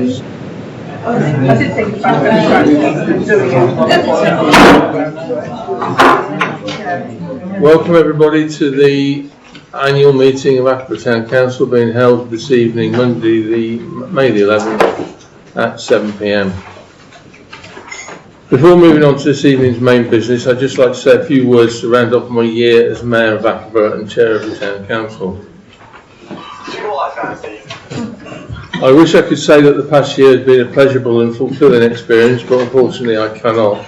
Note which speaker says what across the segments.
Speaker 1: I did think about
Speaker 2: Welcome everybody to the annual meeting of Attleborough Town Council being held this evening, Monday, May the 11th at 7 p.m. Before moving on to this evening's main business, I'd just like to say a few words to round off my year as Mayor of Attleborough and Chair of the Town Council. I wish I could say that the past year has been a pleasurable and fulfilling experience, but unfortunately I cannot.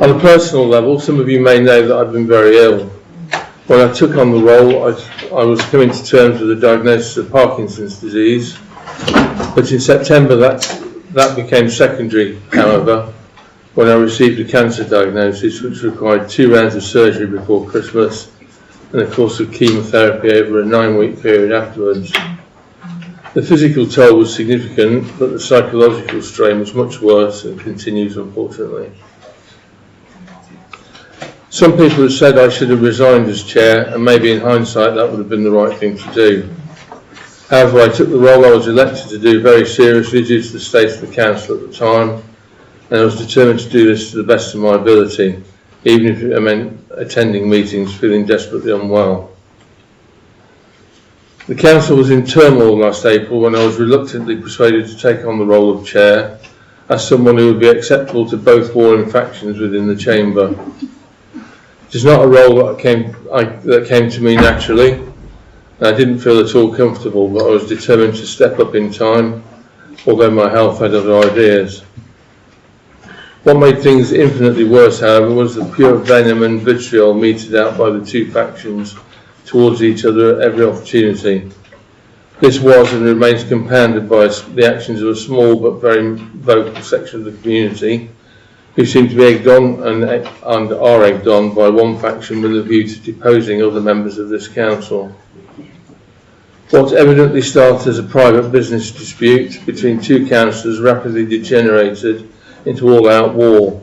Speaker 2: On a personal level, some of you may know that I've been very ill. When I took on the role, I was coming to terms with the diagnosis of Parkinson's disease, but in September that became secondary, however, when I received a cancer diagnosis which required 2 rounds of surgery before Christmas and a course of chemotherapy over a 9-week period afterwards. The physical toll was significant, but the psychological strain was much worse and continues, unfortunately. Some people have said I should have resigned as chair, and maybe in hindsight that would have been the right thing to do. However, I took the role I was elected to do very seriously due to the state of the council at the time, and I was determined to do this to the best of my ability, even if it meant attending meetings feeling desperately unwell. The council was in turmoil last April when I was reluctantly persuaded to take on the role of chair as someone who would be acceptable to both warring factions within the chamber. It is not a role that came to me naturally, and I didn't feel at all comfortable, but I was determined to step up in time, although my health had other ideas. What made things infinitely worse, however, was the pure venom and vitriol meted out by the two factions towards each other at every opportunity. This was and remains compounded by the actions of a small but very vocal section of the community who seem to be egged on and are egged on by one faction with a view to deposing other members of this council. What evidently started as a private business dispute between two councillors rapidly degenerated into all-out war,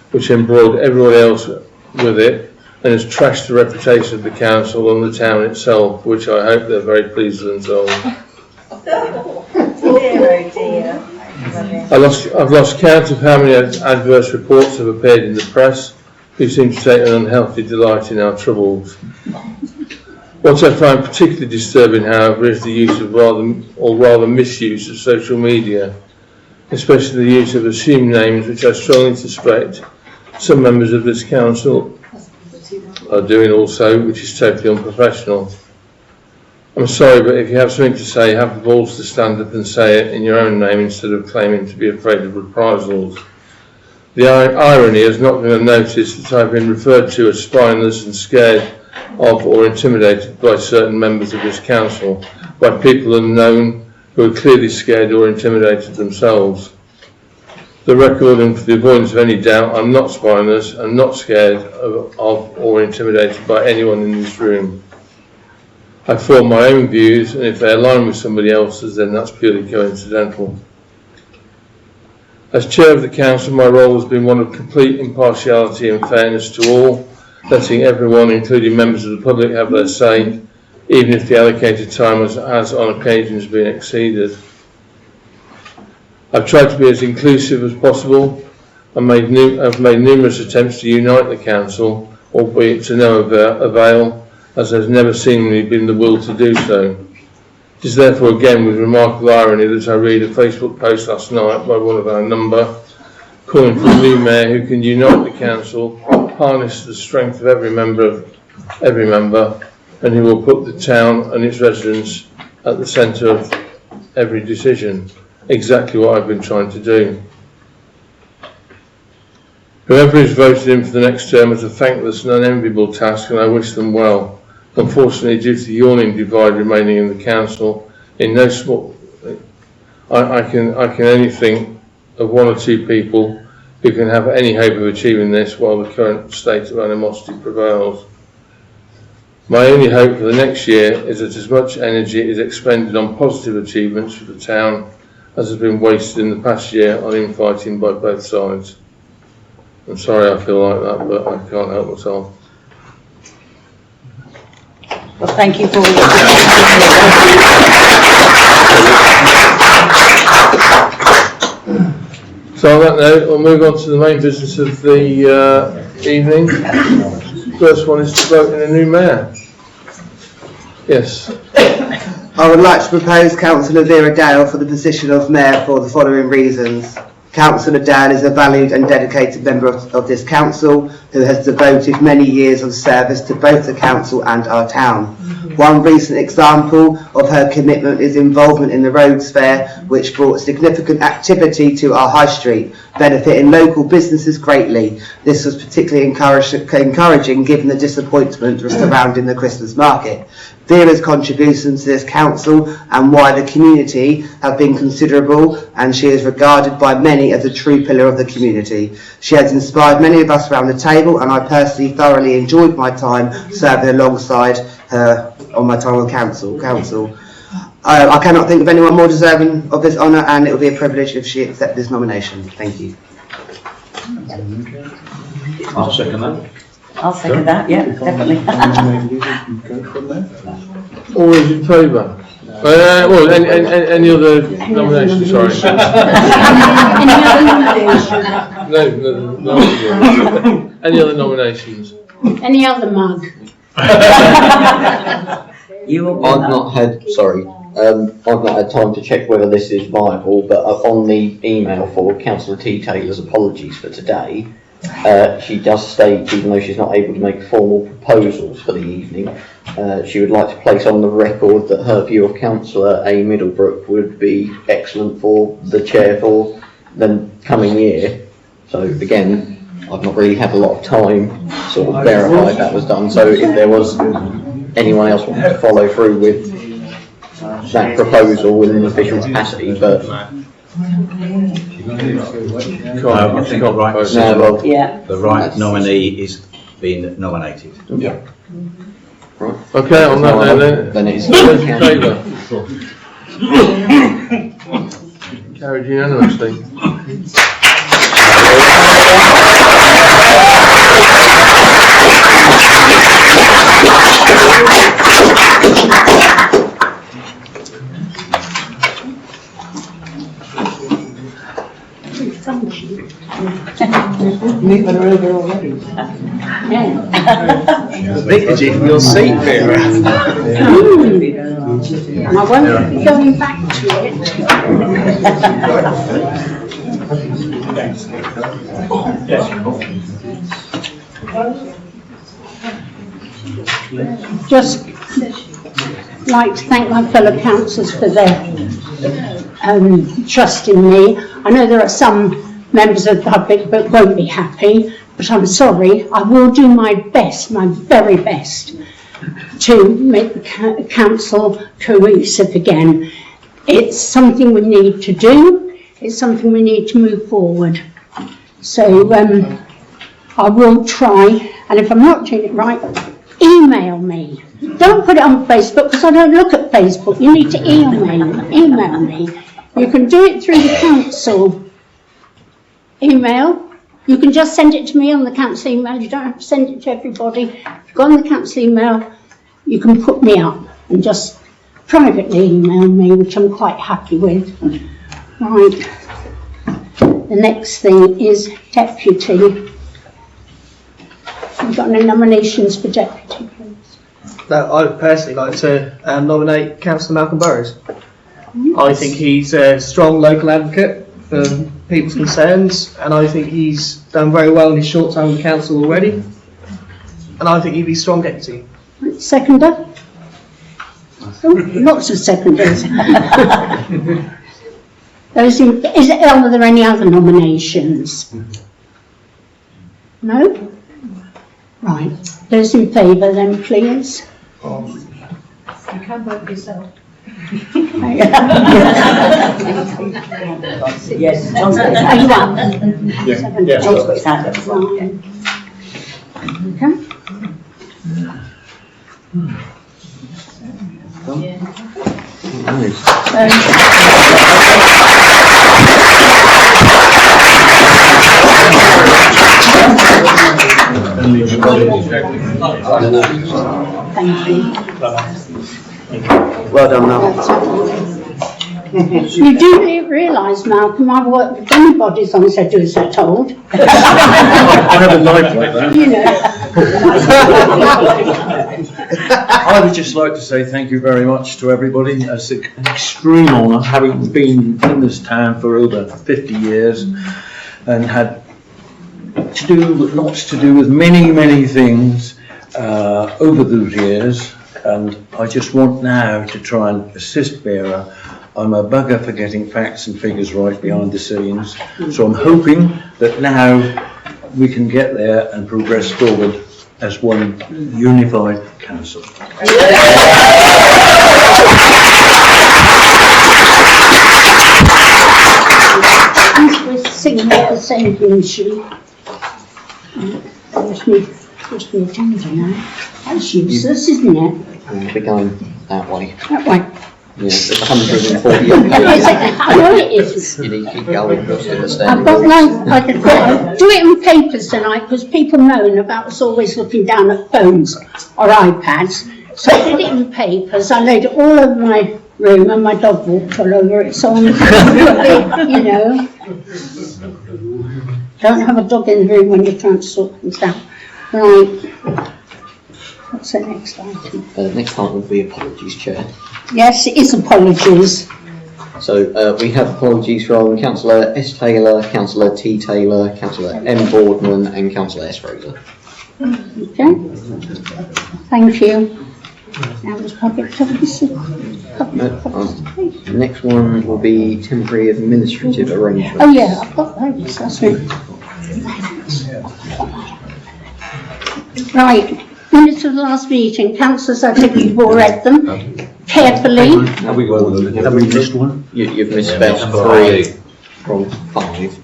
Speaker 2: which embroiled everyone else with it and has trashed the reputation of the council and the town itself, which I hope they're very pleased with themselves.
Speaker 1: dear, dear.
Speaker 2: I've lost count of how many adverse reports have appeared in the press who seem to take an unhealthy delight in our troubles. What I find particularly disturbing, however, is the use of rather misuse of social media, especially the use of assumed names, which I strongly suspect some members of this council are doing also, which is totally unprofessional. I'm sorry, but if you have something to say, have the balls to stand up and say it in your own name instead of claiming to be afraid of reprisals. The irony is not going to notice that I've been referred to as spineless and scared of or intimidated by certain members of this council, by people unknown who are clearly scared or intimidated themselves. The record, and for the avoidance of any doubt, I'm not spineless and not scared of or intimidated by anyone in this room. I form my own views, and if they align with somebody else's, then that's purely coincidental. As chair of the council, my role has been one of complete impartiality and fairness to all, letting everyone, including members of the public, have their say, even if the allocated time has on occasions been exceeded. I've tried to be as inclusive as possible and I've made numerous attempts to unite the council, albeit to no avail, as there's never seemingly been the will to do so. It is therefore again with remarkable irony that I read a Facebook post last night by one of our number calling for a new mayor who can unite the council, harness the strength of every member, and who will put the town and its residents at the centre of every decision. Exactly what I've been trying to do. Whoever is voted in for the next term has a thankless and unenviable task, and I wish them well. Unfortunately, due to the yawning divide remaining in the council, in no small, I can only think of 1 or 2 people who can have any hope of achieving this while the current state of animosity prevails. My only hope for the next year is that as much energy is expended on positive achievements for the town as has been wasted in the past year on infighting by both sides. I'm sorry I feel like that, but I can't help myself.
Speaker 3: Well, thank you for all your
Speaker 2: So on that note, we'll move on to the main business of the evening. First one is to vote in a new mayor. Yes.
Speaker 3: I would like to propose Councillor Vera Dale for the position of Mayor for the following reasons. Councillor Dale is a valued and dedicated member of this council who has devoted many years of service to both the council and our town. One recent example of her commitment is involvement in the Roads Fair, which brought significant activity to our high street, benefiting local businesses greatly. This was particularly encouraging given the disappointment surrounding the Christmas market. Vera's contributions to this council and wider community have been considerable, and she is regarded by many as a true pillar of the community. She has inspired many of us around the table, and I personally thoroughly enjoyed my time serving alongside her on my time on council. I cannot think of anyone more deserving of this honour, and it would be a privilege if she accepted this nomination. Thank you.
Speaker 4: I'll second that.
Speaker 1: I'll second that, yeah, definitely.
Speaker 2: All those in favour? Well, any other nominations? Sorry. No. Any other nominations?
Speaker 5: Any other mug?
Speaker 6: I've not had time to check whether this is viable, but on the email for Councillor T. Taylor's apologies for today, she does state, even though she's not able to make formal proposals for the evening, she would like to place on the record that her view of Councillor A. Middlebrook would be excellent for the chair for the coming year. So again, I've not really had a lot of time to sort of verify that was done. So if there was anyone else wanting to follow through with that proposal in an official capacity, but
Speaker 4: I think the right nominee is being nominated.
Speaker 2: Yeah. Right. Okay, on that note then
Speaker 6: it's
Speaker 2: those in favour? Carried unanimously.
Speaker 3: Moving her over already.
Speaker 7: Evicted you from your seat, Vera.
Speaker 5: I won't be going back to it. Just like to thank my fellow councillors for their trust in me. I know there are some members of the public that won't be happy, but I'm sorry. I will do my best, my very best, to make the council cohesive again. It's something we need to do. It's something we need to move forward. So I will try, and if I'm not doing it right, email me. Don't put it on Facebook, because I don't look at Facebook. You need to email me. You can do it through the council email. You can just send it to me on the council email. You don't have to send it to everybody. If you go on the council email, you can put me up and just privately email me, which I'm quite happy with. Right. The next thing is deputy. We've got any nominations for deputy, please?
Speaker 7: No, I'd personally like to nominate Councillor Malcolm Burrows. I think he's a strong local advocate for people's concerns, and I think he's done very well in his short time with the council already, and I think he'd be a strong deputy.
Speaker 5: Seconder? Oh, lots of seconders. Are there any other nominations? No? Right. Those in favour then, please.
Speaker 1: You can vote yourself.
Speaker 8: Yes, John's got his hand up. John's got his hand up.
Speaker 5: Thank you.
Speaker 3: Well done, Mel.
Speaker 5: You do realise, Malcolm, I work with anybody as long as they do as they're told.
Speaker 8: I have a life like that.
Speaker 5: You know.
Speaker 8: I would just like to say thank you very much to everybody. It's an extreme honour having been in this town for over 50 years and had lots to do with many things over those years. And I just want now to try and assist Vera. I'm a bugger for getting facts and figures right behind the scenes. So I'm hoping that now we can get there and progress forward as one unified council.
Speaker 5: We're singing the same hymn sheet. Just need agenda now. That's useless, isn't it?
Speaker 6: We're going that way.
Speaker 5: That way.
Speaker 6: Yeah, it's 140
Speaker 5: I know it is.
Speaker 6: You need to keep going, because
Speaker 5: I've
Speaker 6: understand.
Speaker 5: got I could do it in papers tonight because people moan about us always looking down at phones or iPads. So I did it in papers. I laid it all over my room and my dog walked all over it. So I'm, you know, don't have a dog in the room when you're trying to sort things out. Right. What's the next item?
Speaker 6: Next part would be apologies, Chair.
Speaker 5: Yes, it is apologies.
Speaker 6: So we have apologies from Councillor S. Taylor, Councillor T. Taylor, Councillor M. Boardman and Councillor S. Fraser.
Speaker 5: Okay. Thank you. Now there's public participation.
Speaker 6: Next one will be temporary administrative arrangements.
Speaker 5: Oh yeah, I've got those, that's it. Right, minutes of the last meeting, councillors, I think you've all read them carefully.
Speaker 8: Have we got one? Have we missed one?
Speaker 6: You've missed about 3 from 5.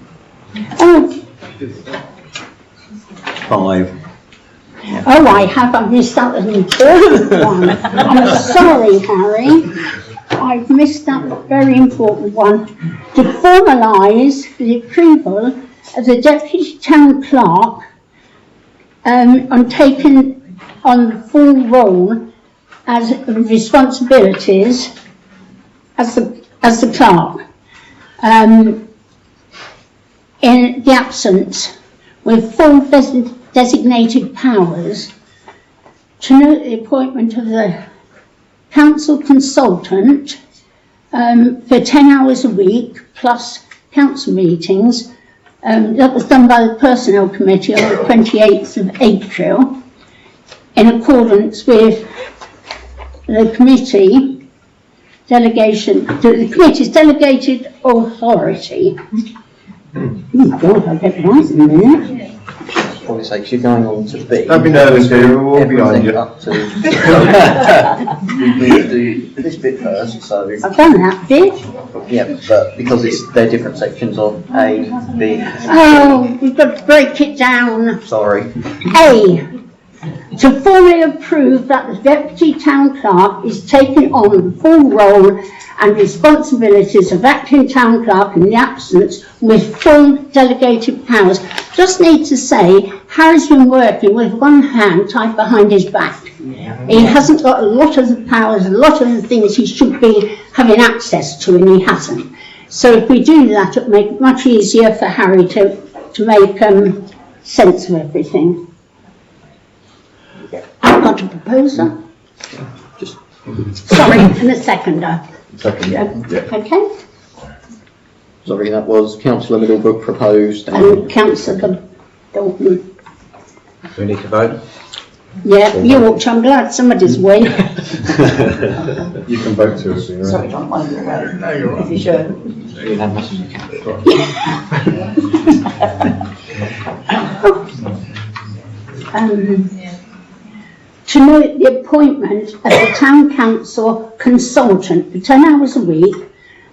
Speaker 5: Oh,
Speaker 8: 5.
Speaker 5: oh, I have, I've missed out an important one. I'm sorry, Harry. I've missed that very important one. To formalise the approval of the Deputy Town Clerk on taking on the full role as responsibilities as the clerk. In the absence, with full designated powers, to note the appointment of the council consultant for 10 hours a week plus council meetings. That was done by the Personnel Committee on the 28th of April in accordance with the committee's delegated authority. Oh God, I'll get right in a minute.
Speaker 6: For the sake, you're going on to B.
Speaker 9: Don't be nervous, dear, we're all behind you.
Speaker 6: Up to we do this bit first, so
Speaker 5: I've done that bit.
Speaker 6: yeah, but because they're different sections of A, B.
Speaker 5: Oh, we've got to break it down.
Speaker 6: Sorry.
Speaker 5: A, to formally approve that the Deputy Town Clerk is taking on the full role and responsibilities of acting Town Clerk in the absence with full delegated powers. Just need to say, Harry's been working with one hand tied behind his back. He hasn't got a lot of the powers, a lot of the things he should be having access to, and he hasn't. So if we do that, it'll make it much easier for Harry to make sense of everything. I've got a proposer.
Speaker 6: Just
Speaker 5: Sorry, and a seconder.
Speaker 6: second.
Speaker 5: Okay?
Speaker 6: Sorry, that was Councillor Middlebrook proposed
Speaker 5: And Councillor Dalton.
Speaker 4: Do we need to vote?
Speaker 5: Yeah, which I'm glad somebody's win.
Speaker 9: You can vote to it, right?
Speaker 1: Sorry, John, while you're away. No, you're right. If you should.
Speaker 6: unanimous.
Speaker 5: To note the appointment of the Town Council consultant for 10 hours a week,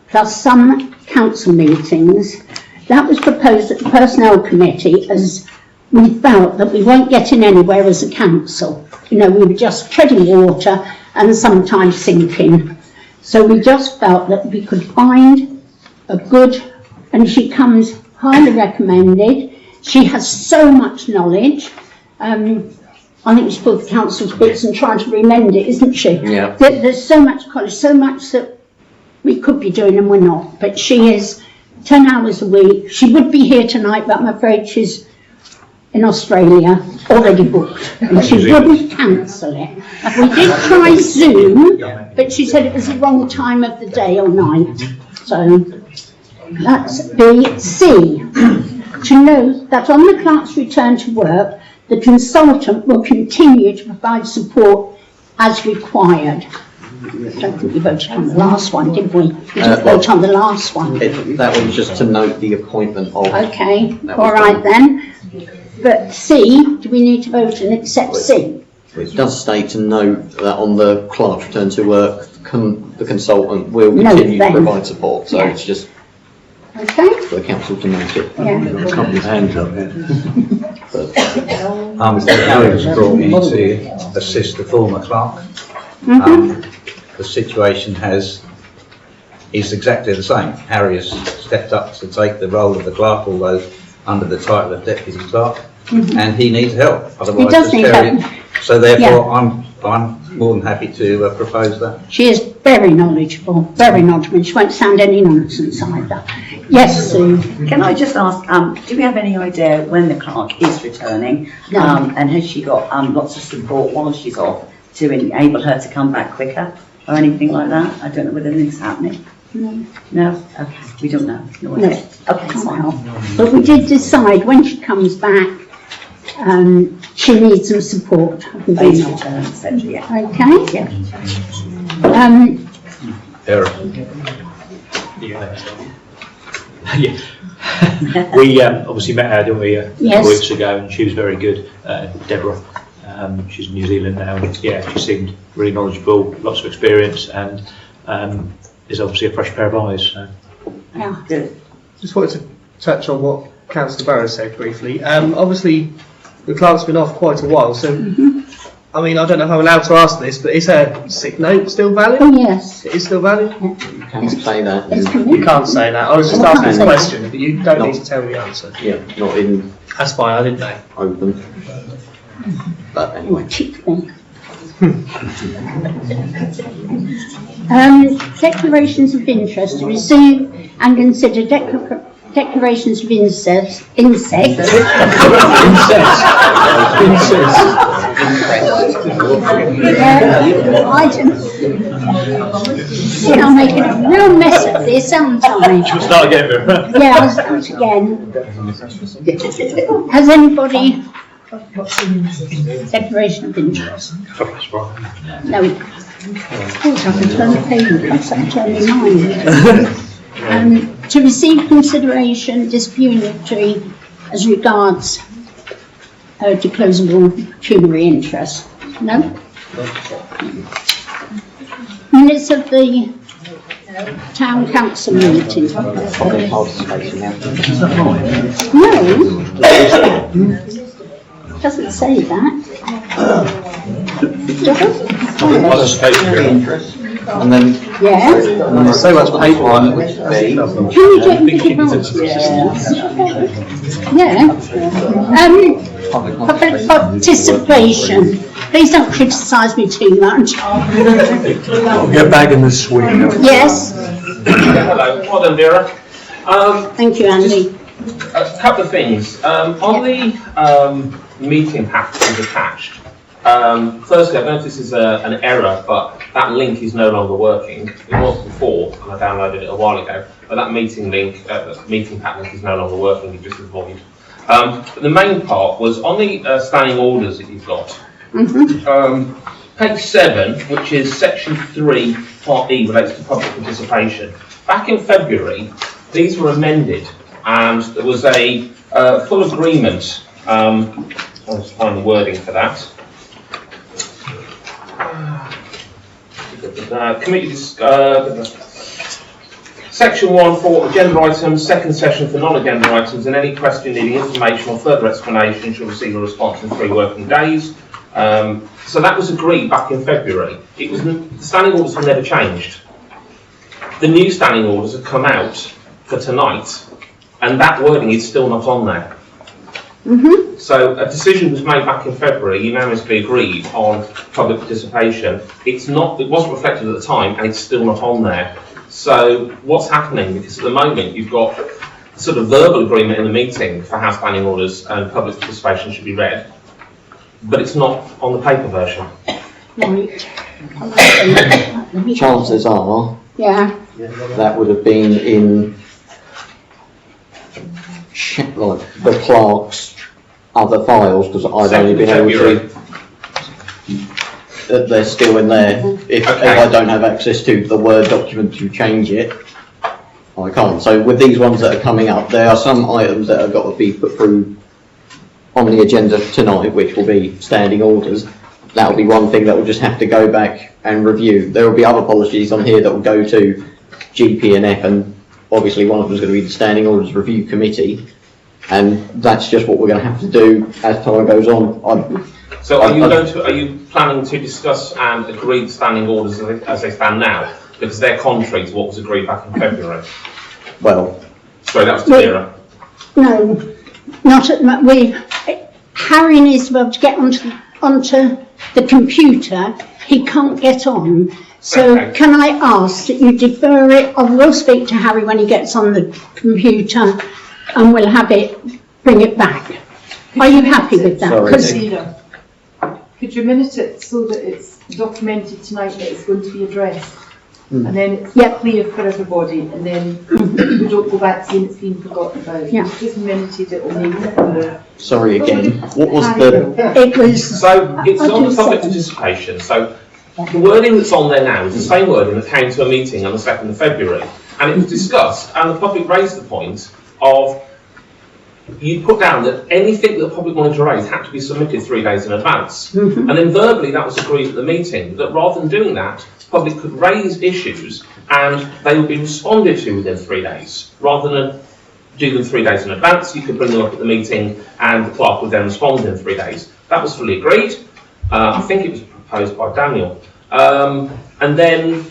Speaker 5: plus some council meetings. That was proposed at the Personnel Committee, as we felt that we weren't getting anywhere as a council. You know, we were just treading water and sometimes sinking. So we just felt that we could find a good, and she comes highly recommended. She has so much knowledge. I think she's pulled the council to bits and trying to remend it, isn't she?
Speaker 6: Yeah.
Speaker 5: There's so much college, so much that we could be doing and we're not. But she is 10 hours a week. She would be here tonight, but I'm afraid she's in Australia, already booked, and she wouldn't cancel it. We did try Zoom, but she said it was the wrong time of the day or night. So that's B. C. To note that on the clerk's return to work, the consultant will continue to provide support as required. I don't think we voted on the last one, did we? We didn't vote on the last one.
Speaker 6: That was just to note the appointment of...
Speaker 5: Okay, all right then. But C, do we need to vote and accept C?
Speaker 6: It does state to note that on the clerk's return to work, the consultant will
Speaker 5: Note
Speaker 6: continue to
Speaker 5: then.
Speaker 6: provide support. So
Speaker 5: Yeah.
Speaker 6: it's just
Speaker 5: Okay?
Speaker 6: for the council to note it.
Speaker 5: Yeah.
Speaker 8: A couple of hands up here.
Speaker 4: Harry was brought in to assist the former clerk. The situation is exactly the same. Harry has stepped up to take the role of the clerk, although under the title of deputy clerk, and he needs help. Otherwise,
Speaker 5: He does need help.
Speaker 4: So therefore, I'm more than happy to propose that.
Speaker 5: She is very knowledgeable, very knowledgeable. She won't sound any nonsense either. Yes, Sue?
Speaker 1: Can I just ask, do we have any idea when the clerk is returning?
Speaker 5: No.
Speaker 1: And has she got lots of support while she's off to enable her to come back quicker or anything like that? I don't know whether anything's happening.
Speaker 5: No.
Speaker 1: No? Okay, we don't know. No.
Speaker 5: No.
Speaker 1: Okay,
Speaker 5: Can't
Speaker 1: fine.
Speaker 5: help. But we did decide when she comes back, she needs some support.
Speaker 1: Base return, etc. Yeah.
Speaker 5: Okay?
Speaker 1: Yeah.
Speaker 10: Yeah. We obviously met her, didn't we, a couple
Speaker 5: Yes.
Speaker 10: of weeks ago, and she was very good, Deborah. She's in New Zealand now, and yeah, she seemed really knowledgeable, lots of experience, and is obviously a fresh pair of eyes. So.
Speaker 5: Yeah.
Speaker 1: Good.
Speaker 7: Just wanted to touch on what Councillor Barrow said briefly. Obviously, the clerk's been off quite a while, so I mean, I don't know how I'm allowed to ask this, but is her sick note still valid?
Speaker 5: Oh, yes.
Speaker 7: It is still valid?
Speaker 6: You can't say that.
Speaker 5: It's
Speaker 7: You can't say that. I was just
Speaker 5: I can't
Speaker 7: asking
Speaker 5: say
Speaker 7: a question, but you don't need to tell me the answer.
Speaker 6: Yeah, not in
Speaker 7: That's fine, I didn't know.
Speaker 6: open. But anyway.
Speaker 5: Keep them. Declarations of interest. To receive and consider declarations of incest. I'm making a real mess of this, aren't I?
Speaker 10: Should we start again?
Speaker 5: Yeah, I'll start again. Has anybody declaration of interest? No. Of course, I can turn the page, perhaps I can turn my mind. To receive consideration discriminatory as regards declarable pecuniary interest. No? Minutes of the town council meeting.
Speaker 6: Public participation now.
Speaker 5: No, doesn't say that.
Speaker 6: And then
Speaker 5: Yeah.
Speaker 6: there's so much paper on it, which is B.
Speaker 5: Can you get into Yeah. Public participation. Please don't criticise me too much.
Speaker 8: Get back in the swing.
Speaker 5: Yes.
Speaker 11: Hello, well done, Vera.
Speaker 5: Thank you, Andy.
Speaker 11: A couple of things. On the meeting pack that is attached, firstly, I don't know if this is an error, but that link is no longer working. It was before, and I downloaded it a while ago, but that meeting link, meeting pack link is no longer working, it just is void. But the main part was on the standing orders that you've got. Page 7, which is section 3, part E, relates to public participation. Back in February, these were amended, and there was a full agreement. I'll just find the wording for that. Committee Section 1 for agenda items, second session for non-agenda items, and any question needing information or further explanation shall receive a response in 3 working days. So that was agreed back in February. The standing orders have never changed. The new standing orders have come out for tonight, and that wording is still not on there. So a decision was made back in February, unanimously agreed on public participation. It wasn't reflected at the time, and it's still not on there. So what's happening? Because at the moment you've got a sort of verbal agreement in the meeting for how standing orders and public participation should be read, but it's not on the paper version.
Speaker 5: Right.
Speaker 6: Chances are
Speaker 5: Yeah,
Speaker 6: that would have been in like the clerk's other files, because I've only been able to. They're still in there. If I don't have access to the Word document to change it, I can't. So with these ones that are coming up, there are some items that have got to be put through on the agenda tonight, which will be standing orders. That'll be one thing that will just have to go back and review. There will be other policies on here that will go to GP and F, and obviously one of them is going to be the Standing Orders Review Committee, and that's just what we're going to have to do as time goes on.
Speaker 11: So are you planning to discuss and agree the standing orders as they stand now? Because they're contrary to what was agreed back in February.
Speaker 6: Well,
Speaker 11: sorry, that was to Vera.
Speaker 5: no, not at the Harry needs to be able to get onto the computer. He can't get on. So can I ask that you defer it? I will speak to Harry when he gets on the computer, and we'll have it, bring it back. Are you happy with that?
Speaker 12: Could you minute it so that it's documented tonight that it's going to be addressed? And then it's clear for everybody, and then we don't go back saying it's been forgotten about.
Speaker 5: Yeah.
Speaker 12: Just minuted it will make it clear.
Speaker 6: sorry again. What was the?
Speaker 5: It was.
Speaker 11: So it's on public participation. So the wording that's on there now is the same wording that came to a meeting on the 2nd of February, and it was discussed, and the public raised the point of you put down that anything that the public wanted to raise had to be submitted 3 days in advance. And then verbally that was agreed at the meeting, that rather than doing that, the public could raise issues and they would be responded to within 3 days. Rather than do them 3 days in advance, you could bring them up at the meeting and the clerk would then respond in 3 days. That was fully agreed. I think it was proposed by Daniel. And then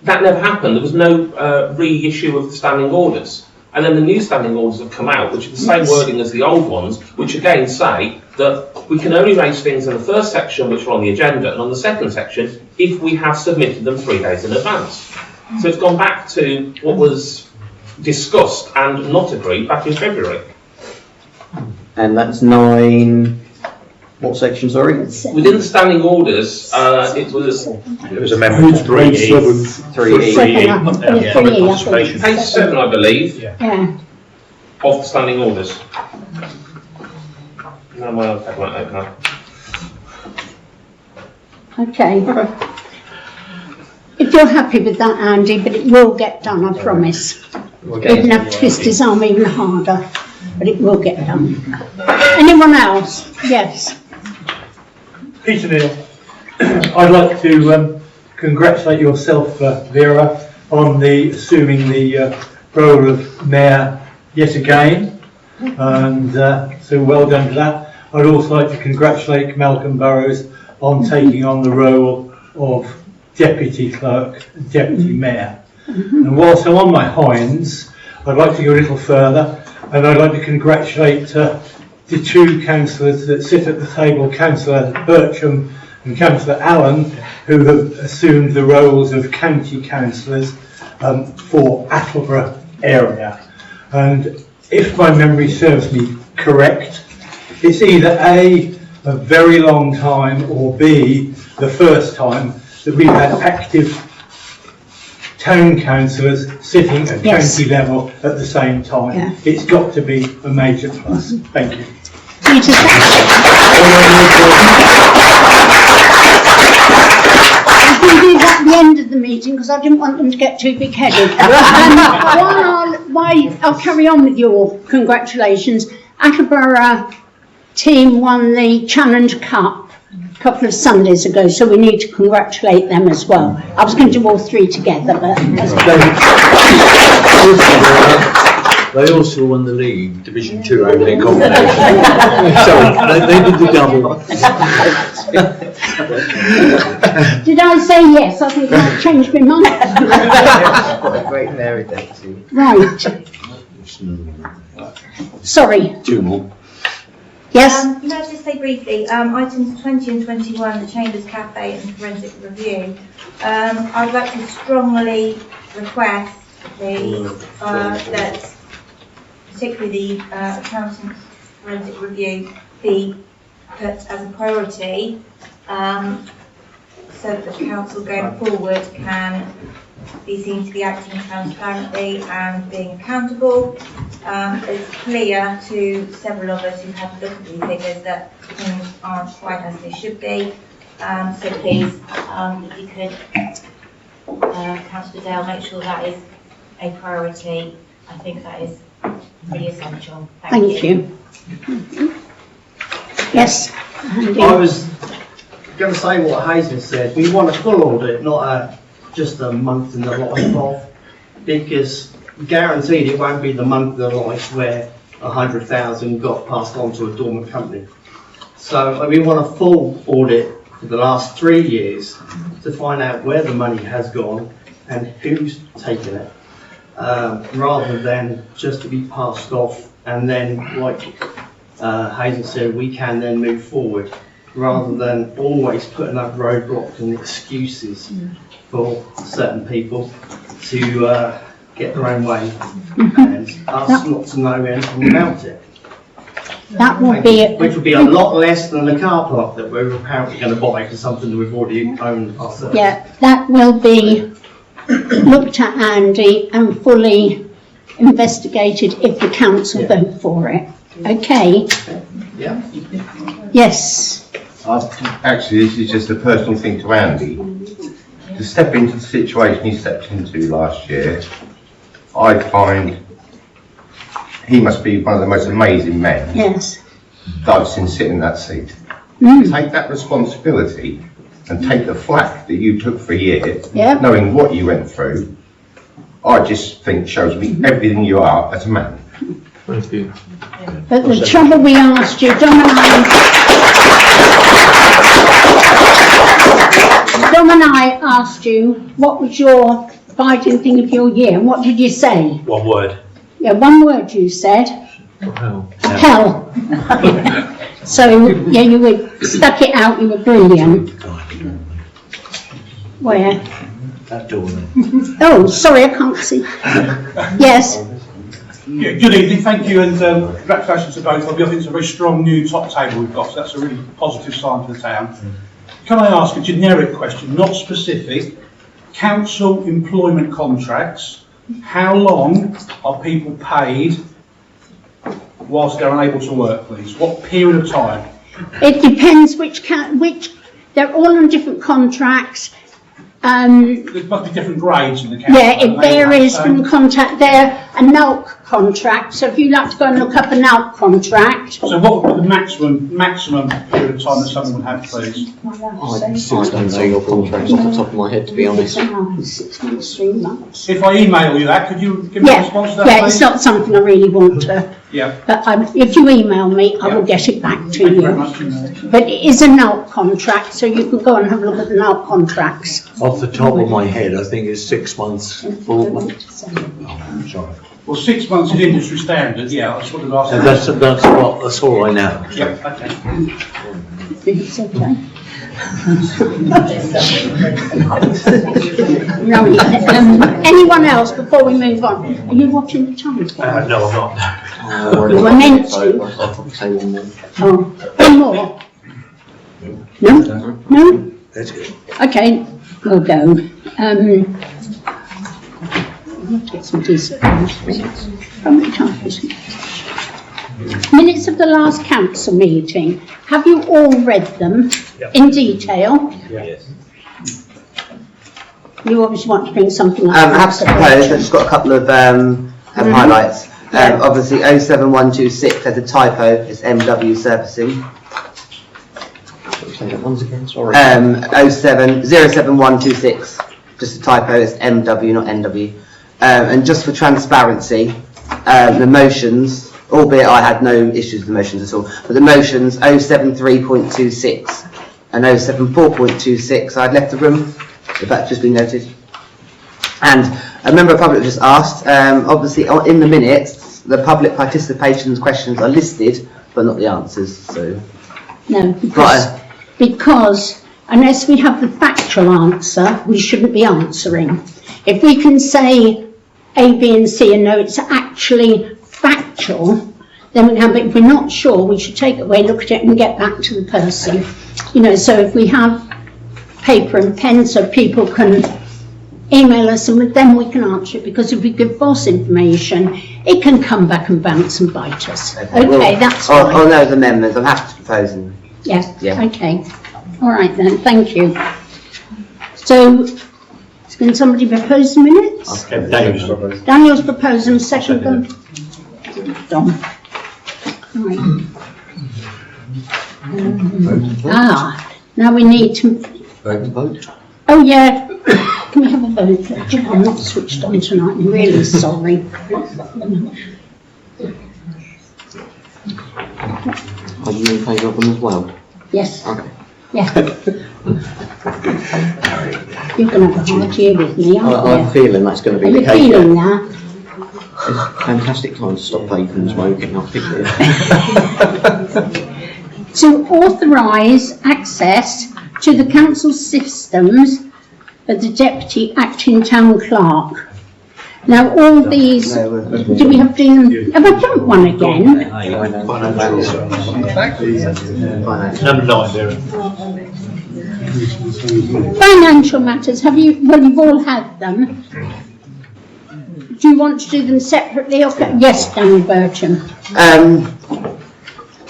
Speaker 11: that never happened. There was no reissue of the standing orders. And then the new standing orders have come out, which are the same wording as the old ones, which again say that we can only raise things in the first section, which are on the agenda, and on the second section, if we have submitted them 3 days in advance. So it's gone back to what was discussed and not agreed back in February.
Speaker 6: And that's 9. What section, sorry?
Speaker 11: Within the standing orders, it was
Speaker 10: amendment 3E.
Speaker 6: 3E.
Speaker 10: Public participation.
Speaker 11: Page 7, I believe,
Speaker 5: Yeah.
Speaker 11: of the standing orders. No, my iPad won't open up.
Speaker 5: Okay. If you're happy with that, Andy, but it will get done, I promise. Even have to twist his arm even harder, but it will get done. Anyone else? Yes.
Speaker 13: Peter Neal, I'd like to congratulate yourself, Vera, on assuming the role of Mayor yet again, and so well done for that. I'd also like to congratulate Malcolm Burrows on taking on the role of Deputy Clerk and Deputy Mayor. And whilst I'm on my hinds, I'd like to go a little further, and I'd like to congratulate the 2 councillors that sit at the table, Councillor Bircham and Councillor Allen, who have assumed the roles of county councillors for Attleborough area. And if my memory serves me correct, it's either A, a very long time, or B, the first time that we've had active town councillors sitting at county level at the same time.
Speaker 5: Yeah.
Speaker 13: It's got to be a major plus. Thank you.
Speaker 5: Peter, I can do that at the end of the meeting because I didn't want them to get too big-headed. I'll carry on with your congratulations. Attleborough team won the Challenge Cup a couple of Sundays ago, so we need to congratulate them as well. I was going to do all 3 together, but
Speaker 8: They also won the league, Division 2 only combination. So they did the double.
Speaker 5: did I say yes? I think I changed my mind.
Speaker 3: What a great Mary deputy.
Speaker 5: Right. Sorry.
Speaker 8: 2 more.
Speaker 5: Yes?
Speaker 14: Can I just say briefly, items 20 and 21, the Chambers Cafe and Forensic Review, I'd like to strongly request that particularly the Accountant's Forensic Review be put as a priority, so that the council going forward can be seen to be acting transparently and being accountable. It's clear to several of us who have looked at these figures that things aren't quite as they should be. So please, if you could, Councillor Dale, make sure that is a priority. I think that is really essential.
Speaker 5: Thank you. Yes, Andy.
Speaker 15: I was going to say what Hazel said. We want a full audit, not just a month in the life of, because guaranteed it won't be the month in the life where 100,000 got passed on to a dormant company. So we want a full audit for the last 3 years to find out where the money has gone and who's taken it, rather than just to be passed off and then, like Hazel said, we can then move forward, rather than always putting up roadblocks and excuses for certain people to get their own way and us not to know anything about it.
Speaker 5: That will be it.
Speaker 15: Which would be a lot less than the car park that we're apparently going to buy for something that we've already owned ourselves.
Speaker 5: Yeah, that will be looked at, Andy, and fully investigated if the council vote for it. Okay?
Speaker 15: Yeah.
Speaker 5: Yes.
Speaker 16: Actually, this is just a personal thing to Andy. To step into the situation he stepped into last year, I find he must be one of the most amazing men
Speaker 5: Yes.
Speaker 16: that I've seen sit in that seat. Take that responsibility and take the flack that you took for a year, knowing what you went through. I just think shows me everything you are as a man.
Speaker 2: Thank you.
Speaker 5: But the trouble we asked you, Dom and I asked you, what was your abiding thing of your year? And what did you say?
Speaker 10: One word.
Speaker 5: Yeah, one word you said. Hell. So, yeah, you were stuck it out, you were brilliant. Where?
Speaker 10: That door.
Speaker 5: Oh, sorry, I can't see. Yes.
Speaker 13: Yeah, good evening, thank you, and congratulations to both of you. I think it's a very strong new top table we've got, so that's a really positive sign for the town. Can I ask a generic question, not specific? Council employment contracts, how long are people paid whilst they're unable to work, please? What period of time?
Speaker 5: It depends which, they're all on different contracts.
Speaker 13: There must be different grades in the council.
Speaker 5: Yeah, it varies from contract. They're a NALC contract, so if you'd like to go and look up a NALC contract.
Speaker 13: So what would be the maximum period of time that someone would have, please?
Speaker 6: I don't know your contracts off the top of my head, to be honest.
Speaker 5: 6 months, 3 months.
Speaker 13: If I email you that, could you give me a response to that,
Speaker 5: Yeah,
Speaker 13: please?
Speaker 5: it's not something I really want to.
Speaker 13: Yeah.
Speaker 5: But if you email me, I will get it back to you.
Speaker 13: Very much.
Speaker 5: But it is a NALC contract, so you can go and have a look at the NALC contracts.
Speaker 8: Off the top of my head, I think it's 6 months.
Speaker 13: Sorry. Well, 6 months is industry standard, yeah, I just wanted to ask.
Speaker 8: And that's all I know.
Speaker 13: Yeah, okay.
Speaker 5: It's okay. Right, anyone else before we move on? Are you watching the time?
Speaker 10: No, I'm not.
Speaker 5: You were meant to. Oh, one more? No? No?
Speaker 8: That's good.
Speaker 5: Okay, we'll go. Get some decent ones. How many times? Minutes of the last council meeting. Have you all read them in detail?
Speaker 10: Yes.
Speaker 5: You obviously want to bring something up.
Speaker 3: I have to propose, I've just got a couple of highlights. Obviously 07126 has a typo, it's MW Surfacing.
Speaker 6: Say that once again, sorry.
Speaker 3: 07126, just a typo, it's MW, not NW. And just for transparency, the motions, albeit I had no issues with the motions at all, but the motions 073.26 and 074.26, I'd left the room, if that's just been noted. And a member of public just asked, obviously in the minutes, the public participation questions are listed but not the answers, so.
Speaker 5: No,
Speaker 3: Right.
Speaker 5: because unless we have the factual answer, we shouldn't be answering. If we can say A, B and C and know it's actually factual, then we can, but if we're not sure, we should take it away, look at it and get back to the person. You know, so if we have paper and pen so people can email us and then we can answer it, because if we give false information, it can come back and bounce and bite us. Okay, that's fine.
Speaker 3: On those amendments, I'm happy to propose them.
Speaker 5: Yes,
Speaker 3: Yeah.
Speaker 5: okay. All right then, thank you. So, can somebody propose the minutes? Daniel's proposed them, second them. Done. Right. Now we need to...
Speaker 6: Vote.
Speaker 5: Oh yeah, can we have a vote? Do you know, I'm not switched on tonight, I'm really sorry.
Speaker 6: Are you in favour of them as well?
Speaker 5: Yes.
Speaker 6: Okay.
Speaker 5: Yeah. You're going to have a hard year with me, aren't you?
Speaker 6: I'm feeling that's going to be
Speaker 5: Are
Speaker 6: the
Speaker 5: you
Speaker 6: case.
Speaker 5: feeling that?
Speaker 6: It's a fantastic time to stop vaping and smoking, I'll pick it.
Speaker 5: To authorise access to the council systems for the deputy acting town clerk. Now all these, do we have to, have I done one again?
Speaker 10: Number 9 there.
Speaker 5: Financial matters, have you, well you've all had them. Do you want to do them separately? Okay. Yes, Danny Burton.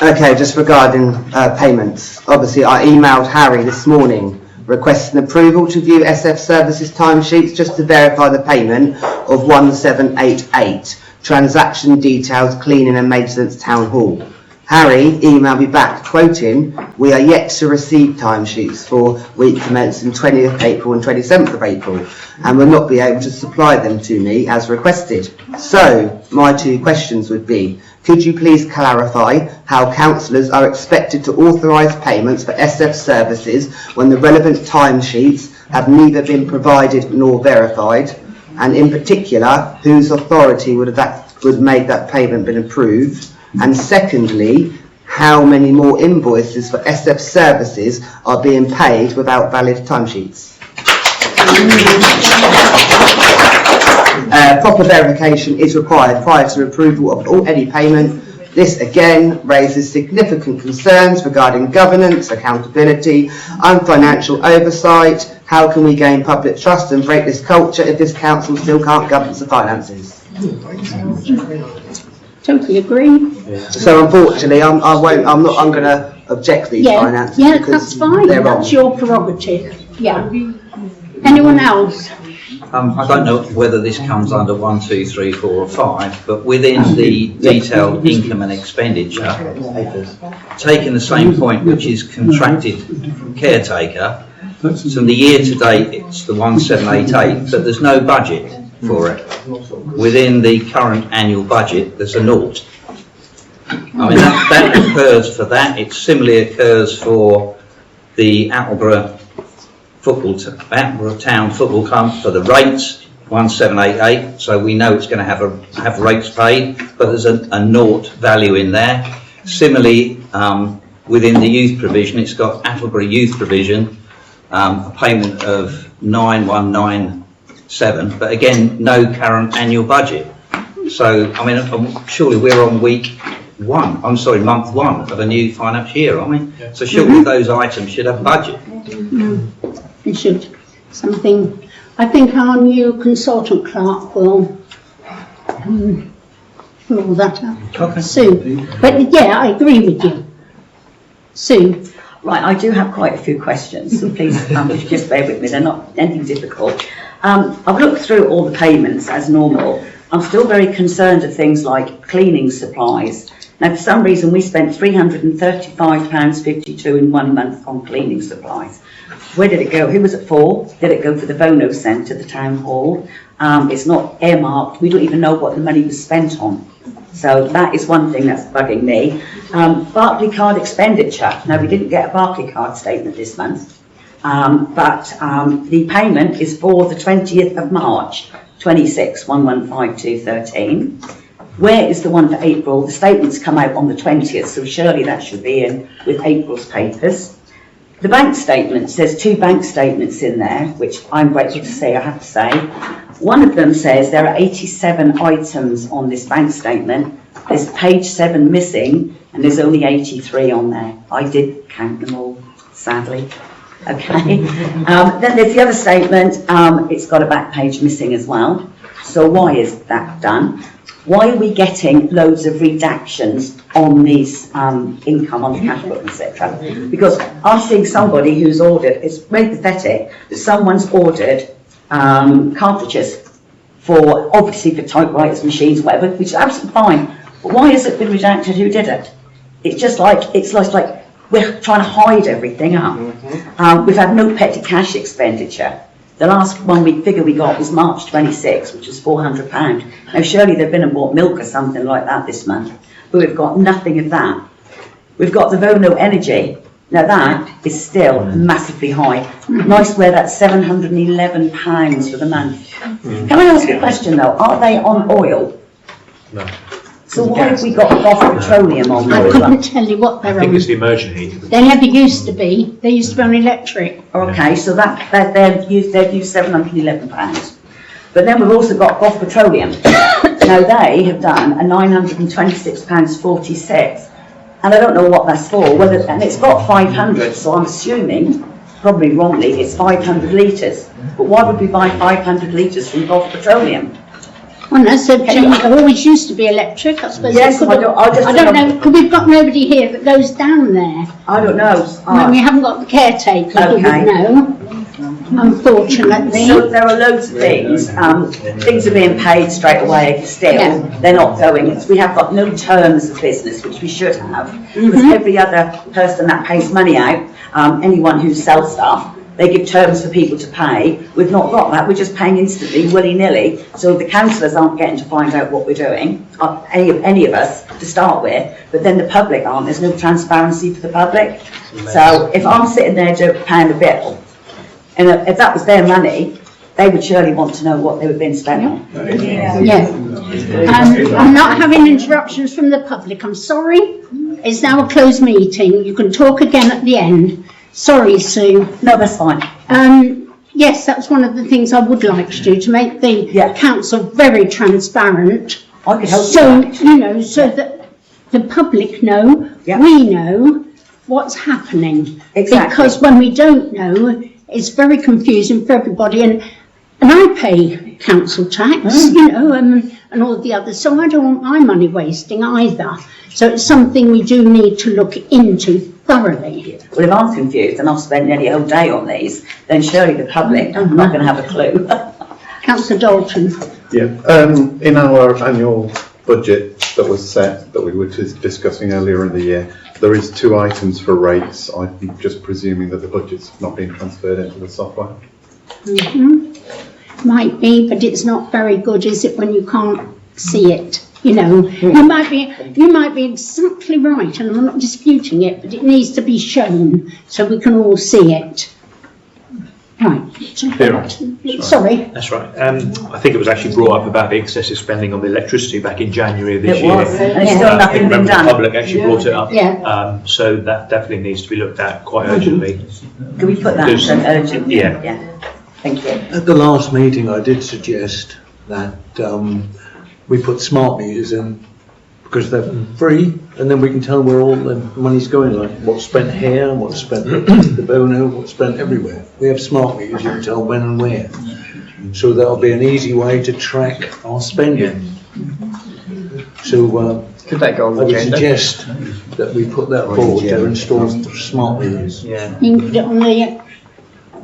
Speaker 3: Okay, just regarding payments. Obviously, I emailed Harry this morning requesting approval to view SF Services timesheets just to verify the payment of 1788, transaction details, cleaning and maintenance town hall. Harry emailed me back quoting, "We are yet to receive timesheets for week commencing 20th of April and 27th of April and will not be able to supply them to me as requested." So, my two questions would be, could you please clarify how councillors are expected to authorise payments for SF services when the relevant timesheets have neither been provided nor verified? And in particular, whose authority would make that payment been approved? And secondly, how many more invoices for SF services are being paid without valid timesheets? Proper verification is required prior to approval of any payment. This again raises significant concerns regarding governance, accountability, and financial oversight. How can we gain public trust and break this culture if this council still can't govern the finances?
Speaker 5: Totally agree.
Speaker 3: So unfortunately, I'm going to object to these finances.
Speaker 5: Yeah,
Speaker 3: because
Speaker 5: that's fine.
Speaker 3: they're wrong.
Speaker 5: That's your prerogative. Yeah. Anyone else?
Speaker 4: I don't know whether this comes under 1, 2, 3, 4 or 5, but within the detailed income and expenditure, taking the same point, which is contracted caretaker, so the year to date it's the 1788, but there's no budget for it. Within the current annual budget, there's a naught. I mean, that occurs for that. It similarly occurs for the Attleborough Town Football Club for the rates, 1788. So we know it's going to have rates paid, but there's a naught value in there. Similarly, within the youth provision, it's got Attleborough Youth Provision, a payment of 9197, but again, no current annual budget. So, I mean, surely we're on month one of a new financial year, aren't we? Yeah. So surely those items should have a budget.
Speaker 5: It should. Something, I think our new consultant clerk will pull that up.
Speaker 4: Okay.
Speaker 5: Sue. But yeah, I agree with you. Sue.
Speaker 1: Right, I do have quite a few questions, so please just bear with me, they're not anything difficult. I've looked through all the payments as normal. I'm still very concerned of things like cleaning supplies. Now, for some reason, we spent £335.52 in 1 month on cleaning supplies. Where did it go? Who was it for? Did it go for the Bono Centre, the town hall? It's not earmarked. We don't even know what the money was spent on. So that is one thing that's bugging me. Barclay card expenditure. Now, we didn't get a Barclay card statement this month, but the payment is for the 20th of March, 26, 115213. Where is the one for April? The statements come out on the 20th, so surely that should be in with April's papers. The bank statements, there's 2 bank statements in there, which I'm grateful to say, I have to say. One of them says there are 87 items on this bank statement. There's page 7 missing, and there's only 83 on there. I did count them all, sadly. Okay. Then there's the other statement, it's got a back page missing as well. So why is that done? Why are we getting loads of redactions on these income, on the cash book, etc.? Because I'm seeing somebody who's ordered, it's very pathetic, that someone's ordered cartridges for, obviously for typewriters, machines, whatever, which is absolutely fine. But why has it been redacted? Who did it? It's just like, we're trying to hide everything up. We've had no petty cash expenditure. The last figure we got was March 26, which was £400. Now surely they've been and bought milk or something like that this month, but we've got nothing of that. We've got the Vono Energy. Now that is still massively high. Nice where that's £711 for the month. Can I ask a question though? Are they on oil?
Speaker 10: No.
Speaker 1: So why have we got Gulf Petroleum on
Speaker 5: I
Speaker 1: oil?
Speaker 5: couldn't tell you what they're
Speaker 10: I think
Speaker 5: on.
Speaker 10: it's the immersion heat.
Speaker 5: They never used to be. They used to be on electric.
Speaker 1: Okay, so they've used £711. But then we've also got Gulf Petroleum. Now they have done a £926.46, and I don't know what that's for. And it's got 500, so I'm assuming, probably wrongly, it's 500 litres. But why would we buy 500 litres from Gulf Petroleum?
Speaker 5: Well, no, so they always used to be electric. I suppose.
Speaker 1: Yes, I
Speaker 5: don't know, because we've got nobody here that goes down there.
Speaker 1: I don't know.
Speaker 5: No, we haven't got the caretaker who would know, unfortunately.
Speaker 1: So there are loads of things. Things are being paid straight away still.
Speaker 5: Yeah.
Speaker 1: They're not going. We have got no terms of business, which we should have. Because every other person that pays money out, anyone who sells stuff, they give terms for people to pay. We've not got that. We're just paying instantly, willy-nilly. So the councillors aren't getting to find out what we're doing, any of us, to start with. But then the public aren't. There's no transparency for the public. So if I'm sitting there paying a bill, and if that was their money, they would surely want to know what they were being spent on.
Speaker 5: Yeah. I'm not having interruptions from the public. I'm sorry. It's now a closed meeting. You can talk again at the end. Sorry, Sue.
Speaker 1: No, that's fine.
Speaker 5: Yes, that's one of the things I would like to do, to make the council very transparent.
Speaker 1: I could help
Speaker 5: so, so that the public know, we know what's happening.
Speaker 1: Exactly.
Speaker 5: Because when we don't know, it's very confusing for everybody. And I pay council tax, and all the others, so I don't want my money wasting either. So it's something we do need to look into thoroughly.
Speaker 1: Well, if I'm confused and I've spent nearly a whole day on these, then surely the public are not going to have a clue.
Speaker 5: Councillor Dalton.
Speaker 9: Yeah, in our annual budget that was set, that we were just discussing earlier in the year, there is 2 items for rates. I'm just presuming that the budget's not being transferred into the software.
Speaker 5: Might be, but it's not very good, is it, when you can't see it? You might be exactly right, and I'm not disputing it, but it needs to be shown so we can all see it. Right. Sorry.
Speaker 10: That's right. I think it was actually brought up about the excessive spending on the electricity back in January of this
Speaker 1: It
Speaker 10: year.
Speaker 1: was, and it's still nothing been done.
Speaker 10: The public actually brought it up.
Speaker 5: Yeah.
Speaker 10: So that definitely needs to be looked at quite urgently.
Speaker 1: Can we put that in urgent?
Speaker 10: Yeah.
Speaker 1: Thank you.
Speaker 8: At the last meeting, I did suggest that we put smart meters in because they're free, and then we can tell where all the money's going, like what's spent here, what's spent at the Bono, what's spent everywhere. We have smart meters, you can tell when and where. So that'll be an easy way to track our spending. So
Speaker 7: could that go on the
Speaker 8: I would
Speaker 7: agenda?
Speaker 8: suggest that we put that forward to install smart meters.
Speaker 7: Yeah.
Speaker 5: You can put it on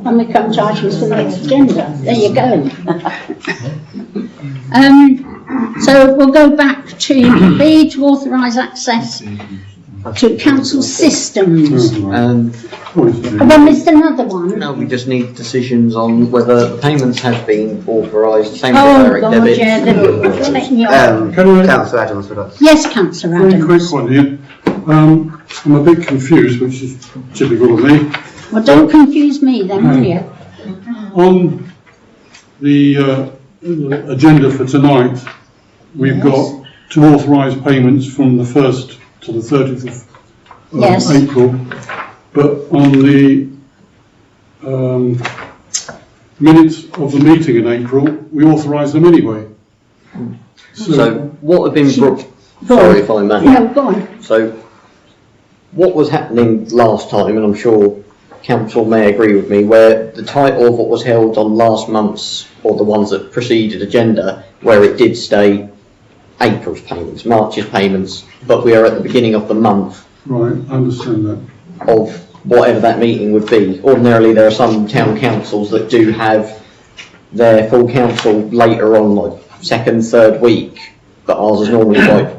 Speaker 5: when we come to items for the next agenda. There you go. So we'll go back to B, to authorise access to council systems. And then there's another one.
Speaker 6: No, we just need decisions on whether the payments have been authorised, same
Speaker 5: Oh,
Speaker 6: with direct
Speaker 5: God,
Speaker 6: debits.
Speaker 5: yeah, they're taking you off.
Speaker 3: Councillor Adams would like to.
Speaker 5: Yes, Councillor
Speaker 17: Very
Speaker 5: Adams.
Speaker 17: quick one here. I'm a bit confused, which is typical of me.
Speaker 5: Well, don't confuse me then, will you?
Speaker 17: On the agenda for tonight, we've got to authorise payments from the 1st to the 30th of
Speaker 5: Yes.
Speaker 17: April, but on the minutes of the meeting in April, we authorised them anyway.
Speaker 6: So what had been brought, sorry if I may.
Speaker 5: No, go on.
Speaker 6: So what was happening last time, and I'm sure Council may agree with me, where the title of what was held on last month's, or the ones that preceded agenda, where it did stay April's payments, March's payments, but we are at the beginning of the month.
Speaker 17: Right, I understand that.
Speaker 6: Of whatever that meeting would be. Ordinarily there are some town councils that do have their full council later on, like second, third week, but ours is normally quite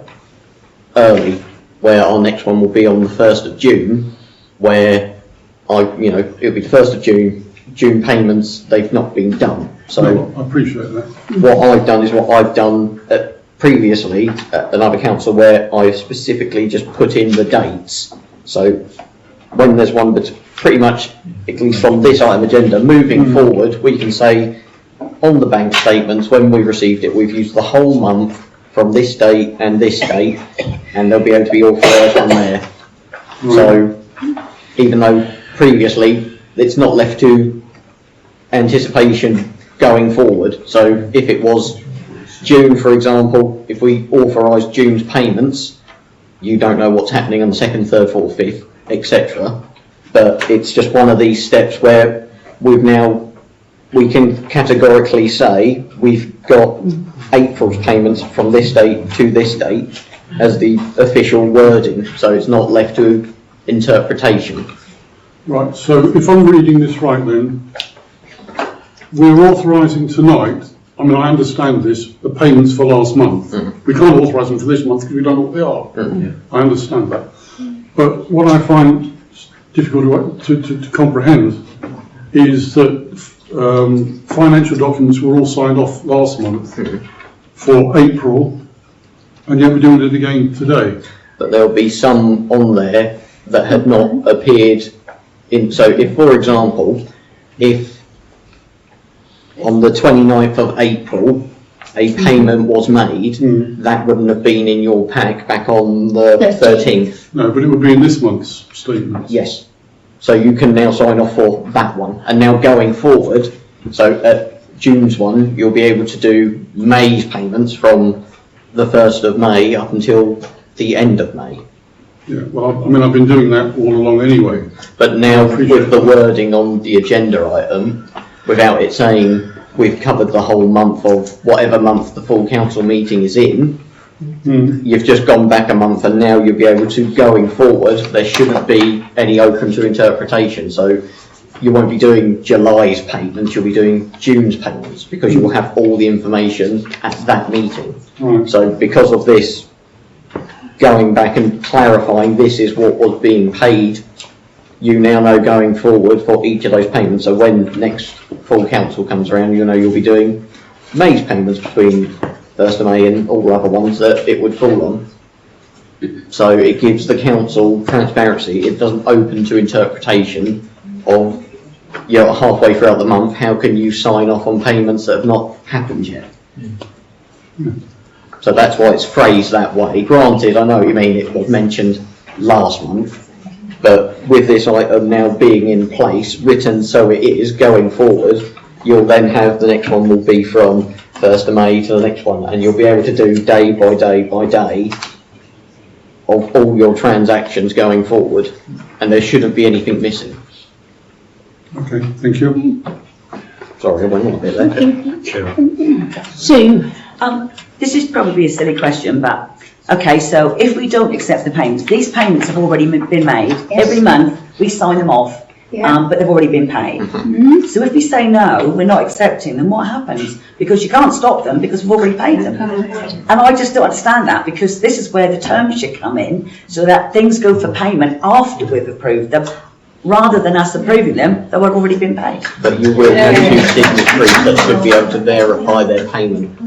Speaker 6: early, where our next one will be on the 1st of June, where it'll be the 1st of June payments, they've not been done. So
Speaker 17: No, I appreciate that.
Speaker 6: what I've done is what I've done previously at another council, where I specifically just put in the dates. So when there's one that's pretty much, at least from this item agenda, moving forward, we can say on the bank statements, when we received it, we've used the whole month from this date and this date, and they'll be able to be authorised on there. So even though previously it's not left to anticipation going forward, so if it was June, for example, if we authorise June's payments, you don't know what's happening on the 2nd, 3rd, 4th, 5th, etc. But it's just one of these steps where we can categorically say we've got April's payments from this date to this date as the official wording, so it's not left to interpretation.
Speaker 17: Right, so if I'm reading this right then, we're authorising tonight, I mean I understand this, the payments for last month. We can't authorise them for this month because we don't know what they are. I understand that. But what I find difficult to comprehend is that financial documents were all signed off last month for April, and yet we're doing it again today.
Speaker 6: But there'll be some on there that had not appeared in, so if, for example, if on the 29th of April a payment was made, that wouldn't have been in your pack back on the 13th.
Speaker 17: No, but it would be in this month's statement.
Speaker 6: Yes. So you can now sign off for that one. And now going forward, so at June's one, you'll be able to do May's payments from the 1st of May up until the end of May.
Speaker 17: Yeah, well, I mean, I've been doing that all along anyway.
Speaker 6: But now with the wording on the agenda item, without it saying we've covered the whole month of whatever month the full council meeting is in, you've just gone back a month, and now you'll be able to, going forward, there shouldn't be any open to interpretation. So you won't be doing July's payments, you'll be doing June's payments, because you will have all the information at that meeting.
Speaker 17: Right.
Speaker 6: So because of this, going back and clarifying this is what was being paid, you now know going forward for each of those payments. So when next full council comes around, you know you'll be doing May's payments between 1st of May and all the other ones that it would fall on. So it gives the council transparency. It doesn't open to interpretation of, halfway throughout the month, how can you sign off on payments that have not happened yet? So that's why it's phrased that way. Granted, I know what you mean, it was mentioned last month, but with this item now being in place, written so it is going forward, you'll then have the next one will be from 1st of May to the next one, and you'll be able to do day by day by day of all your transactions going forward, and there shouldn't be anything missing.
Speaker 17: Okay, thank you.
Speaker 6: Sorry, I went on a bit there.
Speaker 5: Sue.
Speaker 1: This is probably a silly question, but okay, so if we don't accept the payments, these payments have already been made.
Speaker 5: Yes.
Speaker 1: Every month we sign them off, but they've already been paid. So if we say no, we're not accepting them, what happens? Because you can't stop them because we've already paid them. And I just don't understand that, because this is where the terms should come in, so that things go for payment after we've approved them, rather than us approving them that have already been paid.
Speaker 6: But you will have two signatories that should be able to verify their payment.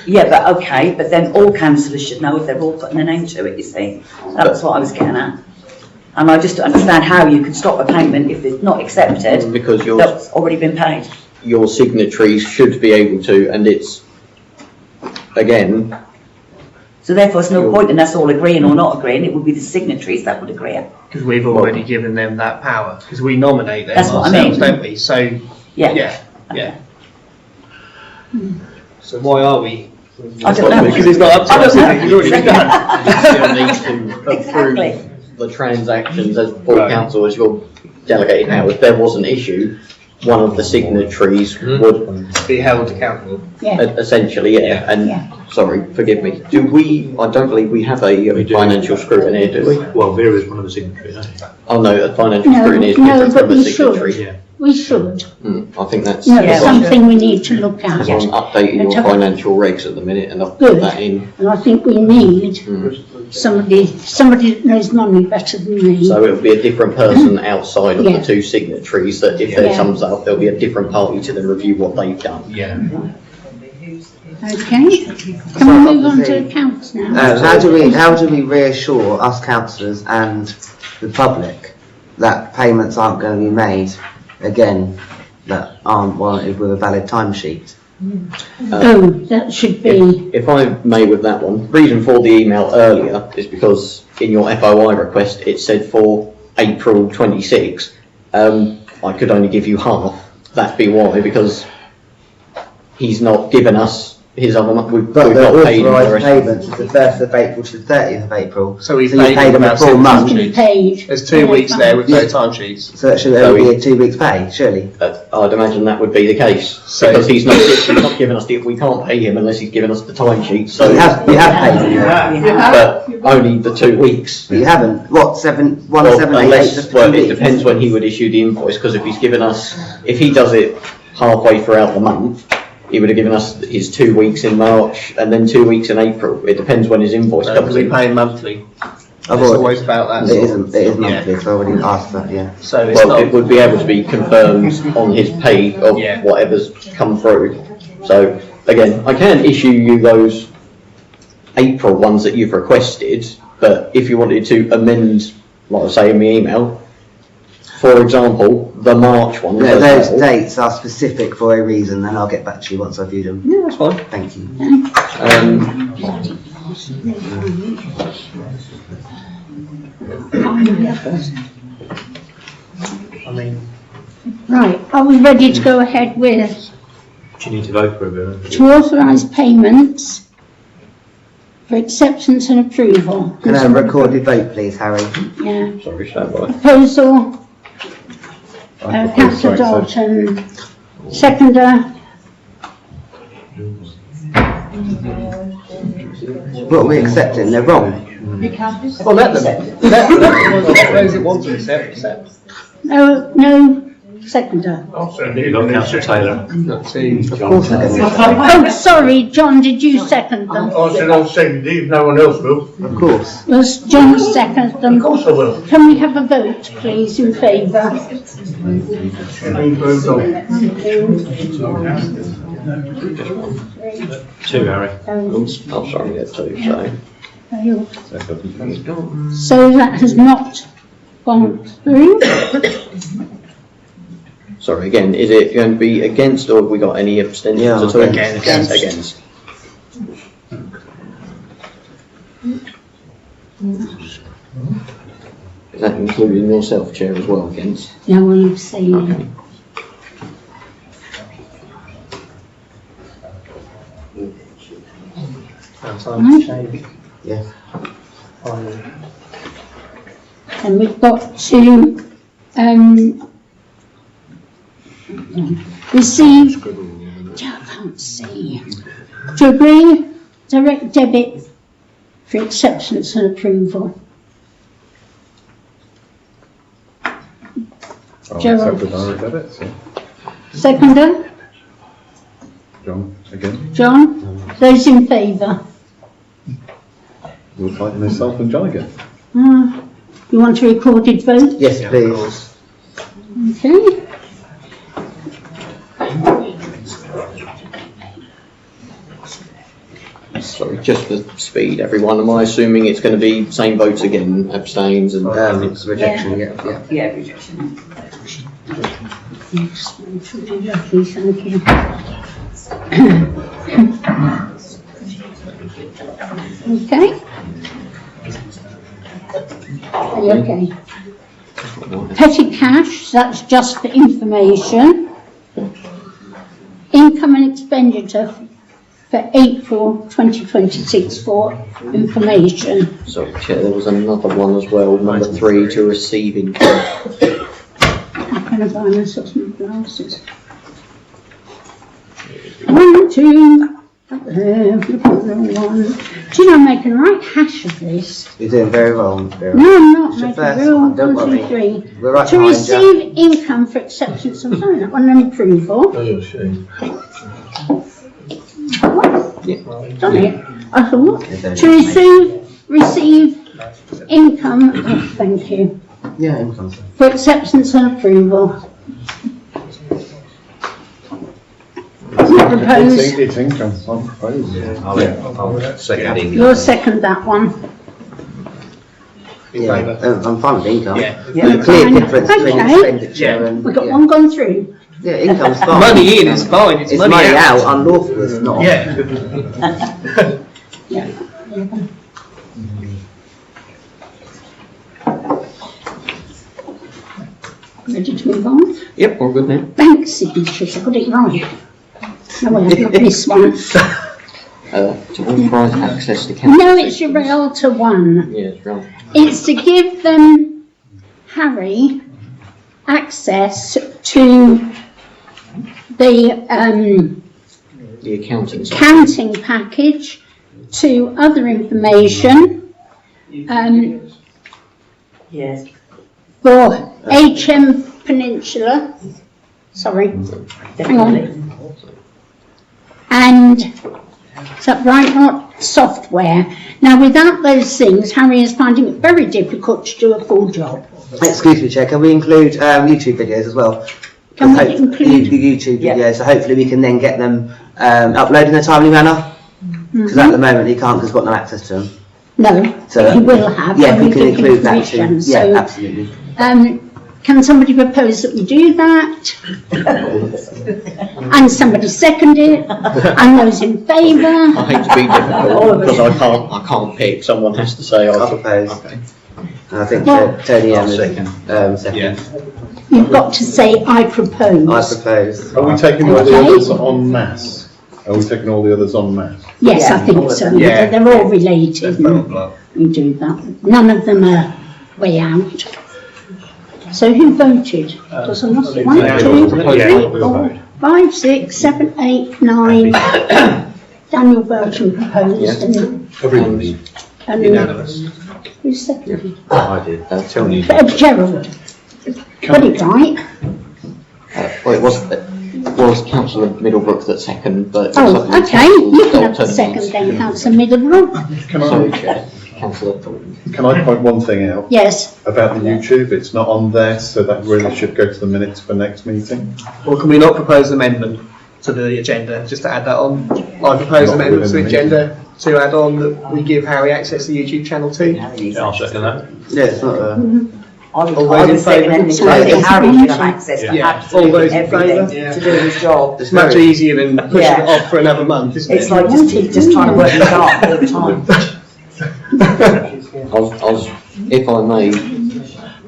Speaker 1: Yeah, but okay, but then all councillors should know if they're all putting their name to it, you see. That's what I was getting at. And I just don't understand how you can stop a payment if it's not accepted,
Speaker 6: because
Speaker 1: that's already been paid.
Speaker 6: Your signatories should be able to, and it's, again,
Speaker 1: So therefore, it's no point in us all agreeing or not agreeing, it would be the signatories that would agree.
Speaker 7: Because we've already given them that power, because we nominate them
Speaker 1: That's what I
Speaker 7: ourselves,
Speaker 1: mean.
Speaker 7: don't we? So,
Speaker 1: Yeah.
Speaker 7: yeah. So why are we?
Speaker 1: I don't know.
Speaker 7: Because it's not up to us, is it? It's already been done.
Speaker 6: You still need to approve the transactions as for council as your delegated powers. If there was an issue, one of the signatories would
Speaker 7: be held accountable.
Speaker 6: Essentially, and sorry, forgive me. Do we? I don't believe we have a financial scrutiny, do we?
Speaker 10: Well, Vera is one of the signatories, I think.
Speaker 6: Oh no, a financial
Speaker 5: No,
Speaker 6: scrutiny is
Speaker 5: no,
Speaker 6: different
Speaker 5: but
Speaker 6: from a
Speaker 5: we
Speaker 6: signatory.
Speaker 5: should. We should.
Speaker 6: I think that's
Speaker 5: No, it's something we need to look at.
Speaker 6: because I'm updating
Speaker 5: And
Speaker 6: your
Speaker 5: to-
Speaker 6: financial regs at the minute, and I've
Speaker 5: Good.
Speaker 6: put that in.
Speaker 5: And I think we need somebody that knows money better than me.
Speaker 6: So it'll be a different person outside of
Speaker 5: Yeah.
Speaker 6: the two signatories. That if there
Speaker 5: Yeah.
Speaker 6: comes up, there'll be a different party to then review what they've done.
Speaker 10: Yeah.
Speaker 5: Okay. Can we move on to accounts now?
Speaker 3: How do we reassure us councillors and the public that payments aren't going to be made again that aren't warranted with a valid timesheet?
Speaker 5: That should be.
Speaker 6: If I may with that one, reason for the email earlier is because in your FOI request it said for April 26. I could only give you half. That be why, because he's not given us his other month. We've
Speaker 3: But the
Speaker 6: not paid him the
Speaker 3: authorised
Speaker 6: rest.
Speaker 3: payments is the 1st of April to the 30th of April.
Speaker 7: So we've
Speaker 3: you
Speaker 7: paid
Speaker 3: paid them a
Speaker 7: about
Speaker 3: full
Speaker 7: 6
Speaker 3: month.
Speaker 7: timesheets. There's 2 weeks there with no timesheets.
Speaker 3: So that should only be a 2 weeks pay, surely.
Speaker 6: I'd imagine that would be the case because he's not given us we can't pay him unless he's given us the timesheet. So
Speaker 3: You have paid him.
Speaker 6: but only the 2 weeks.
Speaker 3: But you haven't. What, 7, 1,
Speaker 6: Well,
Speaker 3: 7, 8, 8,
Speaker 6: unless,
Speaker 3: just
Speaker 6: well,
Speaker 3: 2
Speaker 6: it
Speaker 3: weeks?
Speaker 6: depends when he would issue the invoice, because if he's given us, if he does it halfway throughout the month, he would have given us his 2 weeks in March and then 2 weeks in April. It depends when his invoice comes
Speaker 7: We
Speaker 6: in.
Speaker 7: pay monthly.
Speaker 3: I've
Speaker 7: It's
Speaker 3: already-
Speaker 7: always about that.
Speaker 3: It
Speaker 7: sort
Speaker 3: isn't,
Speaker 7: of-
Speaker 3: it is monthly, so I already asked that, yeah.
Speaker 7: So it's
Speaker 6: Well,
Speaker 7: not.
Speaker 6: it would be able to be confirmed on his pay of
Speaker 7: Yeah.
Speaker 6: whatever's come through. So, again, I can issue you those April ones that you've requested, but if you wanted to amend, like I say in my email, for example, the March one.
Speaker 3: Yeah, those dates are specific for a reason, and I'll get back to you once I view them.
Speaker 6: Yeah, that's fine.
Speaker 3: Thank you.
Speaker 7: I mean,
Speaker 5: Right, are we ready to go ahead with
Speaker 10: Do you need to vote for it, Vera?
Speaker 5: to authorise payments for acceptance and approval?
Speaker 3: Can I have a recorded vote, please, Harry?
Speaker 5: Yeah.
Speaker 6: Sorry, stand by.
Speaker 5: Proposal,
Speaker 9: I propose
Speaker 5: Councillor
Speaker 9: to accept.
Speaker 5: Dalton, seconder,
Speaker 3: What are we accepting? They're wrong.
Speaker 7: well, let them. Let those that want to accept.
Speaker 5: no, seconder.
Speaker 10: You've got Councillor Taylor.
Speaker 3: Of course they're going to accept.
Speaker 5: Oh, sorry, John, did you second them?
Speaker 13: I said I'll second it if no one else will.
Speaker 3: Of course.
Speaker 5: Was John second them?
Speaker 13: Of course I will.
Speaker 5: Can we have a vote, please, in favour?
Speaker 10: Two, Harry.
Speaker 6: Oh, sorry, yeah, two, so.
Speaker 5: So that has not gone through.
Speaker 6: Sorry, again, is it going to be against, or have we got any abstentions
Speaker 3: Yeah,
Speaker 6: at all?
Speaker 3: against.
Speaker 6: Against. Is that including yourself, Chair, as well, against?
Speaker 5: No, I'm saying.
Speaker 3: Yeah.
Speaker 5: And we've got to receive, I can't see, to agree direct debit for acceptance and approval.
Speaker 9: I'll
Speaker 5: Gerald.
Speaker 9: accept the direct debits, yeah.
Speaker 5: Seconder,
Speaker 9: John, again.
Speaker 5: John, those in favour?
Speaker 9: Would like myself and John again.
Speaker 5: You want a recorded vote?
Speaker 3: Yes, please.
Speaker 5: Okay.
Speaker 6: Sorry, just for speed, everyone, am I assuming it's going to be same votes again, abstains and...
Speaker 3: It's rejection, yeah.
Speaker 1: Yeah, rejection.
Speaker 5: Yes, thank you. Okay. Are you okay? Petty cash, that's just for information. Income and expenditure for April 2026 for information.
Speaker 6: Sorry, Chair, there was another one as well, number 3, to receive income.
Speaker 5: I'm going to buy myself some glasses. 1, 2, up there, look at the one. Do you know I'm making a right hash of this?
Speaker 3: You're doing very well, Vera.
Speaker 5: No, I'm not
Speaker 3: It's your
Speaker 5: making
Speaker 3: first
Speaker 5: real.
Speaker 3: one, don't
Speaker 5: 1, 2,
Speaker 3: worry.
Speaker 5: 3.
Speaker 3: We're right
Speaker 5: To
Speaker 3: behind you.
Speaker 5: receive income for acceptance of sign up on an approval.
Speaker 2: Oh, you're shame.
Speaker 5: Done it. I thought, to receive income, oh, thank you,
Speaker 3: Yeah, income.
Speaker 5: for acceptance and approval. Propose,
Speaker 9: It's income, I'm proposing.
Speaker 4: I'll second
Speaker 5: you'll second that one.
Speaker 3: Yeah, I'm fine with income.
Speaker 7: Yeah.
Speaker 3: There's a clear
Speaker 5: Fine.
Speaker 3: difference between
Speaker 5: Okay.
Speaker 3: expenditure and.
Speaker 5: We've got
Speaker 3: yeah.
Speaker 5: one gone through.
Speaker 3: Yeah, income's fine.
Speaker 7: Money in is fine, it's
Speaker 3: It's
Speaker 7: money
Speaker 3: money
Speaker 7: out.
Speaker 3: out, unlawful is not.
Speaker 7: Yeah.
Speaker 5: Yeah. Ready to move on?
Speaker 6: Yep, all good now.
Speaker 5: Bank signatures, I got it right. No, I haven't got this one.
Speaker 6: To authorise access to council.
Speaker 5: No, it's your realtor one.
Speaker 6: Yeah, it's right.
Speaker 5: It's to give them, Harry, access to the
Speaker 6: The accountants.
Speaker 5: accounting package, to other information,
Speaker 1: Yes.
Speaker 5: for HM Peninsula, sorry, hang on. And, is that right, not software? Now, without those things, Harry is finding it very difficult to do a full job.
Speaker 3: Excuse me, Chair, can we include YouTube videos as well?
Speaker 5: Can we
Speaker 3: Hope-
Speaker 5: include-
Speaker 3: YouTube
Speaker 1: Yeah.
Speaker 3: videos, so hopefully we can then get them uploaded in a timely manner? Because at the moment he can't, because he's got no access to them.
Speaker 5: No,
Speaker 3: So,
Speaker 5: but he will have.
Speaker 3: Yeah,
Speaker 5: when
Speaker 3: we can
Speaker 5: give him
Speaker 3: include that too.
Speaker 5: permission.
Speaker 3: Yeah,
Speaker 5: So,
Speaker 3: absolutely.
Speaker 5: can somebody propose that we do that? And somebody second it? And those in favour?
Speaker 6: I hate to be difficult because I can't pick. Someone has to say
Speaker 3: I'll
Speaker 6: I
Speaker 3: propose. And I think
Speaker 5: Well-
Speaker 3: Tony
Speaker 4: I'll
Speaker 3: Evans,
Speaker 4: second.
Speaker 3: second.
Speaker 5: You've got to say, I
Speaker 3: I
Speaker 5: propose.
Speaker 3: propose.
Speaker 9: Are we taking all the
Speaker 5: Okay.
Speaker 9: others en masse? Are we taking all the others en masse?
Speaker 5: Yes, I
Speaker 1: Yeah.
Speaker 5: think so.
Speaker 7: Yeah.
Speaker 5: They're all related. We do that. None of them are way out. So who voted? Was there not one,
Speaker 7: yeah.
Speaker 5: two,
Speaker 7: Yeah.
Speaker 5: three, 4, 5, 6, 7, 8, 9? Daniel Burton proposed and
Speaker 9: Everybody.
Speaker 7: Unanimous.
Speaker 5: who seconded?
Speaker 4: I did.
Speaker 6: Tony.
Speaker 5: Gerald. Got it right.
Speaker 6: Well, it was Councillor Middlebrook that second, but.
Speaker 5: Oh,
Speaker 6: it was
Speaker 5: okay.
Speaker 6: Councillor
Speaker 5: You can have the
Speaker 6: Dalton
Speaker 5: second
Speaker 6: needs-
Speaker 5: then, Councillor Middlebrook.
Speaker 9: Can
Speaker 6: Sorry,
Speaker 9: I,
Speaker 6: Chair. Councillor Dalton.
Speaker 9: can I point one thing out
Speaker 5: Yes.
Speaker 9: about the YouTube? It's not on there, so that really should go to the minutes for next meeting.
Speaker 7: Or can we not propose an amendment to the agenda, just to add that on? I propose
Speaker 9: Not
Speaker 7: amendments to the
Speaker 9: within the
Speaker 7: agenda to add on that we give Harry access to the YouTube channel too.
Speaker 10: Yeah, I'll second that.
Speaker 3: Yeah, it's not
Speaker 1: I would,
Speaker 7: All
Speaker 1: I
Speaker 7: those in
Speaker 1: would second
Speaker 7: favour?
Speaker 1: anything.
Speaker 5: Sorry,
Speaker 1: I think
Speaker 5: yes.
Speaker 1: Harry should have access to
Speaker 7: Yeah. All
Speaker 1: absolutely
Speaker 7: those in
Speaker 1: everything
Speaker 7: favour?
Speaker 1: to do his job.
Speaker 7: It's much easier than pushing
Speaker 1: Yeah.
Speaker 7: it off for another month, isn't it?
Speaker 1: It's like just trying to work it out all the time.
Speaker 6: If I may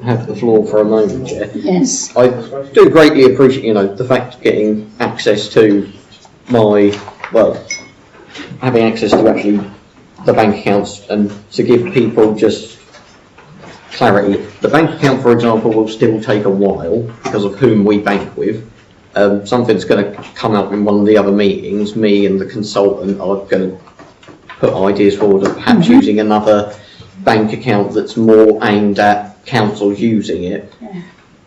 Speaker 6: have the floor for a moment, Chair.
Speaker 5: Yes.
Speaker 6: I do greatly appreciate, the fact of getting access to having access to actually the bank accounts and to give people just clarity. The bank account, for example, will still take a while because of whom we bank with. Something's going to come up in one of the other meetings. Me and the consultant are going to put ideas forward of perhaps using another bank account that's more aimed at councils using it.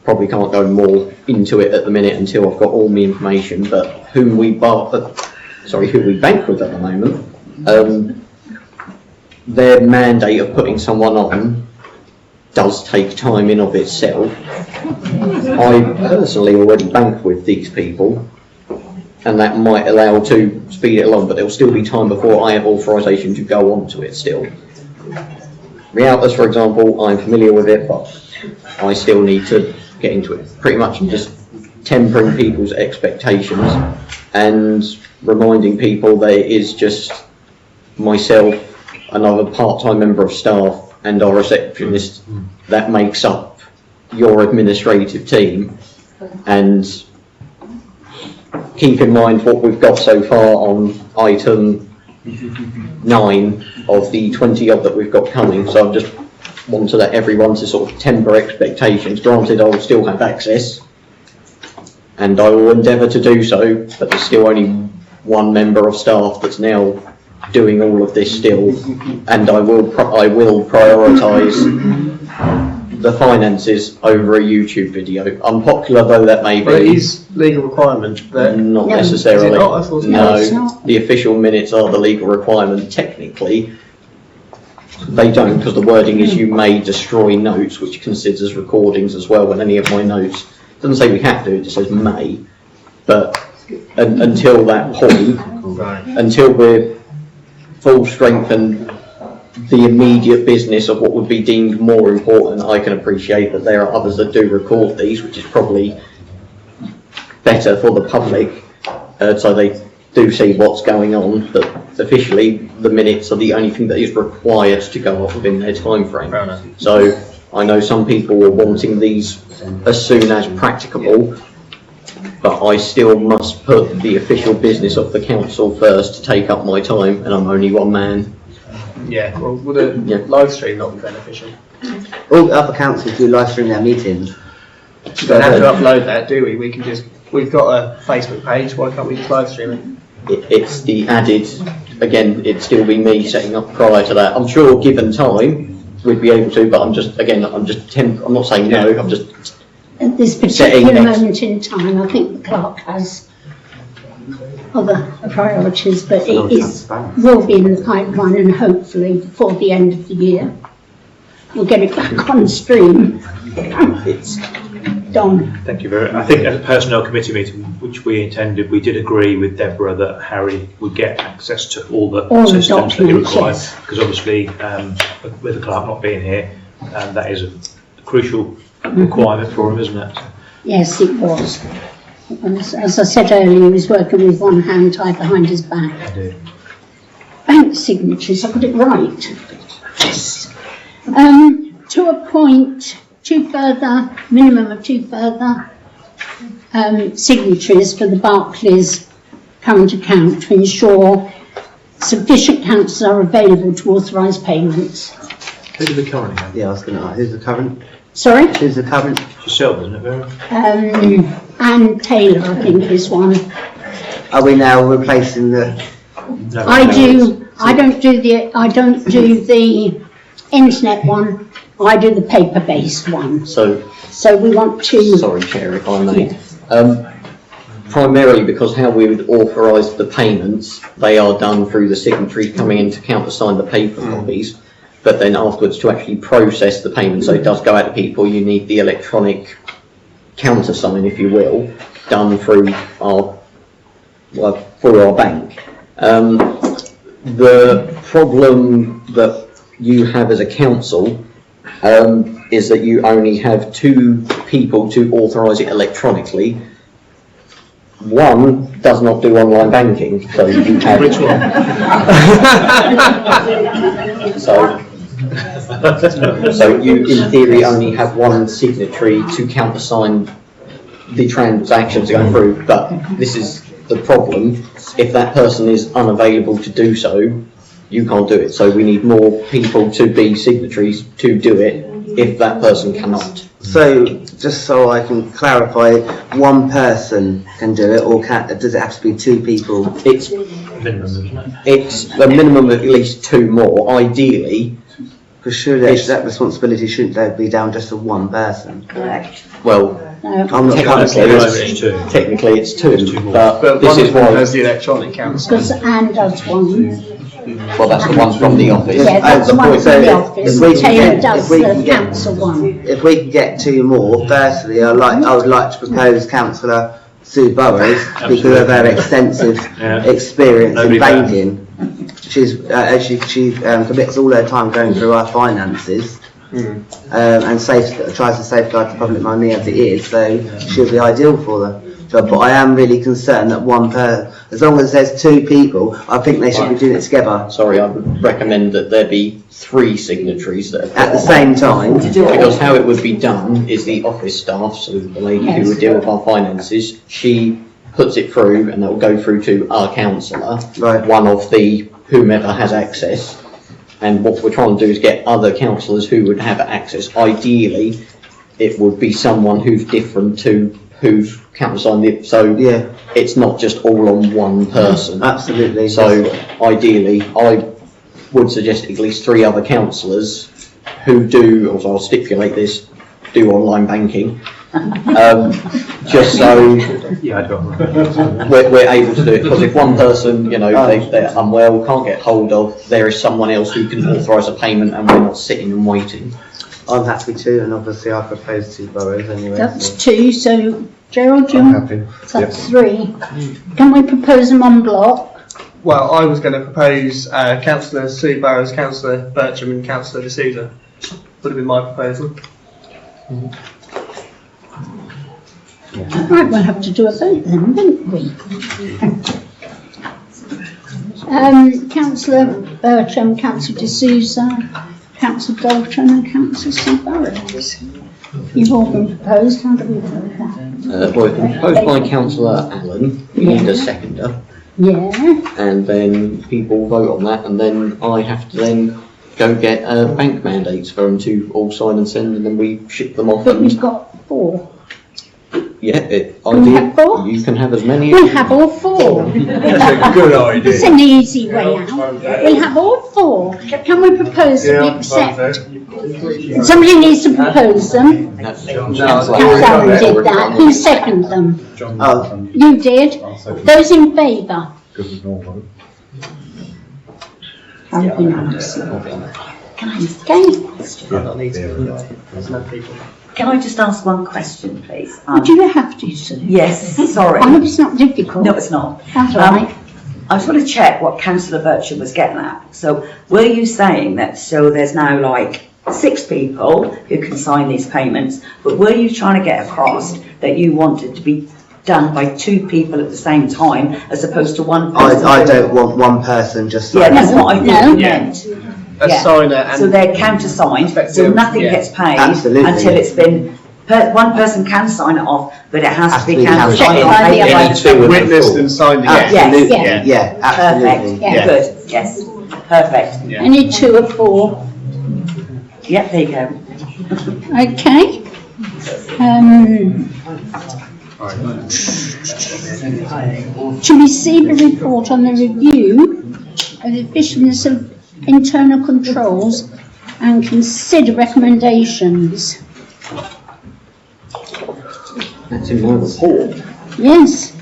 Speaker 6: Probably can't go more into it at the minute until I've got all the information, but who we bank with at the moment, their mandate of putting someone on does take time in of itself. I personally already bank with these people, and that might allow to speed it along, but there will still be time before I have authorisation to go on to it still. Realtors, for example, I'm familiar with it, but I still need to get into it. Pretty much just tempering people's expectations and reminding people that it is just myself, another part-time member of staff and our receptionist, that makes up your administrative team. And keep in mind what we've got so far on item 9 of the 20 odd that we've got coming. So I just wanted everyone to sort of temper expectations. Granted, I will still have access and I will endeavour to do so, but there's still only one member of staff that's now doing all of this still, and I will prioritise the finances over a YouTube video. Unpopular though that may be.
Speaker 7: But it is legal requirement. But
Speaker 6: not necessarily.
Speaker 7: Is it not? I thought it was.
Speaker 6: No, the official minutes are the legal requirement. Technically, they don't, because the wording is you may destroy notes, which considers recordings as well. When any of my notes, it doesn't say we have to, it just says may. But until that point, until we're full strength and the immediate business of what would be deemed more important, I can appreciate that there are others that do record these, which is probably better for the public, so they do see what's going on, but officially the minutes are the only thing that is required to go up within their time frame. So I know some people are wanting these as soon as practicable, but I still must put the official business of the council first to take up my time, and I'm only one man.
Speaker 7: Yeah, well, would a live stream not be beneficial?
Speaker 3: All other councils do live stream their meetings.
Speaker 7: We don't have to upload that, do we? We can just, we've got a Facebook page, why can't we just live stream it?
Speaker 6: It's the added, again, it'd still be me setting up prior to that. I'm sure given time, we'd be able to, but I'm not saying no, I'm just
Speaker 5: At this particular moment in time, I think the clerk has other priorities, but it will be in the pipeline, and hopefully before the end of the year we'll get it back on stream.
Speaker 6: It's
Speaker 5: done.
Speaker 10: Thank you very much. I think at the personnel committee meeting, which we attended, we did agree with Deborah that Harry would get access to all the systems that he required, because obviously with the clerk not being here, that is a crucial requirement for him, isn't it?
Speaker 5: Yes, it was. As I said earlier, he was working with one hand tied behind his back. Bank signatures, I got it right. Yes. To appoint minimum of two further signatories for the Barclays current account to ensure sufficient councils are available to authorise payments.
Speaker 10: Who's the current account?
Speaker 3: Yeah, I was going to ask, who's the current?
Speaker 5: Sorry?
Speaker 3: Who's the current?
Speaker 10: Yourself, isn't it, Vera?
Speaker 5: And Taylor, I think, is one.
Speaker 3: Are we now replacing the?
Speaker 5: I don't do the internet one. I do the paper-based one.
Speaker 6: So
Speaker 5: we want to.
Speaker 6: Sorry, Chair, if I may. Primarily because how we would authorise the payments, they are done through the signatories coming in to countersign the paper copies. But then afterwards, to actually process the payment, so it does go out to people, you need the electronic countersign, if you will, done through our bank. The problem that you have as a council is that you only have 2 people to authorise it electronically. One does not do online banking, so you have.
Speaker 10: Which one?
Speaker 6: So you, in theory, only have one signatory to countersign the transactions going through, but this is the problem. If that person is unavailable to do so, you can't do it. So we need more people to be signatories to do it if that person cannot.
Speaker 3: So, just so I can clarify, one person can do it, or does it have to be 2 people?
Speaker 6: It's a minimum of at least 2 more, ideally.
Speaker 3: Because surely that responsibility shouldn't be down just to one person.
Speaker 1: Correct.
Speaker 6: Well,
Speaker 3: I'm not
Speaker 6: technically it's 2, but this is why.
Speaker 7: Has the electronic council.
Speaker 5: Because Anne does one.
Speaker 6: Well, that's the one from the office.
Speaker 5: Yeah, that's the one from the office. Taylor does the
Speaker 3: get,
Speaker 5: council one.
Speaker 3: If we can get 2 more, firstly, I would like to propose Councillor Sue Burrows, because of her extensive experience in banking. She's she commits all her time going through our finances, and tries to safeguard the public money as it is. So she'll be ideal for the but I am really concerned that as long as there's 2 people, I think they should be doing it together.
Speaker 6: Sorry, I would recommend that there be 3 signatories that
Speaker 3: At the same time.
Speaker 6: Because how it would be done is the office staff, so the lady who would deal with our finances, she puts it through and it will go through to our councillor, one of the whomever has access. And what we're trying to do is get other councillors who would have access. Ideally, it would be someone who's different to who's countersigned it, so it's not just all on one person.
Speaker 3: Absolutely.
Speaker 6: So ideally, I would suggest at least 3 other councillors who do, or I'll stipulate this, do online banking, just so we're able to do it. Because if one person, you know, they're unwell, can't get hold of, there is someone else who can authorise a payment, and we're not sitting and waiting.
Speaker 3: I'm happy to, and obviously I propose 2 boroughs anyway.
Speaker 5: That's 2, so Gerald, you want?
Speaker 9: Happy.
Speaker 5: So that's 3. Can we propose them en bloc?
Speaker 7: Well, I was going to propose Councillor Sue Burrows, Councillor Bircham and Councillor D'Souza. Would have been my proposal.
Speaker 5: Right, we'll have to do a vote then, won't we? Councillor Bircham, Councillor D'Souza, Councillor Dalton and Councillor Sue Burrows. You've all been proposed, how do we vote that?
Speaker 6: Well, it's been proposed by Councillor Allen, we need a seconder.
Speaker 5: Yeah.
Speaker 6: And then people vote on that, and then I have to then go get bank mandates for them to all sign and send, and then we ship them off.
Speaker 5: But we've got 4.
Speaker 6: Yeah,
Speaker 5: Can we have 4?
Speaker 6: you can have as many.
Speaker 5: We'll have all 4.
Speaker 6: That's a good idea.
Speaker 5: It's an easy way out. We'll have all 4. Can we propose that we accept? Somebody needs to propose them. Councillor Allen did that. Who seconded them?
Speaker 3: Oh.
Speaker 5: You did. Those in favour?
Speaker 1: Can I just ask one question, please?
Speaker 5: Do you have to, Sue?
Speaker 1: Yes, sorry.
Speaker 5: I hope it's not difficult.
Speaker 1: No, it's not.
Speaker 5: That's all right.
Speaker 1: I just want to check what Councillor Bircham was getting at. So, were you saying that, so there's now like 6 people who can sign these payments, but were you trying to get across that you wanted to be done by 2 people at the same time, as opposed to one person?
Speaker 3: I don't want one person just
Speaker 1: Yeah,
Speaker 3: signing.
Speaker 1: that's what I thought you meant.
Speaker 7: A signer and
Speaker 1: so they're countersigned, so nothing gets paid
Speaker 3: Absolutely.
Speaker 1: until it's been. One person can sign it off, but it has to be
Speaker 3: countersigned.
Speaker 1: countersigned.
Speaker 7: Witnessed and signed again.
Speaker 3: Absolutely. Yeah, absolutely.
Speaker 1: Perfect. Yeah. Good. Yes. Perfect.
Speaker 5: Any 2 or 4?
Speaker 1: Yep. There you go.
Speaker 5: Okay. To receive a report on the review of the efficiency of internal controls and consider recommendations.
Speaker 6: That's in my report.
Speaker 5: Yes.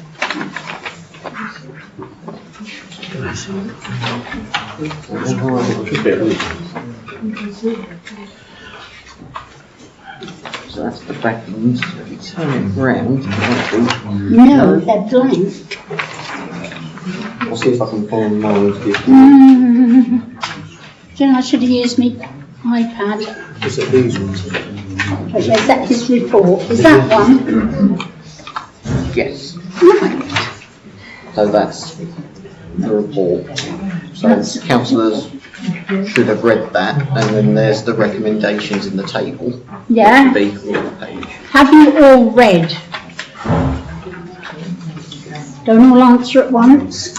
Speaker 6: So that's the back ones. If you turn it round,
Speaker 5: No, they're blank.
Speaker 6: I'll see if I can find mine.
Speaker 5: Do you know, I should have used my iPad.
Speaker 6: Is it these ones?
Speaker 5: Is that his report? Is that one?
Speaker 6: Yes.
Speaker 5: Right.
Speaker 6: So that's the report. So councillors should have read that, and then there's the recommendations in the table.
Speaker 5: Yeah.
Speaker 6: Be on the page.
Speaker 5: Have you all read? Don't all answer at once.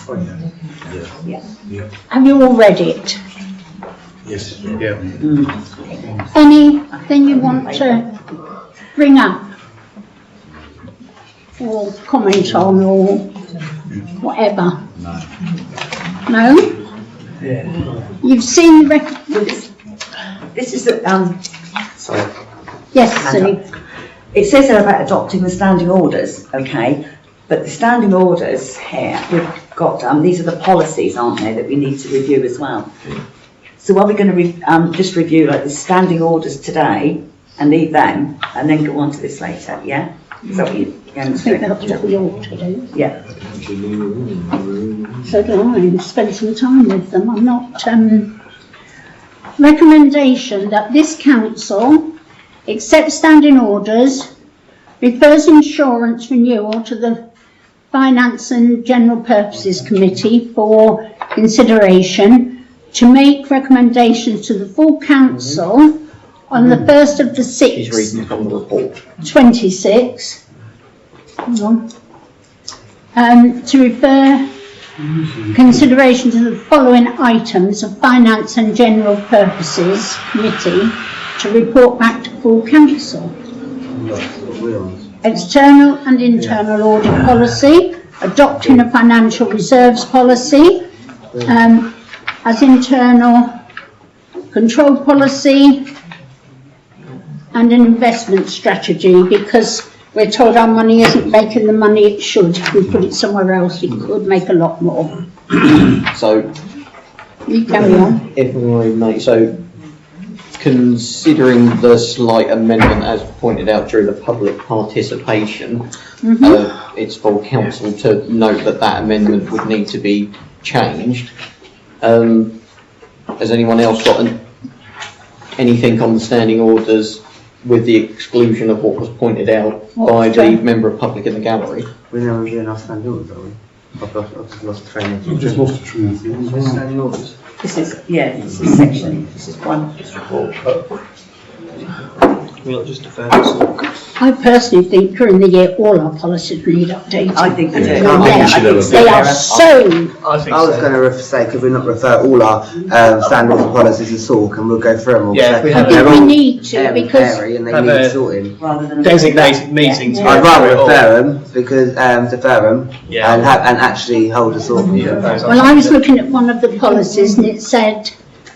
Speaker 5: Have you all read it?
Speaker 10: Yes. Yeah.
Speaker 5: Anything you want to bring up or comment on or whatever? No? You've seen the
Speaker 1: This is the sorry.
Speaker 5: Yes, Sue.
Speaker 1: It says there about adopting the standing orders, okay? But the standing orders here, we've got, these are the policies, aren't they, that we need to review as well. So are we going to just review like the standing orders today and leave them and then go on to this later, yeah? Is that what you're going
Speaker 5: I
Speaker 1: to
Speaker 5: think
Speaker 1: do?
Speaker 5: that's what we ought to do.
Speaker 1: Yeah.
Speaker 5: So do I, spend some time with them. I'm not, recommendation that this council accept standing orders refers insurance renewal to the Finance and General Purposes Committee for consideration, to make recommendations to the full council on the 1st of the
Speaker 6: She's
Speaker 5: 6th,
Speaker 6: reading from the report.
Speaker 5: 26. Hang on. To refer consideration to the following items of Finance and General Purposes Committee to report back to full council. External and internal audit policy, adopting a financial reserves policy, as internal control policy, and an investment strategy, because we're told our money isn't making the money it should. If we put it somewhere else, it could make a lot more.
Speaker 6: So,
Speaker 5: You carry on.
Speaker 6: if I may, so considering the slight amendment as pointed out during the public participation, it's for council to note that that amendment would need to be changed. Has anyone else got anything on the standing orders with the exclusion of what was pointed out by the member of public in the gallery?
Speaker 3: We're never doing our standing orders, are we? I've just lost train of
Speaker 17: I've just lost the train of thought.
Speaker 3: Standing orders?
Speaker 1: This is, yeah, this is section, this is one, this report.
Speaker 7: We'll just defer this.
Speaker 5: I personally think during the year all our policies need updating.
Speaker 1: I think we do.
Speaker 5: They are so.
Speaker 7: I think
Speaker 3: I was
Speaker 7: so.
Speaker 3: going to say, could we not refer all our standing order policies to SORC, and we'll go through them all?
Speaker 7: Yeah, if we have
Speaker 3: They're
Speaker 5: We
Speaker 3: all
Speaker 5: need to, because
Speaker 3: hairy and they
Speaker 7: have
Speaker 3: need
Speaker 7: a-
Speaker 3: sorting.
Speaker 1: Rather than.
Speaker 7: Designated meeting to
Speaker 3: I'd
Speaker 7: go
Speaker 3: rather
Speaker 7: through it all.
Speaker 3: refer them, because, defer them,
Speaker 7: Yeah.
Speaker 3: and actually hold a sort meeting.
Speaker 5: well, I was looking at one of the policies and it said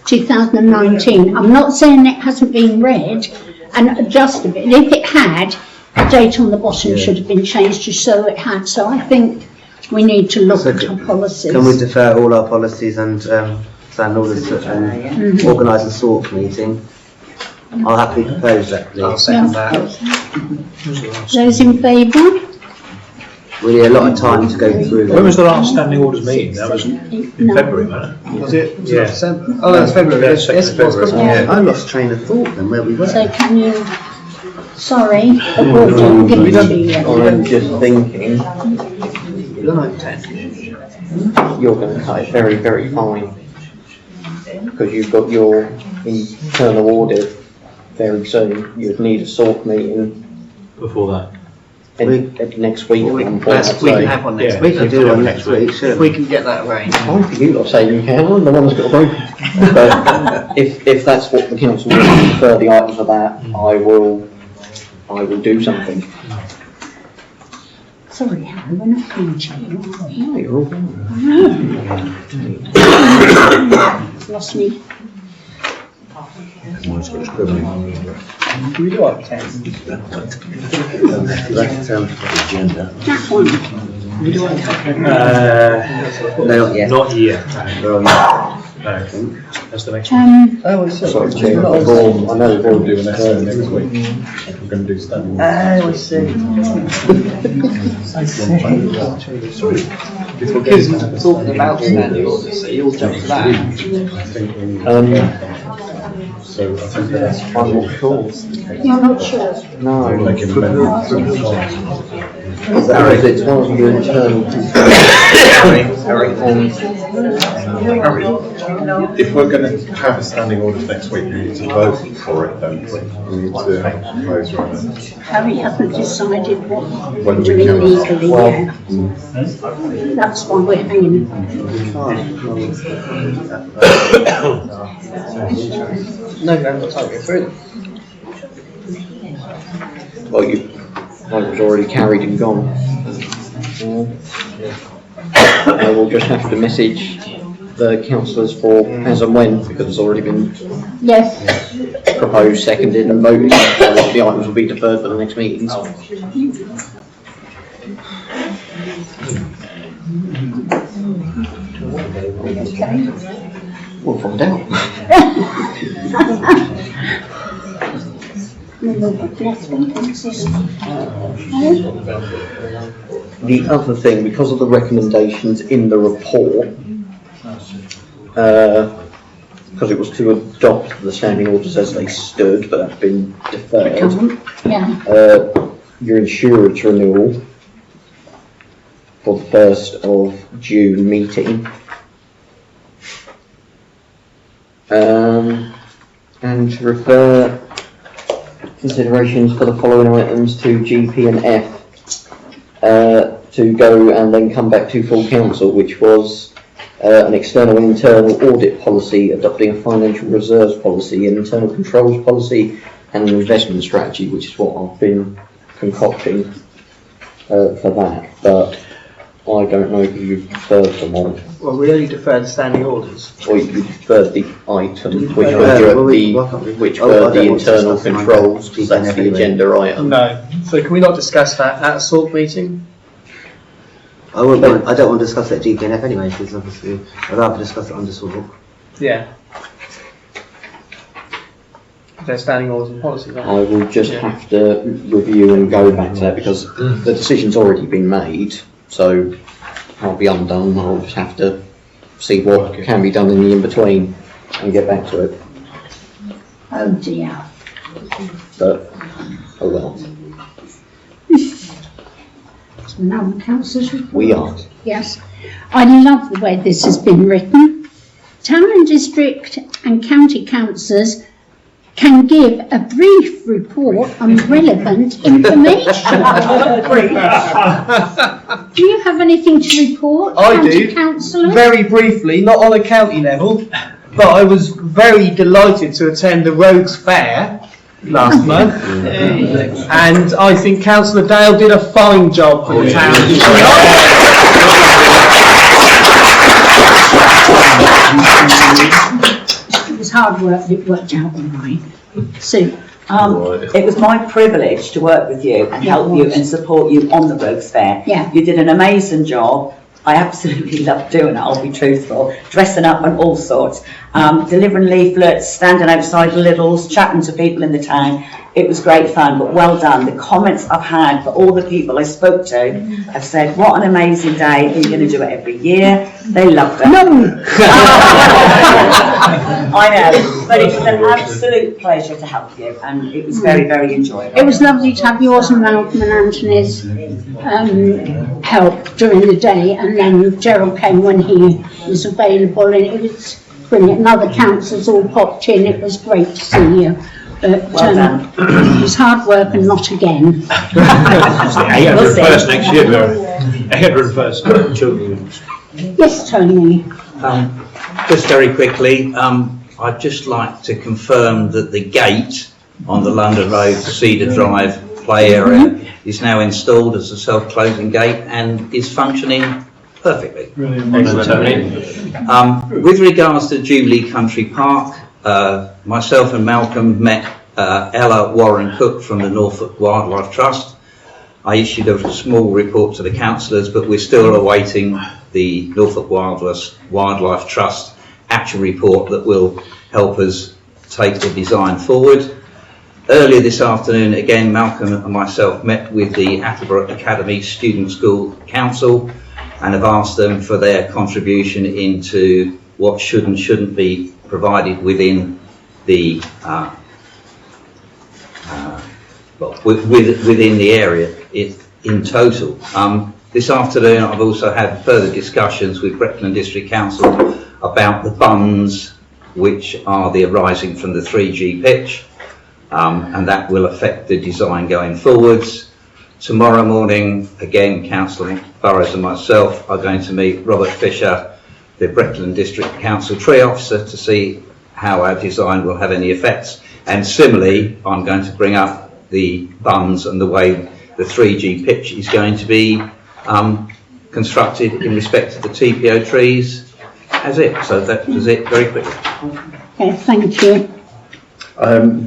Speaker 5: 2019. I'm not saying it hasn't been read and adjusted, but if it had, the date on the bottom should have been changed to show it had. So I think we need to look
Speaker 3: So
Speaker 5: at our policies.
Speaker 3: Can we defer all our policies and standing orders and organise a SORC meeting? I'll happily propose that,
Speaker 7: I'll
Speaker 3: please.
Speaker 7: second that.
Speaker 5: Those in favour?
Speaker 3: We need a lot of time to go through them.
Speaker 10: When was the last standing orders meeting? That was in
Speaker 5: No.
Speaker 10: February, wasn't it?
Speaker 7: Was it?
Speaker 10: Yeah.
Speaker 7: December? Oh, that's February.
Speaker 10: Yeah,
Speaker 7: Yes, it was.
Speaker 10: February.
Speaker 7: Yeah.
Speaker 3: I lost train of thought then, where we were.
Speaker 5: So can you, sorry, the board didn't give it to you.
Speaker 6: I'm just thinking, you're going to cut it very, very fine, because you've got your internal audit very soon. You'd need a SORC meeting
Speaker 10: Before that.
Speaker 6: next week.
Speaker 7: We
Speaker 6: I'm
Speaker 7: can
Speaker 6: afraid.
Speaker 7: have one next
Speaker 10: Yeah.
Speaker 7: week.
Speaker 3: We can do one next week,
Speaker 7: If
Speaker 3: sure.
Speaker 7: we can get that arranged.
Speaker 6: Fine for you lot saying you can, I'm the one that's got a broken. But if that's what the council wants to refer the item for that, I will do something.
Speaker 5: Sorry, Harry, we're not going to you, are we?
Speaker 6: No, you're all right.
Speaker 5: Lost me.
Speaker 7: We do our ten.
Speaker 5: That one.
Speaker 3: No, not yet.
Speaker 10: Not yet. No. That's the next one.
Speaker 7: Oh, I see.
Speaker 6: Sorry, Chair, before, I know we've already
Speaker 9: Do an essay next week. We're going to do standing
Speaker 7: Oh, I see. Because we're talking about standing orders, so you'll jump to that.
Speaker 9: So I think that's
Speaker 6: I'm not sure.
Speaker 5: You're not sure?
Speaker 6: No.
Speaker 9: make an amendment to the
Speaker 6: Because it's one of your internal.
Speaker 9: If we're going to have a standing order next week, we need to vote for it, don't we? We need to have a proposal on it.
Speaker 5: Harry hasn't decided what
Speaker 9: When
Speaker 5: we're
Speaker 9: we
Speaker 5: doing
Speaker 9: can.
Speaker 5: legally yet. That's why we're hanging.
Speaker 7: No, we haven't got time to go through them.
Speaker 6: Well, I was already carried and gone. I will just have to message the councillors for as and when, because it's already been
Speaker 5: Yes.
Speaker 6: proposed, seconded and voted. So the items will be deferred for the next meetings. We'll find out. The other thing, because of the recommendations in the report, because it was to adopt the standing orders as they stood, but that's been deferred.
Speaker 5: Yeah.
Speaker 6: your insurance renewal for the 1st of June meeting. And to refer considerations for the following items to GP and F to go and then come back to full council, which was an external and internal audit policy, adopting a financial reserves policy, an internal controls policy, and an investment strategy, which is what I've been concocting for that. But I don't know if you've deferred them all.
Speaker 7: Well, we only deferred standing orders.
Speaker 6: Or you deferred the item, which were the internal controls, because that's the agenda item.
Speaker 7: No. So can we not discuss that at a SORT meeting?
Speaker 3: I don't want to discuss it at GPNF anyway, because obviously I'd rather discuss it under SORT.
Speaker 7: Yeah. They're standing orders and policies, aren't
Speaker 6: I will just have to review and go back to that, because the decision's already been made, so I'll be undone. I'll just have to see what can be done in the in-between and get back to it.
Speaker 5: Oh dear.
Speaker 6: But, oh well.
Speaker 5: So now the councillors report.
Speaker 6: We are.
Speaker 5: Yes. I love the way this has been written. Town and district and county councillors can give a brief report on relevant information. Do you have anything to report,
Speaker 7: I
Speaker 5: county
Speaker 7: do.
Speaker 5: councillor?
Speaker 7: Very briefly, not on a county level, but I was very delighted to attend the Rogues Fair last month, and I think Councillor Dale did a fine job for the town.
Speaker 5: It was hard work, but it worked out all right. Sue?
Speaker 1: It was my privilege to work with you and help you and support you on the Rogues Fair.
Speaker 5: Yeah.
Speaker 1: You did an amazing job. I absolutely loved doing it, I'll be truthful. Dressing up and all sorts. Delivering leaflets, standing outside Lidl's, chatting to people in the town. It was great fun, but well done. The comments I've had for all the people I spoke to have said, what an amazing day. Are you going to do it every year? They loved it.
Speaker 5: No!
Speaker 1: I know, but it was an absolute pleasure to help you, and it was very, very enjoyable.
Speaker 5: It was lovely to have yours and Malcolm and Anthony's help during the day, and then Gerald came when he was available, and it was brilliant. And other councillors all popped in. It was great to see you. But
Speaker 1: well done.
Speaker 5: It was hard work and not again.
Speaker 10: 801st next year, Vera. 801st children.
Speaker 5: Yes, Tony.
Speaker 4: Just very quickly, I'd just like to confirm that the gate on the London Road Cedar Drive play area is now installed as a self-closing gate and is functioning perfectly. With regards to Jubilee Country Park, myself and Malcolm met Ella Warren Cook from the Norfolk Wildlife Trust. I issued a small report to the councillors, but we're still awaiting the Norfolk Wildlife Trust actual report that will help us take the design forward. Earlier this afternoon, again, Malcolm and myself met with the Attleborough Academy Student School Council and have asked them for their contribution into what should and shouldn't be provided within the within the area in total. This afternoon I've also had further discussions with Breckland District Council about the bunds which are arising from the 3G pitch, and that will affect the design going forwards. Tomorrow morning, again, Councillor Burrows and myself are going to meet Robert Fisher, the Breckland District Council tree officer, to see how our design will have any effects. And similarly, I'm going to bring up the bunds and the way the 3G pitch is going to be constructed in respect to the TPO trees as it. So that was it very quickly.
Speaker 5: Okay, thank you.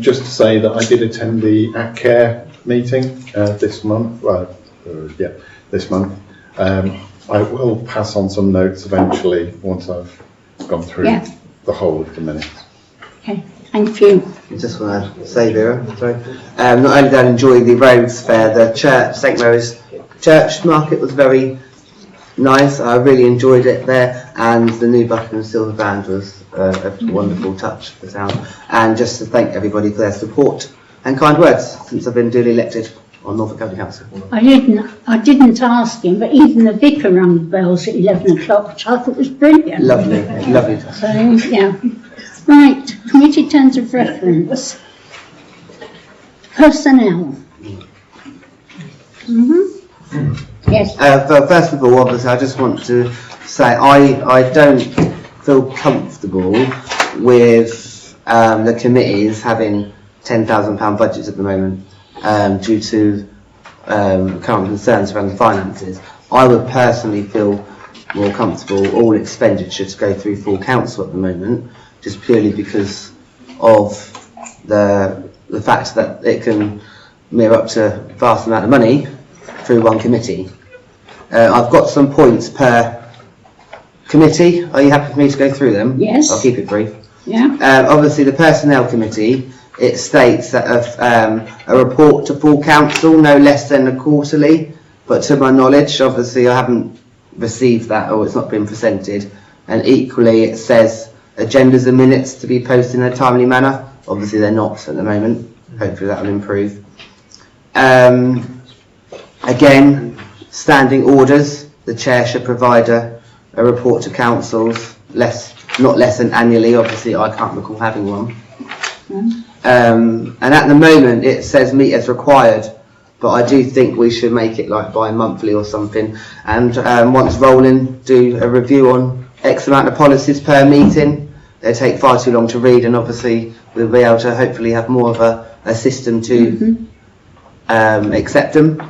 Speaker 9: Just to say that I did attend the AtCare meeting this month. This month. I will pass on some notes eventually once I've gone through the whole of the minutes.
Speaker 5: Okay, thank you.
Speaker 3: I just want to say, Vera, sorry. Not only did I enjoy the Rogues Fair, the church, St Mary's Church Market was very nice. I really enjoyed it there, and the new Buckingham Silver Band was a wonderful touch for the town. And just to thank everybody for their support and kind words since I've been duly elected. on Norfolk County Council.
Speaker 5: I didn't ask him, but even the vicar rang the bells at 11 o'clock, which I thought was brilliant.
Speaker 3: Lovely, lovely.
Speaker 5: So, yeah. Right, committee terms of reference. Personnel. Yes.
Speaker 3: But first of all, obviously, I just want to say I don't feel comfortable with the committees having £10,000 budgets at the moment due to current concerns around the finances. I would personally feel more comfortable all expenditure to go through full council at the moment, just purely because of the fact that it can mirror up to a vast amount of money through one committee. I've got some points per committee. Are you happy for me to go through them?
Speaker 5: Yes.
Speaker 3: I'll keep it brief.
Speaker 5: Yeah.
Speaker 3: Obviously, the Personnel Committee, it states that a report to full council no less than a quarterly, but to my knowledge, obviously, I haven't received that or it's not been presented. And equally, it says agendas and minutes to be posted in a timely manner. Obviously, they're not at the moment. Hopefully, that will improve. Again, standing orders. The chair should provide a report to councils, not less than annually. Obviously, I can't recall having one. And at the moment, it says meet as required, but I do think we should make it like bi-monthly or something. And once rolling, do a review on X amount of policies per meeting. They take far too long to read, and obviously we'll be able to hopefully have more of a system to accept them.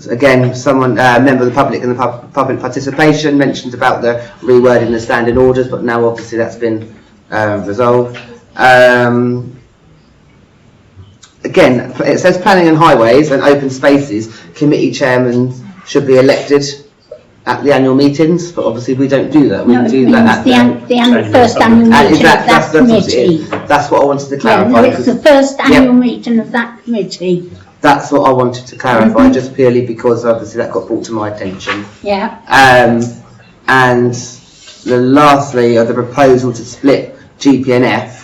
Speaker 3: Again, a member of the public and the public participation mentioned about the rewording the standing orders, but now obviously that's been resolved. Again, it says planning and highways and open spaces. Committee chairmen should be elected at the annual meetings, but obviously we don't do that. We do that at
Speaker 5: the first annual meeting of that committee.
Speaker 3: That's what I wanted to clarify.
Speaker 5: Yeah, no, it's the first annual meeting of that committee.
Speaker 3: That's what I wanted to clarify, just purely because obviously that got brought to my attention.
Speaker 5: Yeah.
Speaker 3: And lastly, the proposal to split GPNF.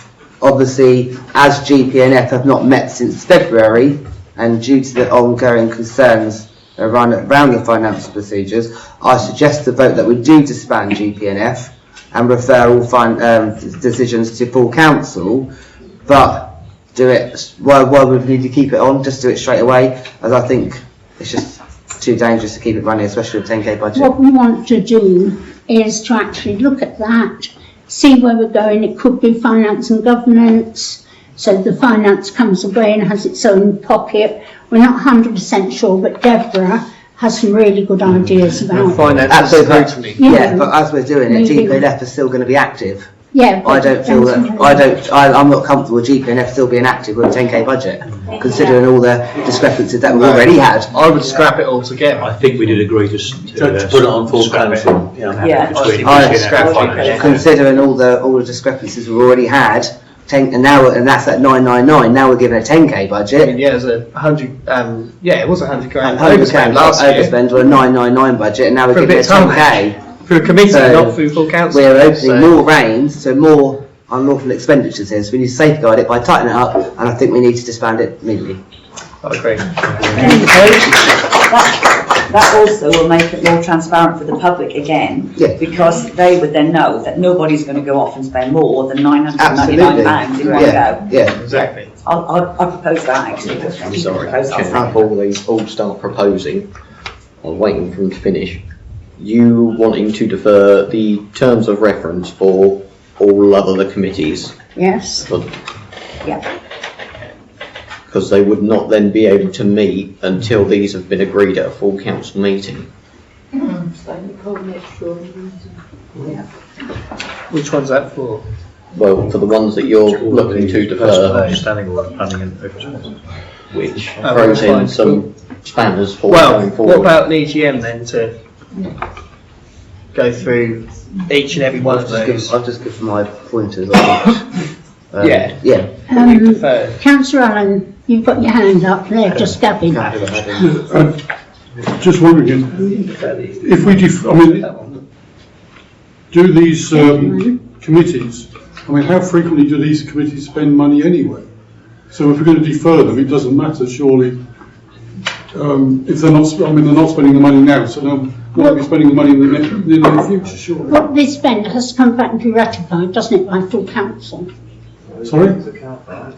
Speaker 3: Obviously, as GPNF have not met since February, and due to the ongoing concerns around the financial procedures, I suggest the vote that we do disband GPNF and refer all decisions to full council, but do it, why would we need to keep it on? Just do it straight away, as I think it's just too dangerous to keep it running, especially with a 10k budget.
Speaker 5: What we want to do is to actually look at that, see where we're going. It could be finance and governance, so the finance comes away and has its own pocket. We're not 100% sure, but Deborah has some really good ideas about
Speaker 7: finance.
Speaker 3: Absolutely. Yeah, but as we're doing it, GPNF is still going to be active.
Speaker 5: Yeah,
Speaker 3: I don't feel that, I'm not comfortable with GPNF still being active with a 10k budget, considering all the discrepancies that we've already had.
Speaker 7: I would scrap it all together.
Speaker 10: I think we did agree to
Speaker 8: put it on full council.
Speaker 3: Considering all the discrepancies we've already had, and that's at 999. Now we're given a 10k budget.
Speaker 7: I mean, yeah, it was 100. It was 100 grand.
Speaker 3: 100 grand overspend or a 999 budget, and now we're given a 10k.
Speaker 7: Through a committee, not through full council.
Speaker 3: We're opening more reins, so more unlawful expenditures here. So we need to safeguard it by tightening it up, and I think we need to disband it immediately.
Speaker 7: I agree.
Speaker 1: That also will make it more transparent for the public again, because they would then know that nobody's going to go off and spend more than £999 in one go.
Speaker 3: Yeah,
Speaker 7: exactly.
Speaker 1: I propose that actually.
Speaker 6: I'm sorry, before they all start proposing, I'm waiting for them to finish. You wanting to defer the terms of reference for all other committees?
Speaker 5: Yes.
Speaker 1: Yeah.
Speaker 6: Because they would not then be able to meet until these have been agreed at a full council meeting.
Speaker 7: Which one's that for?
Speaker 6: Well, for the ones that you're looking to defer,
Speaker 10: standing order, planning and oversight,
Speaker 6: which throws in some spanners for going forward.
Speaker 7: What about an EGM then to go through each and every one of those?
Speaker 3: I'll just give my pointers on each.
Speaker 7: Yeah.
Speaker 5: Councillor Allen, you've got your hand up there, just gabbing.
Speaker 17: Just wondering, if we do these committees, how frequently do these committees spend money anyway? So if we're going to defer them, it doesn't matter, surely. If they're not, they're not spending the money now, so they'll be spending the money in the near future, surely.
Speaker 5: What they spend has to come back and be ratified, doesn't it, by full council?
Speaker 17: Sorry?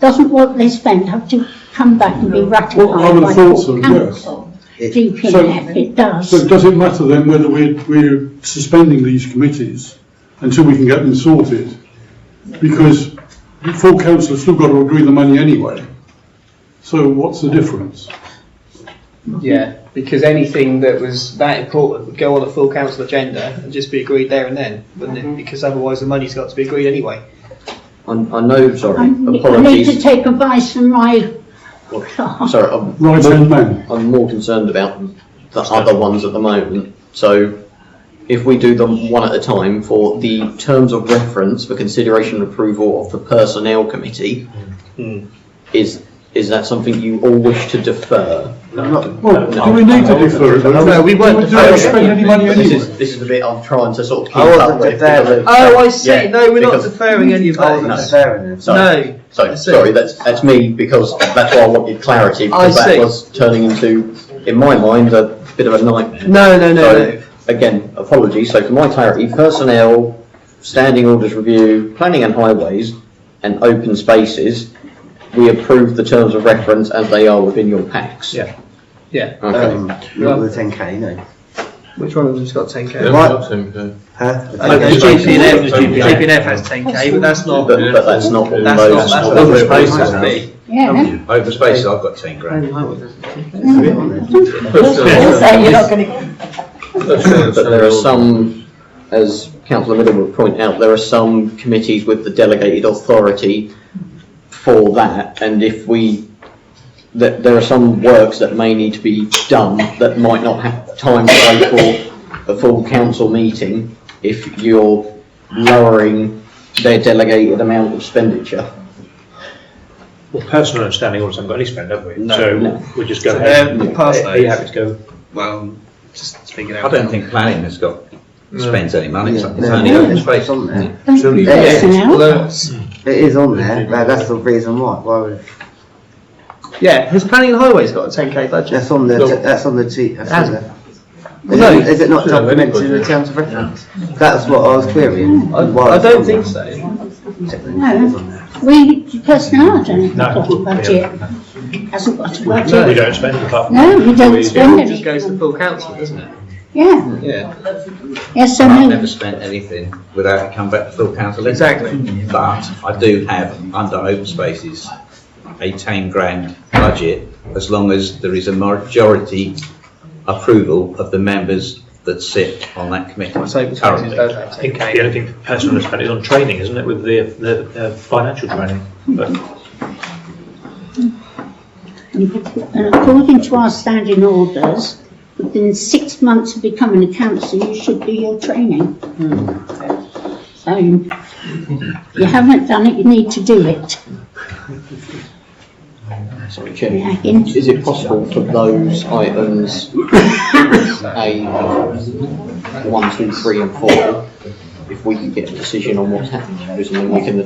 Speaker 5: Doesn't what they spend have to come back and be ratified
Speaker 17: Well, I would
Speaker 5: by
Speaker 17: have thought
Speaker 5: full
Speaker 17: so, yes.
Speaker 5: council? DPNF, it does.
Speaker 17: So does it matter then whether we're suspending these committees until we can get them sorted? Because the full council have still got to agree the money anyway. So what's the difference?
Speaker 7: Yeah, because anything that was that important would go on a full council agenda and just be agreed there and then, wouldn't it? Because otherwise the money's got to be agreed anyway.
Speaker 6: I know, sorry,
Speaker 5: I need
Speaker 6: apologies.
Speaker 5: to take advice from my
Speaker 6: Sorry, I'm,
Speaker 17: Right-hand man.
Speaker 6: I'm more concerned about the other ones at the moment. So if we do them one at a time for the terms of reference for consideration and approval of the personnel committee, is that something you all wish to defer?
Speaker 17: Well, do we need to defer it?
Speaker 7: No, we won't
Speaker 17: Do we spend any money
Speaker 6: This
Speaker 17: anyway?
Speaker 6: is the bit I'm trying to sort of keep
Speaker 3: I wasn't
Speaker 6: up with.
Speaker 3: deferring.
Speaker 7: Oh, I see.
Speaker 6: Yeah,
Speaker 7: No, we're not
Speaker 6: because-
Speaker 7: deferring any of
Speaker 3: I wasn't
Speaker 7: those.
Speaker 3: deferring them.
Speaker 7: No.
Speaker 6: Sorry, that's me, because that's why I wanted clarity, because
Speaker 7: I see.
Speaker 6: that was turning into, in my mind, a bit of a nightmare.
Speaker 7: No.
Speaker 6: So, again, apologies, so for my clarity, personnel, standing orders review, planning and highways, and open spaces, we approve the terms of reference as they are within your packs.
Speaker 7: Yeah.
Speaker 6: Okay.
Speaker 3: Not with 10k, no.
Speaker 7: Which one of them's got 10k?
Speaker 2: Yeah,
Speaker 3: What?
Speaker 2: not 10k.
Speaker 3: Huh?
Speaker 7: Oh, the GPNF has 10k, but that's not.
Speaker 6: But that's not all
Speaker 7: That's
Speaker 6: those.
Speaker 7: not.
Speaker 4: Open
Speaker 7: That's
Speaker 4: spaces,
Speaker 7: not.
Speaker 4: hasn't it?
Speaker 5: Yeah.
Speaker 4: Open spaces, I've got 10 grand.
Speaker 1: You're not going to.
Speaker 6: But there are some, as Councillor Middlewood pointed out, there are some committees with the delegated authority for that, and if there are some works that may need to be done that might not have time to wait for a full council meeting if you're lowering their delegated amount of expenditure.
Speaker 10: Well, personal and standing orders haven't got any spend, have we?
Speaker 6: No,
Speaker 10: So
Speaker 6: no.
Speaker 10: we just go
Speaker 7: So
Speaker 10: ahead.
Speaker 7: they're past
Speaker 10: Are you
Speaker 7: those.
Speaker 10: happy to go?
Speaker 7: Well, just speaking
Speaker 4: I
Speaker 7: out.
Speaker 4: don't think planning has got, spends any money, it's
Speaker 3: Yeah,
Speaker 4: only
Speaker 3: no,
Speaker 4: open
Speaker 3: it's
Speaker 4: space.
Speaker 3: on there.
Speaker 6: Surely
Speaker 3: Yeah,
Speaker 7: Although,
Speaker 3: it is on there, but that's the reason why. Why would
Speaker 7: yeah, has planning and highways got a 10k budget?
Speaker 3: that's on the that's on the T. That's on there.
Speaker 7: No.
Speaker 3: Is it not
Speaker 2: Yeah,
Speaker 3: documented in the
Speaker 2: budget.
Speaker 3: terms of reference? That's what I was querying.
Speaker 7: I don't think so.
Speaker 5: No, we, personnel don't
Speaker 10: No.
Speaker 5: have a budget. Hasn't got a
Speaker 10: We
Speaker 5: budget.
Speaker 10: don't spend it apart from.
Speaker 5: No, we don't
Speaker 7: It
Speaker 5: spend
Speaker 7: all just goes to
Speaker 5: anything.
Speaker 7: full council, doesn't it?
Speaker 5: Yeah,
Speaker 7: Yeah.
Speaker 5: yes, so
Speaker 4: I've
Speaker 5: no.
Speaker 4: never spent anything without it come back to full council.
Speaker 7: Exactly.
Speaker 4: But I do have, under open spaces, a 10 grand budget, as long as there is a majority approval of the members that sit on that committee
Speaker 7: So spaces
Speaker 4: currently.
Speaker 7: does have
Speaker 10: I think
Speaker 7: 10k.
Speaker 10: the only thing personal spend is on training, isn't it, with the financial training? But
Speaker 5: And according to our standing orders, within 6 months of becoming a councillor, you should do your training. So, you haven't done it, you need to do it.
Speaker 6: Sorry, Chair.
Speaker 5: Yeah,
Speaker 6: Is it possible for those items, A, 1, 2, 3 and 4, if we could get a decision on what's happening, and then we can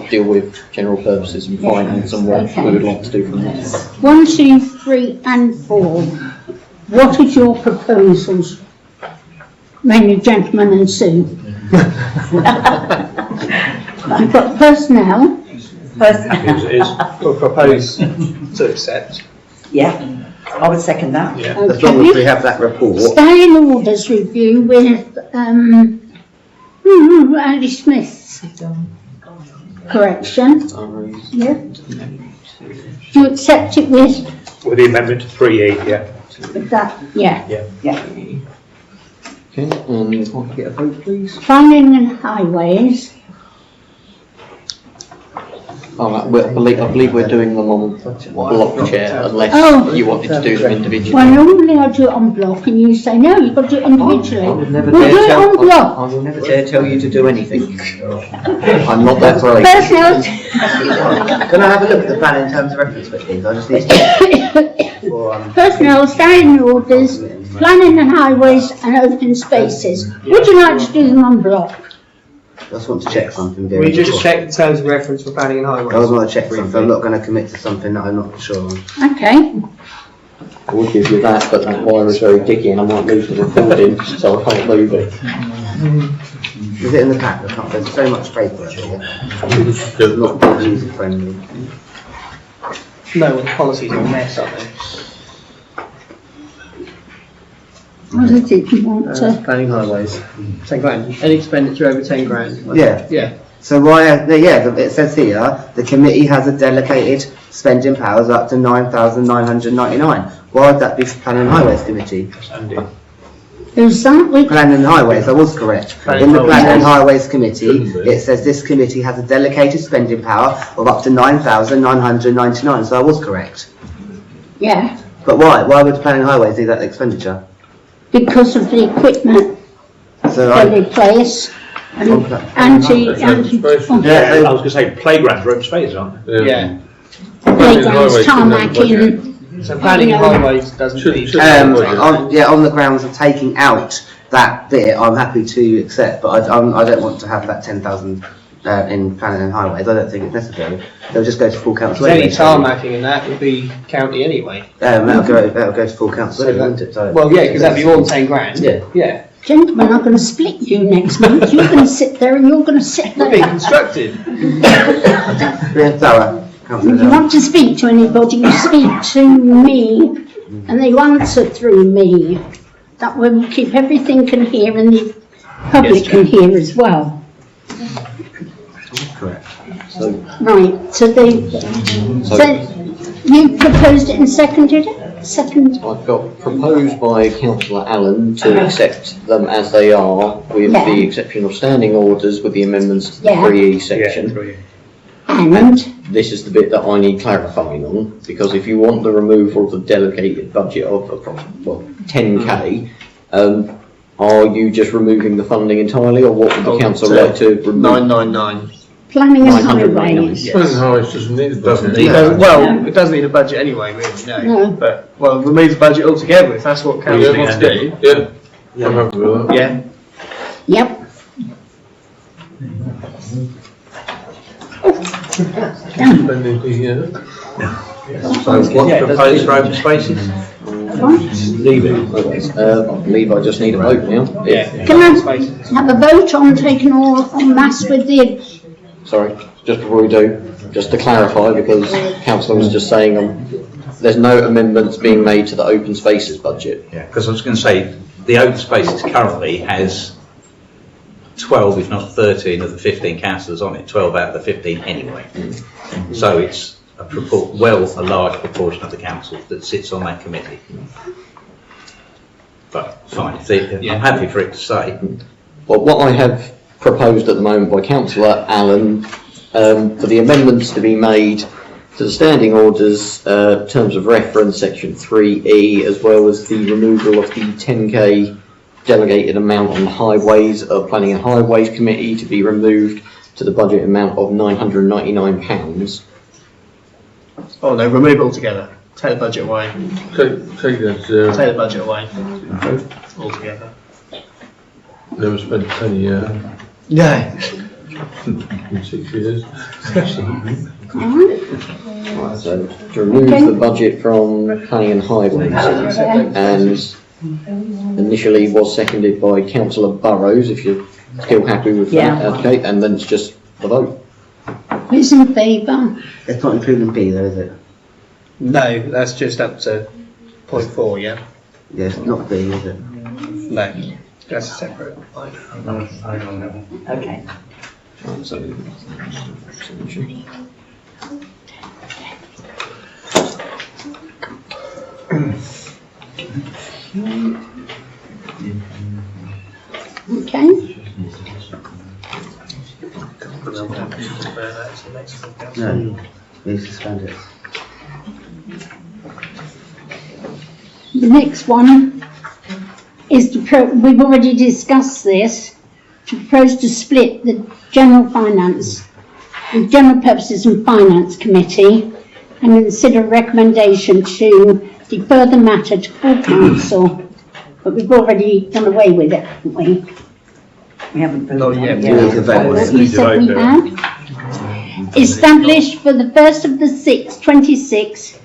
Speaker 6: deal with general purposes and finance and what we would like to do from there.
Speaker 5: 1, 2, 3 and 4. What is your proposals? Mainly gentlemen and Sue. I've got personnel.
Speaker 10: happy as it is.
Speaker 7: Or propose to accept.
Speaker 1: Yeah, I would second that.
Speaker 10: Yeah.
Speaker 3: As long as we have that report.
Speaker 5: Standing orders review with Andy Smith's correction. Yeah. Do you accept it with
Speaker 10: With the amendment to 3E, yeah.
Speaker 5: that? Yeah.
Speaker 1: Yeah.
Speaker 6: Okay, and if I could get a vote, please.
Speaker 5: Planning and highways.
Speaker 6: I believe we're doing them on block, Chair, unless
Speaker 5: Oh.
Speaker 6: you wanted to do them individually.
Speaker 5: Well, normally I do it on block and you say, no, you've got to do it individually.
Speaker 6: I would never
Speaker 5: We'll
Speaker 6: dare
Speaker 5: do it
Speaker 6: tell.
Speaker 5: on block.
Speaker 6: I will never dare tell you to do anything. I'm not that brave.
Speaker 5: Personnel.
Speaker 3: Can I have a look at the plan in terms of reference, please? I just need to.
Speaker 5: Personnel, standing orders, planning and highways and open spaces. Would you like to do them on block?
Speaker 3: just want to check something. Vera,
Speaker 7: We just
Speaker 3: before.
Speaker 7: checked the terms of reference for planning and highways.
Speaker 3: I just want to check something. I'm not going to commit to something that I'm not sure on.
Speaker 5: Okay.
Speaker 6: I would give you that, but that wire is very dicky and I might lose the recording, so I can't move it.
Speaker 3: Is it in the pack? I can't, there's so much paper up here. It's not very user friendly.
Speaker 7: No, the policies are a mess, aren't they?
Speaker 5: What is it you want to?
Speaker 7: Planning highways. 10 grand. Any expenditure over 10 grand.
Speaker 3: Yeah.
Speaker 7: Yeah.
Speaker 3: So why, it says here, the committee has a delegated spending powers up to 9,999. Why would that be for Planning and Highways Committee?
Speaker 5: Who's that?
Speaker 3: Planning and Highways, I was correct. In the Planning and Highways Committee, it says this committee has a delegated spending power of up to 9,999, so I was correct.
Speaker 5: Yeah,
Speaker 3: But why? Why would Planning and Highways do that expenditure?
Speaker 5: because of the equipment
Speaker 3: So
Speaker 5: they replace and anti.
Speaker 10: Yeah, I was going to say playgrounds are open spaces, aren't they?
Speaker 7: Yeah.
Speaker 5: Playgrounds, tarmacking.
Speaker 7: So planning and highways doesn't need.
Speaker 3: on the grounds of taking out that bit, I'm happy to accept, but I don't want to have that 10,000 in planning and highways. I don't think it's necessary. They'll just go to full council.
Speaker 7: Any tarmacking and that would be county anyway.
Speaker 3: That'll go to full council, won't it? So,
Speaker 7: well, yeah, because that'd be more than 10 grand.
Speaker 3: Yeah.
Speaker 7: Yeah.
Speaker 5: Gentlemen, I'm going to split you next month. You're going to sit there and you're going to sit
Speaker 7: We're
Speaker 5: there.
Speaker 7: being constructive.
Speaker 3: Yeah, Sarah.
Speaker 5: If you want to speak to anybody, you speak to me and they answer through me. That way we'll keep everything can hear and the public can hear as well.
Speaker 3: Correct.
Speaker 5: Right, so you proposed it and seconded it? Second?
Speaker 6: I've got proposed by Councillor Allen to accept them as they are, with
Speaker 5: Yeah.
Speaker 6: the exception of standing orders with the amendments to the
Speaker 5: Yeah.
Speaker 6: 3E section.
Speaker 5: And?
Speaker 6: This is the bit that I need clarifying on, because if you want the removal of the delegated budget of approximately 10k, are you just removing the funding entirely, or what would the council like to remove?
Speaker 7: 999.
Speaker 5: Planning and
Speaker 6: 999,
Speaker 5: highways.
Speaker 6: yes.
Speaker 2: Planning and highways doesn't need a budget.
Speaker 7: Well, it doesn't need a budget anyway, really, no.
Speaker 5: No.
Speaker 7: But, well, remove the budget altogether if that's what council wants to do.
Speaker 2: Yeah, I'm happy with that.
Speaker 7: Yeah.
Speaker 5: Yep.
Speaker 2: Spending the,
Speaker 4: So what's proposed for open spaces?
Speaker 6: Leave it. I believe I just need a vote now.
Speaker 7: Yeah.
Speaker 5: Can I have a vote on taking all en masse with the,
Speaker 6: Sorry, just before we do, just to clarify, because Councillor was just saying there's no amendments being made to the open spaces budget.
Speaker 4: Yeah, because I was going to say, the open spaces currently has 12, if not 13 of the 15 councillors on it, 12 out of the 15 anyway. So it's a large proportion of the council that sits on that committee. But fine, I'm happy for it to say.
Speaker 6: Well, what I have proposed at the moment by Councillor Allen, for the amendments to be made to the standing orders, terms of reference, section 3E, as well as the removal of the 10k delegated amount on highways of Planning and Highways Committee to be removed to the budget amount of £999.
Speaker 7: Oh no, remove it altogether. Take the budget away.
Speaker 2: Take that,
Speaker 7: Take the budget away. Altogether.
Speaker 2: never spent a penny in
Speaker 7: No.
Speaker 2: 6 years.
Speaker 6: Right, so to remove the budget from Planning and Highways, and initially was seconded by Councillor Burrows, if you're still happy with that, okay, and then it's just the vote.
Speaker 5: who's in favour?
Speaker 3: It's not including B though, is it?
Speaker 7: No, that's just up to 0.4, yeah?
Speaker 3: Yeah, it's not B, is it?
Speaker 7: No, that's a separate line.
Speaker 1: Okay.
Speaker 6: Right, so,
Speaker 5: Okay.
Speaker 3: No, we suspend it.
Speaker 5: The next one is we've already discussed this, to propose to split the general purposes and finance committee and consider a recommendation to defer the matter to full council, but we've already done away with it, haven't we?
Speaker 1: We haven't voted
Speaker 7: Not
Speaker 1: on
Speaker 7: yet.
Speaker 1: it
Speaker 3: We need to vote on
Speaker 5: You
Speaker 3: it.
Speaker 5: said we had. Established for the 1st of the 6th, 26,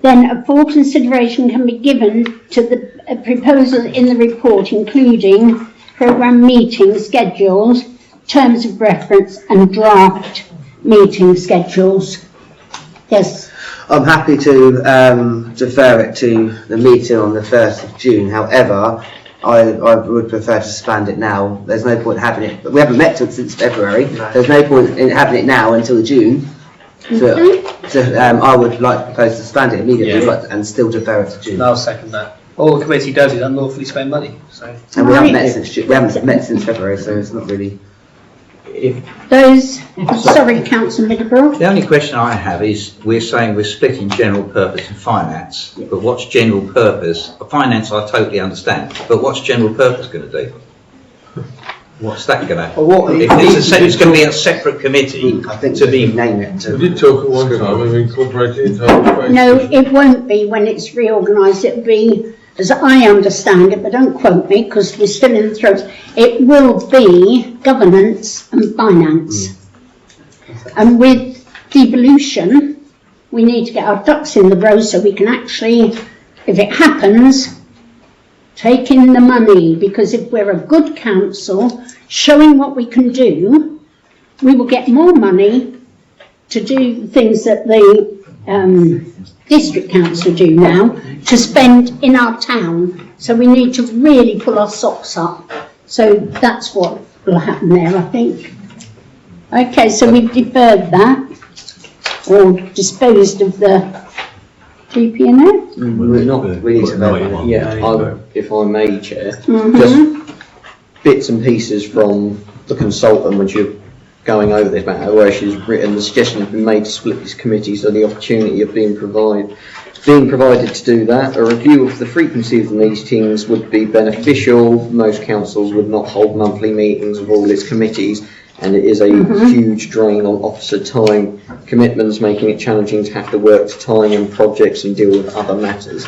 Speaker 5: then a full consideration can be given to the proposals in the report, including programme meeting schedules, terms of reference and draft meeting schedules. Yes.
Speaker 3: I'm happy to defer it to the meeting on the 1st of June. However, I would prefer to suspend it now. There's no point having it. But we haven't met since February. There's no point in having it now until June. So, I would like to propose to suspend it immediately, and still defer it to June.
Speaker 7: I'll second that. All the committee does is unlawfully spend money, so.
Speaker 3: And we haven't met since we haven't met since February, so it's not really.
Speaker 5: Sorry, Councillor Middleborough.
Speaker 4: The only question I have is, we're saying we're splitting general purpose and finance, but what's general purpose? Finance I totally understand, but what's general purpose going to do? What's that going to? If it's going to be a separate committee,
Speaker 3: I think
Speaker 4: to be
Speaker 3: name it.
Speaker 2: We did talk at one time of incorporating it into operation.
Speaker 5: No, it won't be when it's reorganised. It'll be, as I understand it, but don't quote me because we're still in the throes, it will be governance and finance. And with devolution, we need to get our ducks in the row so we can actually, if it happens, take in the money, because if we're a good council, showing what we can do, we will get more money to do things that the district council do now, to spend in our town. So we need to really pull our socks up. So that's what will happen there, I think. Okay, so we've deferred that, or disposed of the GP&F.
Speaker 3: We're not. We need to vote on it.
Speaker 6: Yeah, if I may, Chair,
Speaker 5: Mhm.
Speaker 6: just bits and pieces from the consultant when you're going over this matter, where she's written the suggestion has been made to split this committee so the opportunity of being provided to do that. A review of the frequency of the meetings would be beneficial. Most councils would not hold monthly meetings of all its committees, and it is a huge drain on officer time commitments, making it challenging to have to work to time and projects and deal with other matters.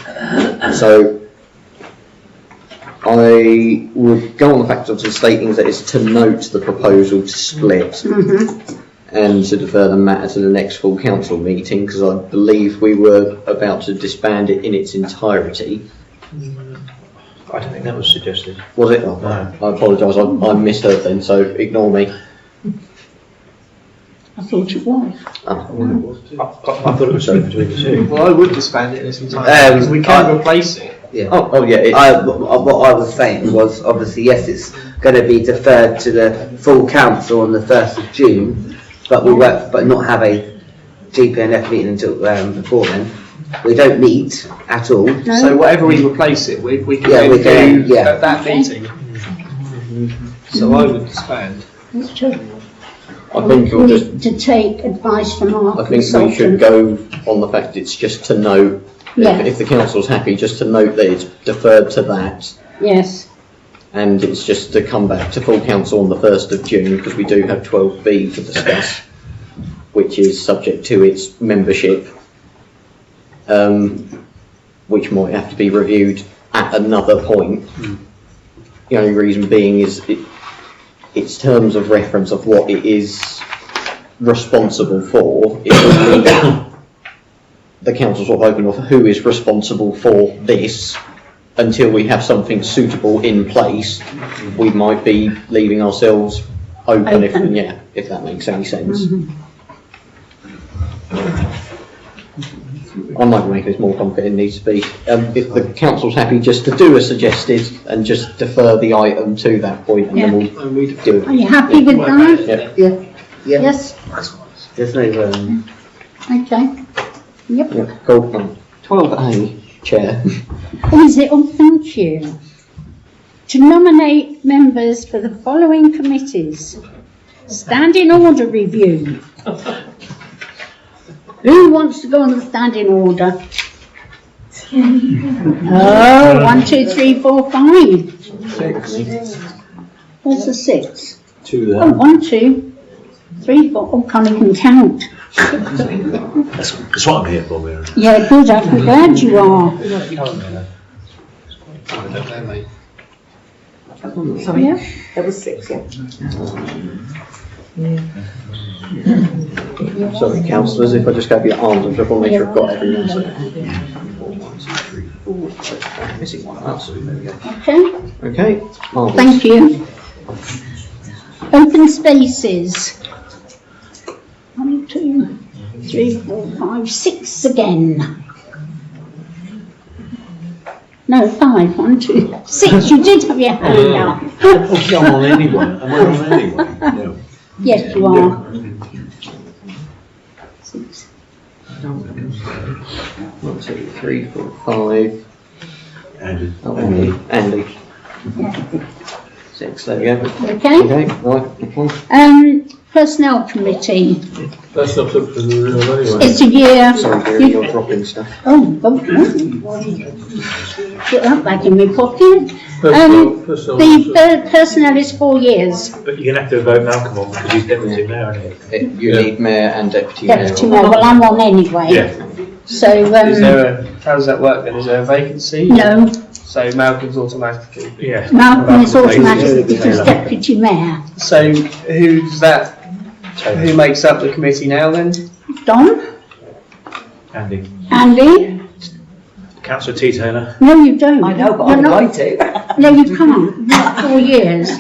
Speaker 6: So I would go on the fact of stating that it's to note the proposal to split and to defer the matter to the next full council meeting, because I believe we were about to disband it in its entirety.
Speaker 10: I don't think that was suggested.
Speaker 6: Was it? Oh,
Speaker 10: No.
Speaker 6: I apologise, I misheard then, so ignore me.
Speaker 5: I thought it was.
Speaker 10: I thought it was something between the two.
Speaker 7: Well, I would disband it in its entirety, because we can replace it.
Speaker 3: Yeah.
Speaker 6: Oh yeah.
Speaker 3: What I was saying was, obviously, yes, it's going to be deferred to the full council on the 1st of June, but not have a GP&F meeting until before then. We don't meet at all.
Speaker 5: No.
Speaker 7: So whatever we replace it with, we can
Speaker 3: Yeah, we can,
Speaker 7: do
Speaker 3: yeah.
Speaker 7: at that meeting. So I would disband.
Speaker 5: That's true.
Speaker 6: I think
Speaker 5: we
Speaker 6: you'll just.
Speaker 5: need to take advice from our
Speaker 6: I think we should go on the fact it's just to note.
Speaker 5: Yeah.
Speaker 6: If the council's happy, just to note that it's deferred to that,
Speaker 5: Yes.
Speaker 6: and it's just to come back to full council on the 1st of June, because we do have 12B to discuss, which is subject to its membership, which might have to be reviewed at another point. The only reason being is its terms of reference of what it is responsible for. It will leave the council sort of open off who is responsible for this until we have something suitable in place. We might be leaving ourselves open. If that makes any sense. I might make this more complicated than it needs to be. If the council's happy just to do as suggested and just defer the item to that point, and then we'll do it.
Speaker 5: Are you happy with that?
Speaker 6: Yeah.
Speaker 5: Yes.
Speaker 3: There's no.
Speaker 5: Okay. Yep.
Speaker 6: Yeah. Cool. 12A, Chair.
Speaker 5: Oh, is it? Oh, thank you. To nominate members for the following committees. Standing order review. Who wants to go on the standing order? Oh, 1, 2, 3, 4, 5.
Speaker 6: 6.
Speaker 5: Where's the 6?
Speaker 11: 2 there.
Speaker 5: Oh, 1, 2, 3, 4. Oh, can't even count.
Speaker 11: That's what I'm here for, Mary.
Speaker 5: Yeah, good. I'm glad you are.
Speaker 1: Sorry,
Speaker 5: Yeah.
Speaker 1: there was 6, yeah.
Speaker 6: Sorry, councillors, if I just gave you arms, I just want to make sure I've got everyone. So. Missing one. Absolutely. There we go.
Speaker 5: Okay,
Speaker 6: Okay. Marvellous.
Speaker 5: thank you. Open spaces. 1, 2, 3, 4, 5, 6 again. No, 5, 1, 2, 6. You did have your hand up.
Speaker 8: I'm on anyway. Am I on anyway? No.
Speaker 5: Yes, you are. 6.
Speaker 6: 1, 2, 3, 4, 5.
Speaker 8: Andy.
Speaker 6: Oh, Andy. 6. There we go.
Speaker 5: Okay.
Speaker 6: Okay. Right.
Speaker 5: Personnel committee.
Speaker 2: That's not up to the real anyway.
Speaker 5: It's a year.
Speaker 6: Sorry, Vera, you're dropping stuff.
Speaker 5: Oh, put that back in my pocket. The personnel is 4 years.
Speaker 10: But you're going to have to vote Malcolm on because he's deputy mayor, aren't you?
Speaker 6: You need mayor and deputy mayor.
Speaker 5: Deputy mayor. Well, I'm on anyway.
Speaker 10: Yeah.
Speaker 5: So,
Speaker 7: How does that work then? Is there a vacancy?
Speaker 5: no,
Speaker 7: So Malcolm's automatically.
Speaker 10: Yeah.
Speaker 5: Malcolm is automatic because deputy mayor.
Speaker 7: So who's that? Who makes up the committee now then?
Speaker 5: Don?
Speaker 10: Andy.
Speaker 5: Andy?
Speaker 10: Councillor T. Taylor.
Speaker 5: No, you don't.
Speaker 1: I know, but
Speaker 5: You're
Speaker 1: I'd
Speaker 5: not-
Speaker 1: like to.
Speaker 5: No, you can't. You've got 4 years.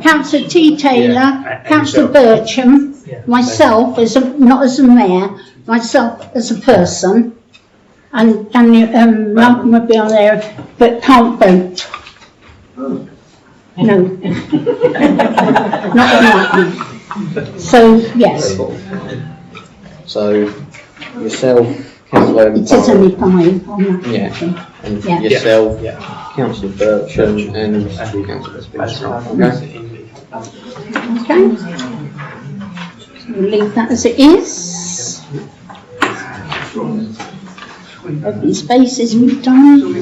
Speaker 5: Councillor T. Taylor,
Speaker 10: Yeah,
Speaker 5: Councillor
Speaker 10: yourself.
Speaker 5: Bircham,
Speaker 10: Yeah.
Speaker 5: myself as not as a mayor, myself as a person, and Malcolm would be on there, but can't vote. No. Not on that one. So, yes,
Speaker 6: So, yourself, councillor.
Speaker 5: it is only 5 on that.
Speaker 6: Yeah. And
Speaker 5: Yeah.
Speaker 6: yourself,
Speaker 10: Yeah.
Speaker 6: councillor Bircham, and councillor Spencer. Okay.
Speaker 5: Okay. We'll leave that as it is. Open spaces we've done.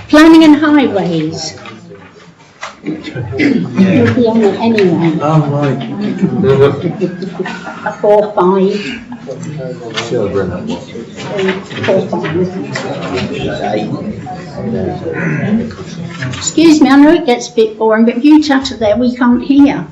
Speaker 5: Planning and highways. You'll be on it anyway.
Speaker 8: Oh, right.
Speaker 5: 4, 5.
Speaker 8: Sure, Brennan.
Speaker 5: 4, 5. Excuse me, I know it gets a bit boring, but you out of there, we can't hear.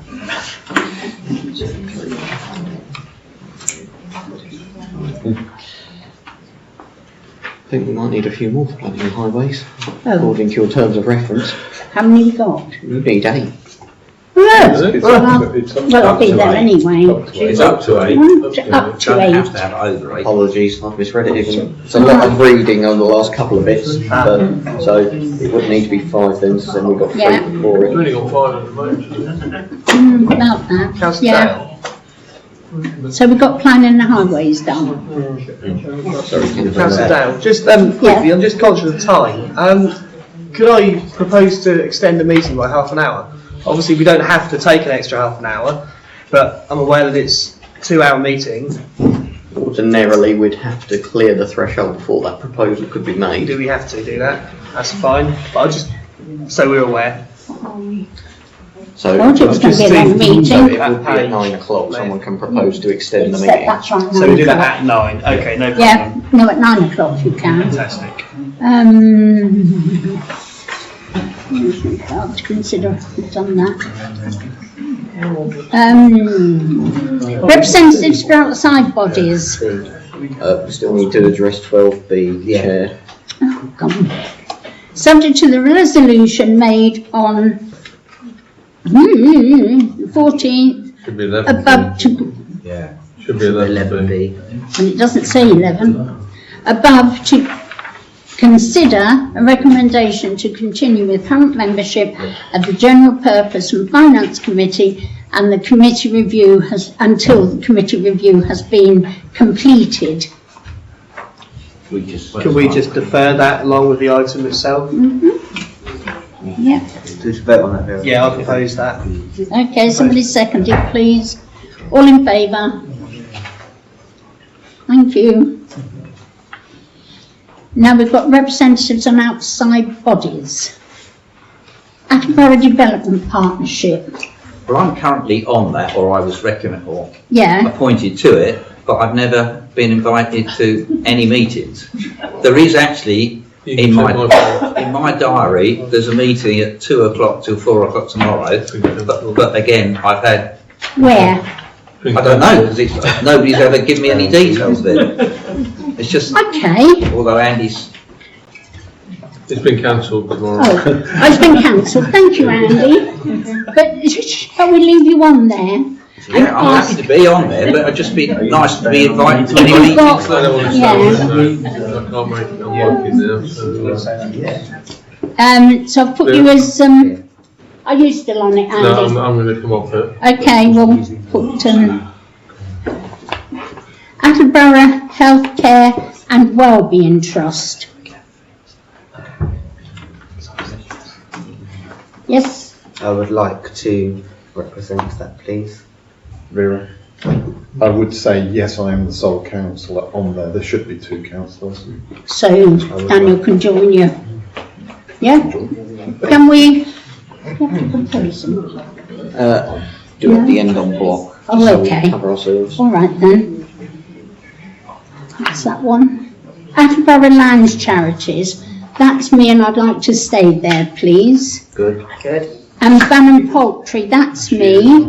Speaker 6: I think we might need a few more for planning and highways,
Speaker 5: Oh,
Speaker 6: according to your terms of reference.
Speaker 5: how many you got?
Speaker 6: You need 8.
Speaker 5: Yes.
Speaker 2: Is it?
Speaker 5: Well, I'll
Speaker 9: up
Speaker 5: be
Speaker 9: to
Speaker 5: there
Speaker 9: 8.
Speaker 5: anyway.
Speaker 10: It's up to 8.
Speaker 5: Up to
Speaker 4: Don't
Speaker 5: 8.
Speaker 4: have to have over 8.
Speaker 6: Apologies, I've misread it. It's a lot of reading on the last couple of bits, but, so it would need to be 5 then, so then we've got 3
Speaker 5: Yeah.
Speaker 6: before
Speaker 2: We've
Speaker 6: it.
Speaker 2: only got 5 at the moment.
Speaker 5: About that.
Speaker 7: Councillor
Speaker 5: Yeah.
Speaker 7: Dale.
Speaker 5: So we've got planning and highways done.
Speaker 6: Sorry,
Speaker 7: Councillor Dale, just quickly, I'm just conscious of time. Could I propose to extend the meeting by half an hour? Obviously, we don't have to take an extra half an hour, but I'm aware that it's a 2-hour meeting.
Speaker 6: Ordinarily, we'd have to clear the threshold before that proposal could be made.
Speaker 7: Do we have to do that? That's fine, but I'll just, so we're aware.
Speaker 6: So,
Speaker 5: Told you it was going to be a long
Speaker 6: so
Speaker 5: meeting.
Speaker 6: it would be at 9 o'clock, someone can propose to extend the
Speaker 5: Except
Speaker 6: meeting.
Speaker 5: that's right.
Speaker 7: So we do that at 9, okay, no problem.
Speaker 5: Yeah, no, at 9 o'clock you can.
Speaker 7: Fantastic.
Speaker 5: I'll have to consider we've done that. Representatives for outside bodies.
Speaker 6: We still need to address 12B, Chair.
Speaker 5: Oh, come on. Subject to the resolution made on 14th,
Speaker 2: Should be 11.
Speaker 5: above to,
Speaker 4: Yeah.
Speaker 2: Should be 11B.
Speaker 5: and it doesn't say 11, above to consider a recommendation to continue with current membership of the General Purpose and Finance Committee and the committee review until the committee review has been completed.
Speaker 7: Can we just defer that along with the item itself?
Speaker 5: Yeah.
Speaker 3: Just vote on that, Vera.
Speaker 7: Yeah, I'll propose that.
Speaker 5: Okay, somebody second it, please. All in favour? Thank you. Now we've got representatives on outside bodies. Attleborough Development Partnership.
Speaker 4: Well, I'm currently on that, or I was
Speaker 5: Yeah,
Speaker 4: appointed to it, but I've never been invited to any meetings. There is actually in my diary, there's a meeting at 2 o'clock till 4 o'clock tomorrow, but again, I've had...
Speaker 5: Where?
Speaker 4: I don't know, because nobody's ever given me any details there. It's just...
Speaker 5: Okay.
Speaker 4: Although Andy's...
Speaker 2: It's been cancelled tomorrow.
Speaker 5: Oh, it's been cancelled. Thank you, Andy. But shall we leave you on there?
Speaker 4: Yeah, I'm happy to be on there, but it'd just be nice to be invited to any meetings.
Speaker 5: So I've put you as, are you still on it, Andy?
Speaker 2: No, I'm going to come off it.
Speaker 5: Okay, we'll put, Attleborough Healthcare and Wellbeing Trust. Yes?
Speaker 3: I would like to represent that, please.
Speaker 9: Vera? I would say yes, I am the sole councillor on there. There should be 2 councillors.
Speaker 5: So Daniel can join you. Yeah? Can we?
Speaker 6: Do it at the end on block.
Speaker 5: Oh,
Speaker 6: so we
Speaker 5: okay.
Speaker 6: cover ourselves.
Speaker 5: All right then. That's that one. Attleborough Lands Charities. That's me, and I'd like to stay there, please.
Speaker 3: Good. Good.
Speaker 5: And Bannon Poultry. That's me,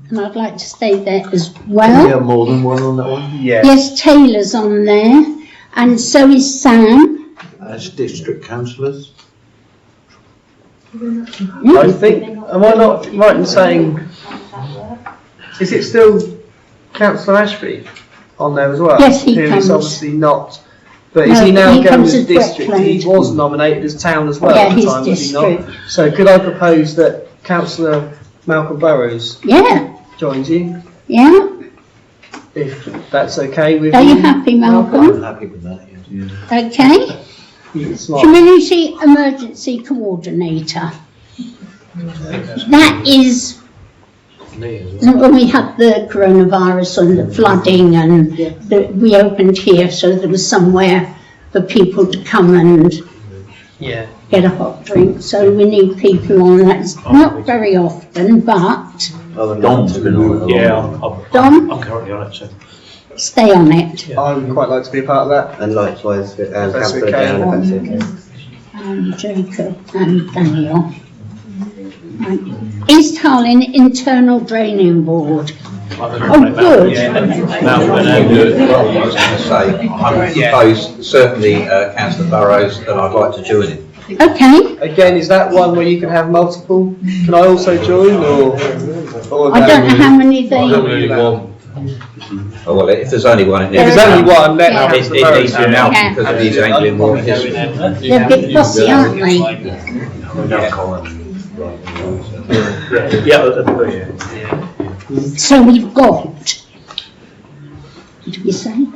Speaker 5: and I'd like to stay there as well.
Speaker 8: We have more than one on that one?
Speaker 5: Yes, Taylor's on there, and so is Sam.
Speaker 8: As district councillors?
Speaker 7: I think, am I not right in saying, is it still Councillor Ashby on there as well?
Speaker 5: Yes, he
Speaker 7: Who
Speaker 5: comes.
Speaker 7: is obviously not, but is
Speaker 5: No,
Speaker 7: he now
Speaker 5: he
Speaker 7: going
Speaker 5: comes
Speaker 7: as
Speaker 5: as
Speaker 7: district? He
Speaker 5: Wetland.
Speaker 7: was nominated as town as well
Speaker 5: Yeah,
Speaker 7: at the
Speaker 5: he's
Speaker 7: time, was he not?
Speaker 5: district.
Speaker 7: So could I propose that Councillor Malcolm Burrows
Speaker 5: Yeah,
Speaker 7: joins you,
Speaker 5: yeah.
Speaker 7: if that's okay with
Speaker 5: Are
Speaker 7: you?
Speaker 5: you happy, Malcolm?
Speaker 8: Happy with that, yes.
Speaker 5: Okay.
Speaker 7: It's not-
Speaker 5: Community Emergency Coordinator. That is when we had the coronavirus and the flooding, and we opened here, so there was somewhere for people to come and get a hot drink. So we need people on that. It's not very often, but
Speaker 8: Dom's been on it.
Speaker 10: Yeah,
Speaker 5: Dom,
Speaker 10: I'm currently on it, so.
Speaker 5: stay on it.
Speaker 7: I would quite like to be a part of that.
Speaker 3: And likewise,
Speaker 7: that's
Speaker 3: Councillor
Speaker 7: okay.
Speaker 3: Down, if that's okay.
Speaker 5: And Jacob and Daniel. Right. East Harlem Internal Draining Board. Oh, good.
Speaker 4: Well, I was going to say, I propose certainly Councillor Burrows, and I'd like to join it.
Speaker 5: Okay.
Speaker 7: Again, is that one where you can have multiple? Can I also join, or
Speaker 5: I don't know how many they.
Speaker 4: Oh, well, if there's only one,
Speaker 7: If there's only one, let
Speaker 5: Yeah.
Speaker 4: it needs to be now because of his Anglian War history.
Speaker 5: They're a bit fussy, aren't they? So we've got. What did we say?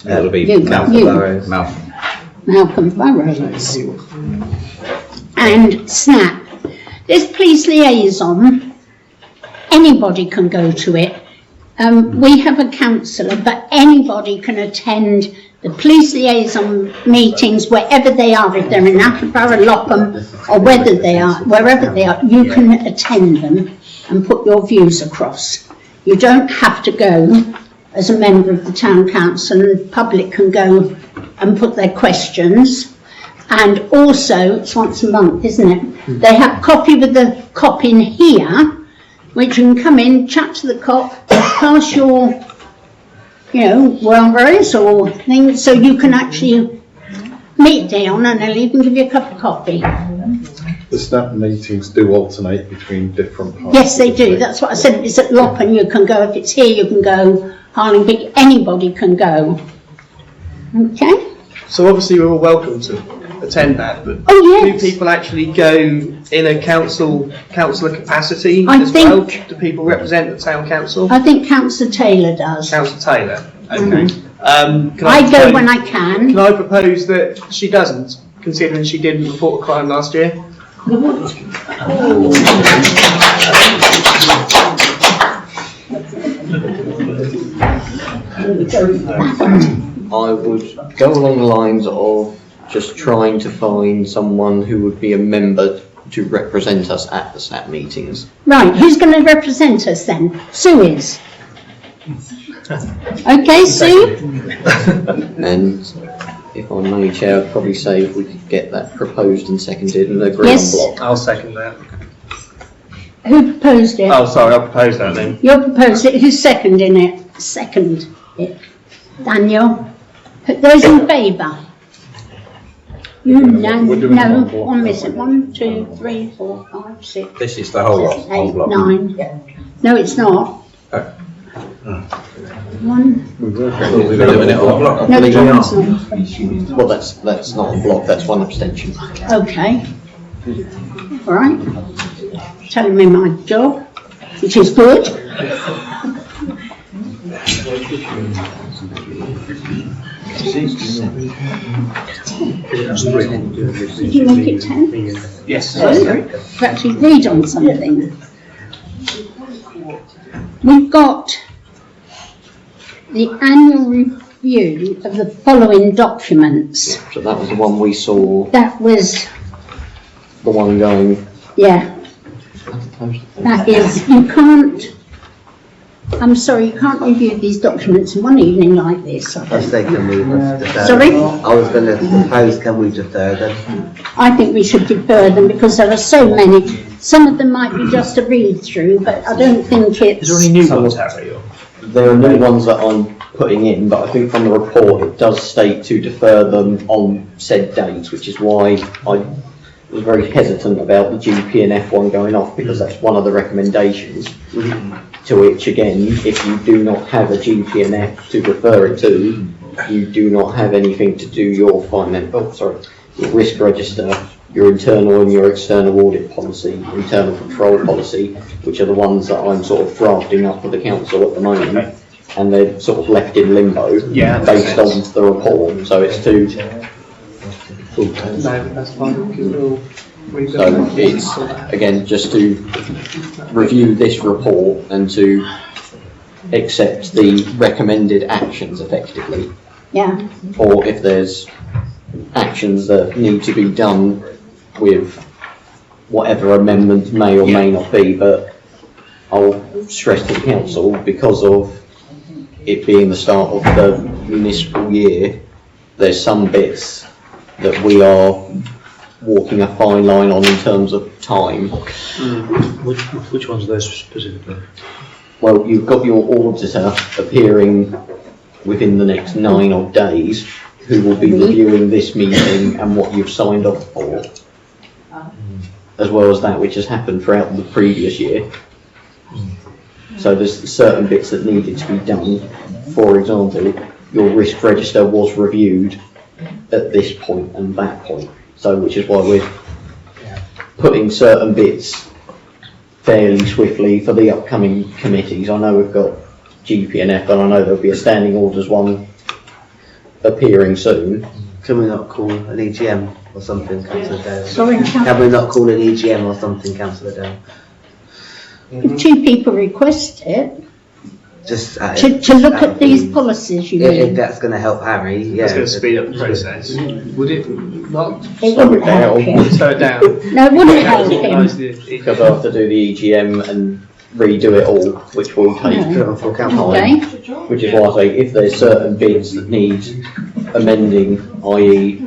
Speaker 4: It'll be
Speaker 5: You.
Speaker 4: Malcolm.
Speaker 5: Malcolm Burrows. And SNAP. This police liaison, anybody can go to it. We have a councillor, but anybody can attend the police liaison meetings wherever they are. If they're in Attleborough, Lopham, or wherever they are, you can attend them and put your views across. You don't have to go as a member of the town council, and the public can go and put their questions. And also, it's once a month, isn't it? They have coffee with the cop in here, which you can come in, chat to the cop, pass your, worries or things, so you can actually meet down and they'll even give you a cup of coffee.
Speaker 9: The staff meetings do alternate between different parts.
Speaker 5: Yes, they do. That's what I said. If it's at Lopham, you can go. If it's here, you can go. Harlingby, anybody can go. Okay?
Speaker 7: So obviously we're all welcome to attend that, but do people actually go in a councillor capacity as well? Do people represent the town council?
Speaker 5: I think Councillor Taylor does.
Speaker 7: Councillor Taylor, okay.
Speaker 5: Mm-hmm.
Speaker 7: Can
Speaker 5: I go
Speaker 7: propose-
Speaker 5: when I can.
Speaker 7: Can I propose that she doesn't, considering she didn't report a crime last year?
Speaker 6: I would go along the lines of just trying to find someone who would be a member to represent us at the SNAP meetings.
Speaker 5: Right, who's going to represent us then? Sue is. Okay, Sue?
Speaker 6: And If I may, Chair, I'd probably say if we could get that proposed and seconded and agree
Speaker 5: Yes.
Speaker 6: on block.
Speaker 10: I'll second that.
Speaker 5: Who proposed it?
Speaker 10: Oh, sorry, I'll propose that then.
Speaker 5: You proposed it, who's seconding it? Second it. Daniel? Put those in favour? You, no, no, one missing. 1, 2, 3, 4, 5, 6,
Speaker 4: This is the whole lot, whole
Speaker 5: 8,
Speaker 4: block.
Speaker 5: 9. No, it's not. One.
Speaker 4: We're doing it on block.
Speaker 5: No, John's not.
Speaker 6: Well, that's not a block, that's one abstention.
Speaker 5: Okay. All right. Telling me my job, which is good. Did you make it 10?
Speaker 10: Yes.
Speaker 5: So, to actually read on something. We've got the annual review of the following documents.
Speaker 6: So that was the one we saw,
Speaker 5: That was,
Speaker 6: the one going,
Speaker 5: yeah, that is, you can't, I'm sorry, you can't review these documents in one evening like this.
Speaker 3: I say can we defer?
Speaker 5: Sorry?
Speaker 3: I was going to propose can we defer them?
Speaker 5: I think we should defer them because there are so many. Some of them might be just a read through, but I don't think it's.
Speaker 10: Is there any new ones, Harry? Or?
Speaker 6: there are new ones that I'm putting in, but I think from the report it does state to defer them on said dates, which is why I was very hesitant about the GP&F one going off, because that's one of the recommendations. To which, again, if you do not have a GP&F to refer it to, you do not have anything to do your your risk register, your internal and your external audit policy, internal control policy, which are the ones that I'm sort of drafting up for the council at the moment.
Speaker 10: Okay.
Speaker 6: And they're sort of left in limbo based on the report. So it's to.
Speaker 7: No, that's fine.
Speaker 6: So it's, again, just to review this report and to accept the recommended actions effectively.
Speaker 5: Yeah.
Speaker 6: Or if there's actions that need to be done with whatever amendments may or may not be, but I'll stress to the council, because of it being the start of the municipal year, there's some bits that we are walking a fine line on in terms of time.
Speaker 10: Which ones are those specifically?
Speaker 6: Well, you've got your auditor appearing within the next 9 odd days, who will be reviewing this meeting and what you've signed off for, as well as that which has happened throughout the previous year. So there's certain bits that needed to be done. For example, your risk register was reviewed at this point and that point. So which is why we're putting certain bits fairly swiftly for the upcoming committees. I know we've got GP&F, and I know there'll be a standing orders one appearing soon.
Speaker 3: Can we not call an EGM or something, Councillor Dale?
Speaker 5: Sorry,
Speaker 3: Can we not call an EGM or something, Councillor Dale?
Speaker 5: If 2 people request it,
Speaker 3: Just
Speaker 5: to look at these policies, you
Speaker 3: if
Speaker 5: mean?
Speaker 3: that's going to help Harry, yeah.
Speaker 10: It's going to speed up the process. Would it not?
Speaker 5: It wouldn't help him.
Speaker 10: Slow it down.
Speaker 5: No, it wouldn't help him.
Speaker 6: Because I have to do the EGM and redo it all, which will take time.
Speaker 5: Okay.
Speaker 6: Which is why I say if there's certain bits that need amending, i.e.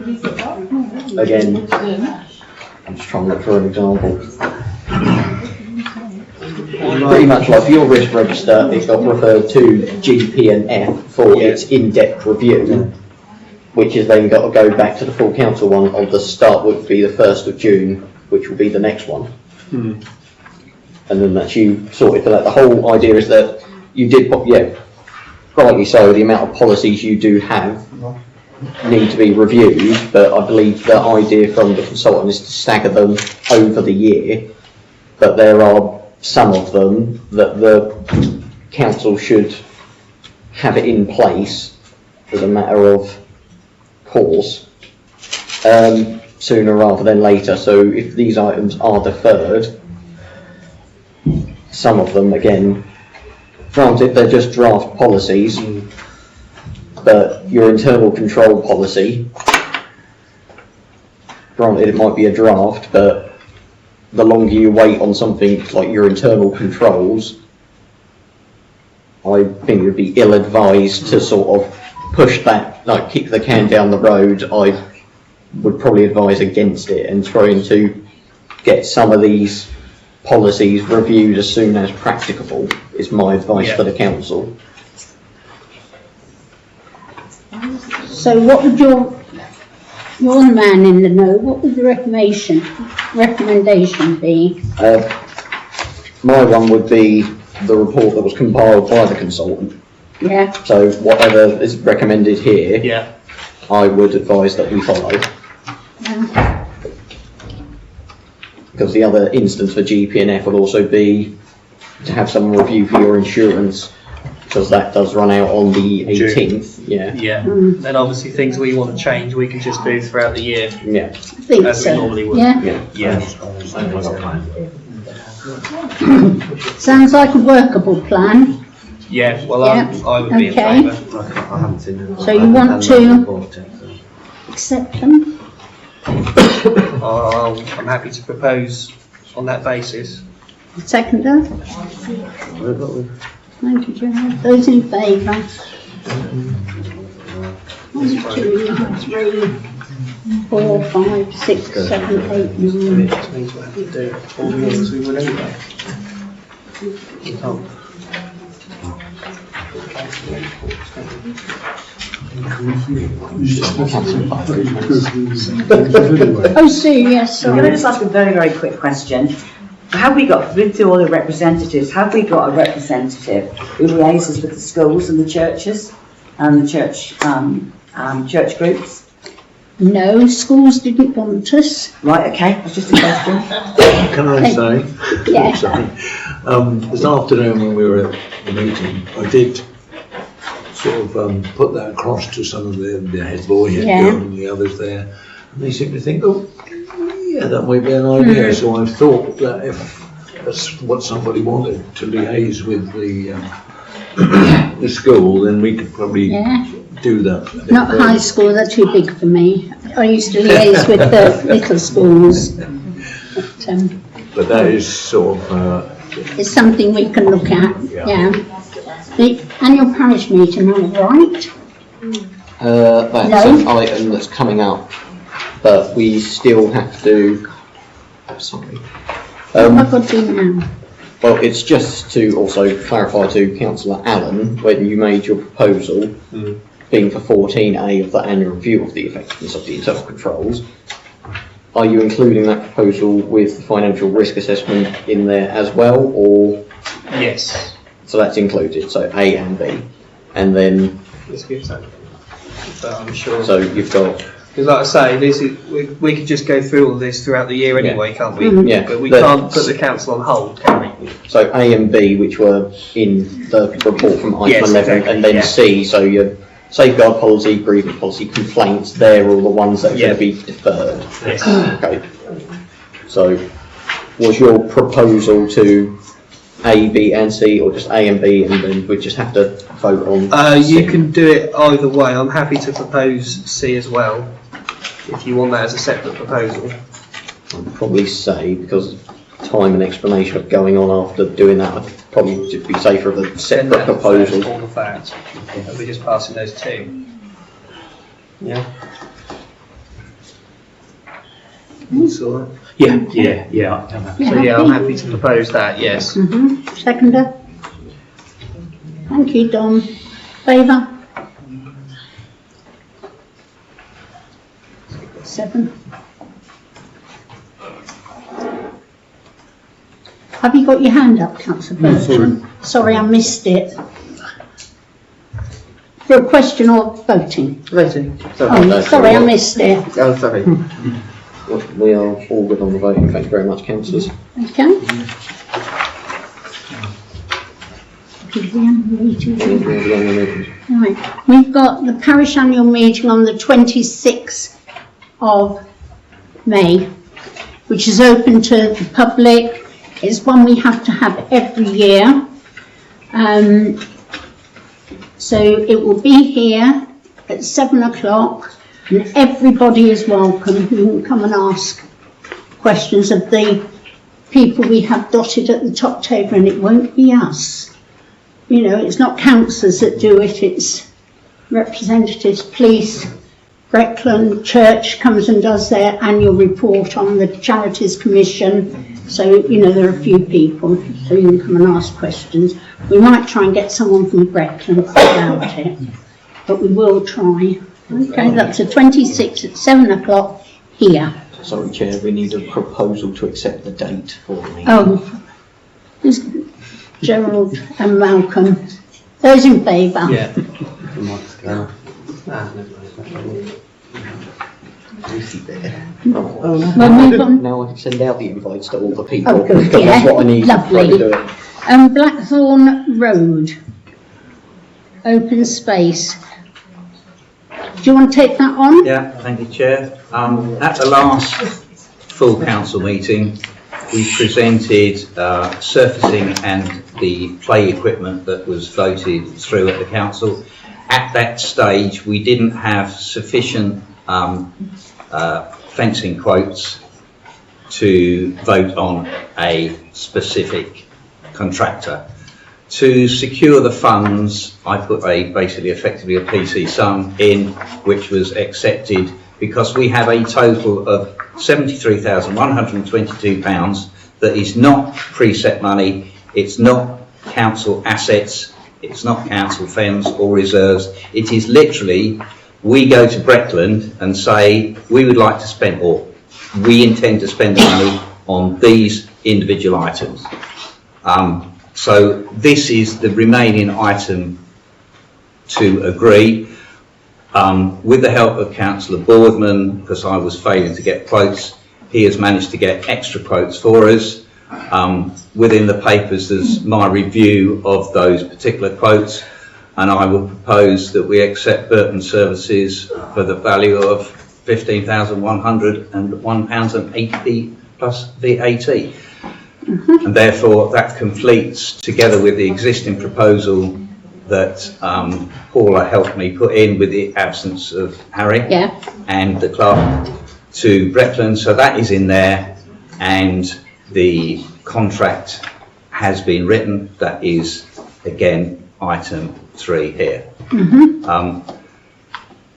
Speaker 6: again, I'm just trying to look for an example. Pretty much like your risk register, it got referred to GP&F for its in-depth review, which is then got to go back to the full council one on the start would be the 1st of June, which will be the next one. And then that's you sorted for that. The whole idea is that you did, rightly so, the amount of policies you do have need to be reviewed, but I believe the idea from the consultant is to stagger them over the year, but there are some of them that the council should have it in place as a matter of course, sooner rather than later. So if these items are deferred, some of them, again, granted they're just draft policies, but your internal control policy, granted it might be a draft, but the longer you wait on something like your internal controls, I think it would be ill-advised to sort of push that, like kick the can down the road, I would probably advise against it and trying to get some of these policies reviewed as soon as practicable is my advice for the council.
Speaker 5: So what would you're the man in the know, what would the recommendation be?
Speaker 6: My one would be the report that was compiled by the consultant.
Speaker 5: Yeah.
Speaker 6: So whatever is recommended here, I would advise that we follow.
Speaker 5: Yeah.
Speaker 6: Because the other instance for GP&F would also be to have someone review for your insurance, because that does run out on the 18th. Yeah.
Speaker 7: Yeah. Then obviously things we want to change, we can just do throughout the year.
Speaker 6: Yeah.
Speaker 5: I think
Speaker 7: as
Speaker 5: so.
Speaker 7: we normally would.
Speaker 5: Yeah.
Speaker 7: Sounds
Speaker 5: like a workable plan.
Speaker 7: Yeah, well,
Speaker 5: Yeah.
Speaker 7: I would be in
Speaker 5: Okay.
Speaker 7: favour.
Speaker 15: I haven't seen it.
Speaker 5: So you want to accept them?
Speaker 7: I'm happy to propose on that basis.
Speaker 5: Seconder? Thank you, Gerard. Those in favour? 1, 2, 3, 4, 5, 6, 7, 8, 9.
Speaker 7: It just means we'll have to do all the others we would anyway. We can't.
Speaker 5: Oh, Sue, yes,
Speaker 1: Can I
Speaker 5: sorry.
Speaker 1: just ask a very, very quick question? Have we got, with all the representatives, have we got a representative who liaises with the schools and the churches and the church groups?
Speaker 5: No, schools didn't want us.
Speaker 1: Right, okay, that's just a question.
Speaker 8: Can I say?
Speaker 5: Yeah.
Speaker 8: Sorry. This afternoon when we were at the meeting, I did sort of put that across to some of the head boy and the others there, and they seemed to think, oh, yeah, that might be an idea. So I thought that if that's what somebody wanted, to liaise with the school, then we could probably do that.
Speaker 5: Not high school, they're too big for me. I used to liaise with the little schools.
Speaker 8: But that is sort of...
Speaker 5: It's something we can look at, yeah. The annual parish meeting, am I right?
Speaker 6: That's an item that's coming up, but we still have to... Sorry.
Speaker 5: What have I got to do now?
Speaker 6: Well, it's just to also clarify to Councillor Allen, when you made your proposal, being for 14A of the annual review of the effectiveness of the internal controls, are you including that proposal with the financial risk assessment in there as well, or?
Speaker 7: Yes.
Speaker 6: So that's included, so A and B, and then.
Speaker 7: Let's give that. But I'm sure.
Speaker 6: So you've got.
Speaker 7: Because like I say, this is, we could just go through all this throughout the year anyway, can't we?
Speaker 6: Yeah.
Speaker 7: But we can't put the council on hold, can we?
Speaker 6: So A and B, which were in the report from item 11,
Speaker 7: exactly,
Speaker 6: and then C, so your safeguard policy, grievance policy, complaints, they're all the ones that are going to be deferred.
Speaker 7: Yes.
Speaker 6: Okay. So was your proposal to A, B and C, or just A and B, and then we just have to vote on C?
Speaker 7: You can do it either way. I'm happy to propose C as well, if you want that as a separate proposal.
Speaker 6: I'd probably say, because time and explanation of going on after doing that, I'd probably just be safer of a separate proposal.
Speaker 7: All of that. We're just passing those two. Yeah. So,
Speaker 10: Yeah. I'm happy.
Speaker 7: So yeah, I'm happy to propose that, yes.
Speaker 5: Seconder? Thank you, Dom. Favour? 7. Have you got your hand up, Councillor Bertram? Sorry, I missed it. For a question or voting?
Speaker 3: Voting.
Speaker 5: Oh, sorry, I missed it.
Speaker 3: Oh, sorry.
Speaker 6: We are all good on the voting, thank you very much, councillors.
Speaker 5: Okay. Did we have a meeting? Right, we've got the parish annual meeting on the 26th of May, which is open to the public. It's one we have to have every year. So it will be here at 7 o'clock, and everybody is welcome. You can come and ask questions of the people we have dotted at the top table, and it won't be us. You know, it's not councillors that do it, it's representatives, police, Breckland Church comes and does their annual report on the Charities Commission. So, you know, there are a few people, so you can come and ask questions. We might try and get someone from Breckland about it, but we will try. Okay, that's the 26th at 7 o'clock here.
Speaker 6: Sorry, Chair, we need a proposal to accept the date for the meeting.
Speaker 5: Oh, is Gerald and Malcolm, those in favour?
Speaker 8: Yeah.
Speaker 6: Now I can send out the invites to all the people.
Speaker 5: Oh, good,
Speaker 6: because
Speaker 5: yeah,
Speaker 6: that's what I need
Speaker 5: lovely.
Speaker 6: to do it.
Speaker 5: Blackthorn Road, open space. Do you want to take that on?
Speaker 4: Yeah, thank you, Chair. At the last full council meeting, we presented surfacing and the play equipment that was voted through at the council. At that stage, we didn't have sufficient fencing quotes to vote on a specific contractor. To secure the funds, I put basically effectively a PC sum in, which was accepted because we have a total of £73,122 that is not preset money, it's not council assets, it's not council funds or reserves. It is literally, we go to Breckland and say, we would like to spend, or we intend to spend the money on these individual items. So this is the remaining item to agree. With the help of Councillor Boardman, because I was failing to get quotes, he has managed to get extra quotes for us. Within the papers there's my review of those particular quotes, and I will propose that we accept Burton Services for the value of £15,101.80 plus VAT. And therefore that completes, together with the existing proposal that Paula helped me put in with the absence of Harry and the clerk, to Breckland. So that is in there, and the contract has been written. That is again item 3 here.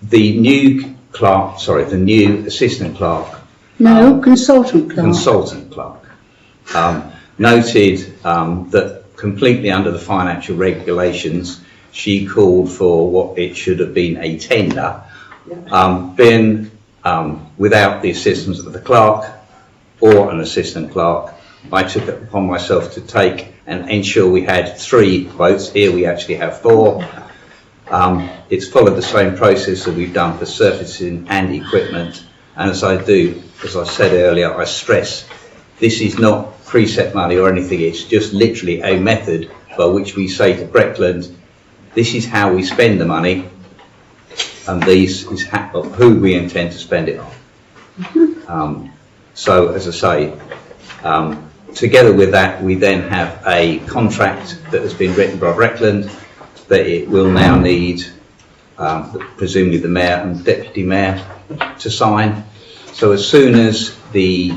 Speaker 4: The new clerk, sorry, the new assistant clerk.
Speaker 5: No, consultant clerk.
Speaker 4: Consultant clerk. Noted that completely under the financial regulations, she called for what it should have been a tender, without the assistance of the clerk or an assistant clerk. I took it upon myself to take and ensure we had 3 quotes. Here we actually have 4. It's followed the same process that we've done for surfacing and equipment. And as I said earlier, I stress this is not preset money or anything. It's just literally a method by which we say to Breckland, this is how we spend the money, and this is who we intend to spend it on. So, as I say, together with that, we then have a contract that has been written by Breckland that it will now need, presumably the Mayor and Deputy Mayor to sign. So as soon as the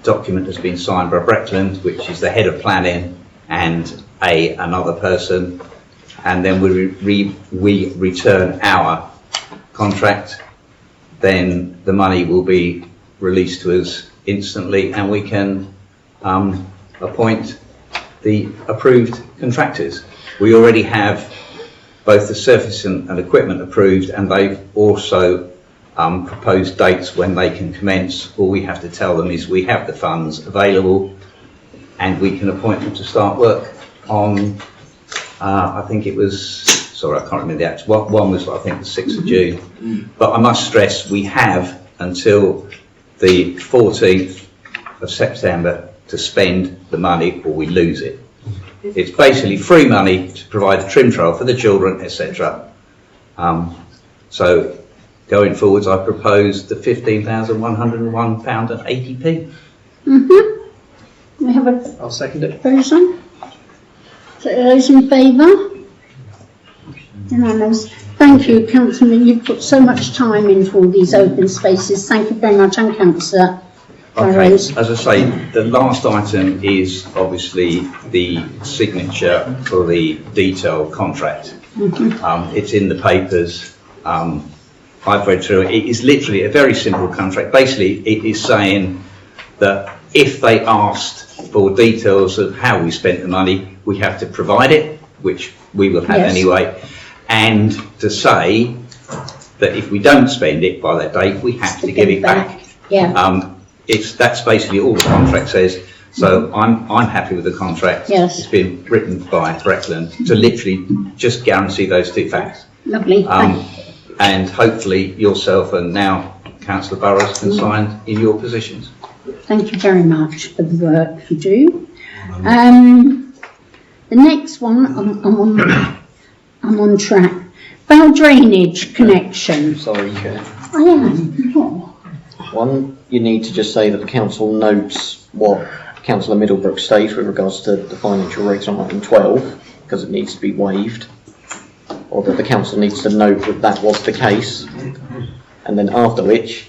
Speaker 4: document has been signed by Breckland, which is the head of planning and another person, and then we return our contract, then the money will be released to us instantly, and we can appoint the approved contractors. We already have both the surface and equipment approved, and they've also proposed dates when they can commence. All we have to tell them is we have the funds available and we can appoint them to start work on, I think it was, sorry, I can't remember the actual, one was I think the 6th of June. But I must stress we have until the 14th of September to spend the money or we lose it. It's basically free money to provide a trim trail for the children, etc. So going forwards, I propose the £15,101.80p.
Speaker 5: We have a
Speaker 7: I'll second it.
Speaker 5: person. So those in favour? Unanimous. Thank you, Councilman. You've put so much time into all these open spaces. Thank you very much, and Councillor.
Speaker 4: Okay, as I say, the last item is obviously the signature for the detailed contract. It's in the papers. I've read through it. It is literally a very simple contract. Basically, it is saying that if they asked for details of how we spent the money, we have to provide it, which we will have anyway, and to say that if we don't spend it by that date, we have to give it back. That's basically all the contract says. So I'm happy with the contract.
Speaker 5: Yes.
Speaker 4: It's been written by Breckland to literally just guarantee those two facts.
Speaker 5: Lovely.
Speaker 4: And hopefully yourself and now Councillor Burrows can sign in your positions.
Speaker 5: Thank you very much for the work you do. The next one, I'm on track. Bowel drainage connection.
Speaker 6: Sorry, Chair.
Speaker 5: I am. Oh.
Speaker 6: One, you need to just say that the council notes what Councillor Middlebrook states with regards to the financial regs on item 12, because it needs to be waived, or that the council needs to note that that was the case, and then after which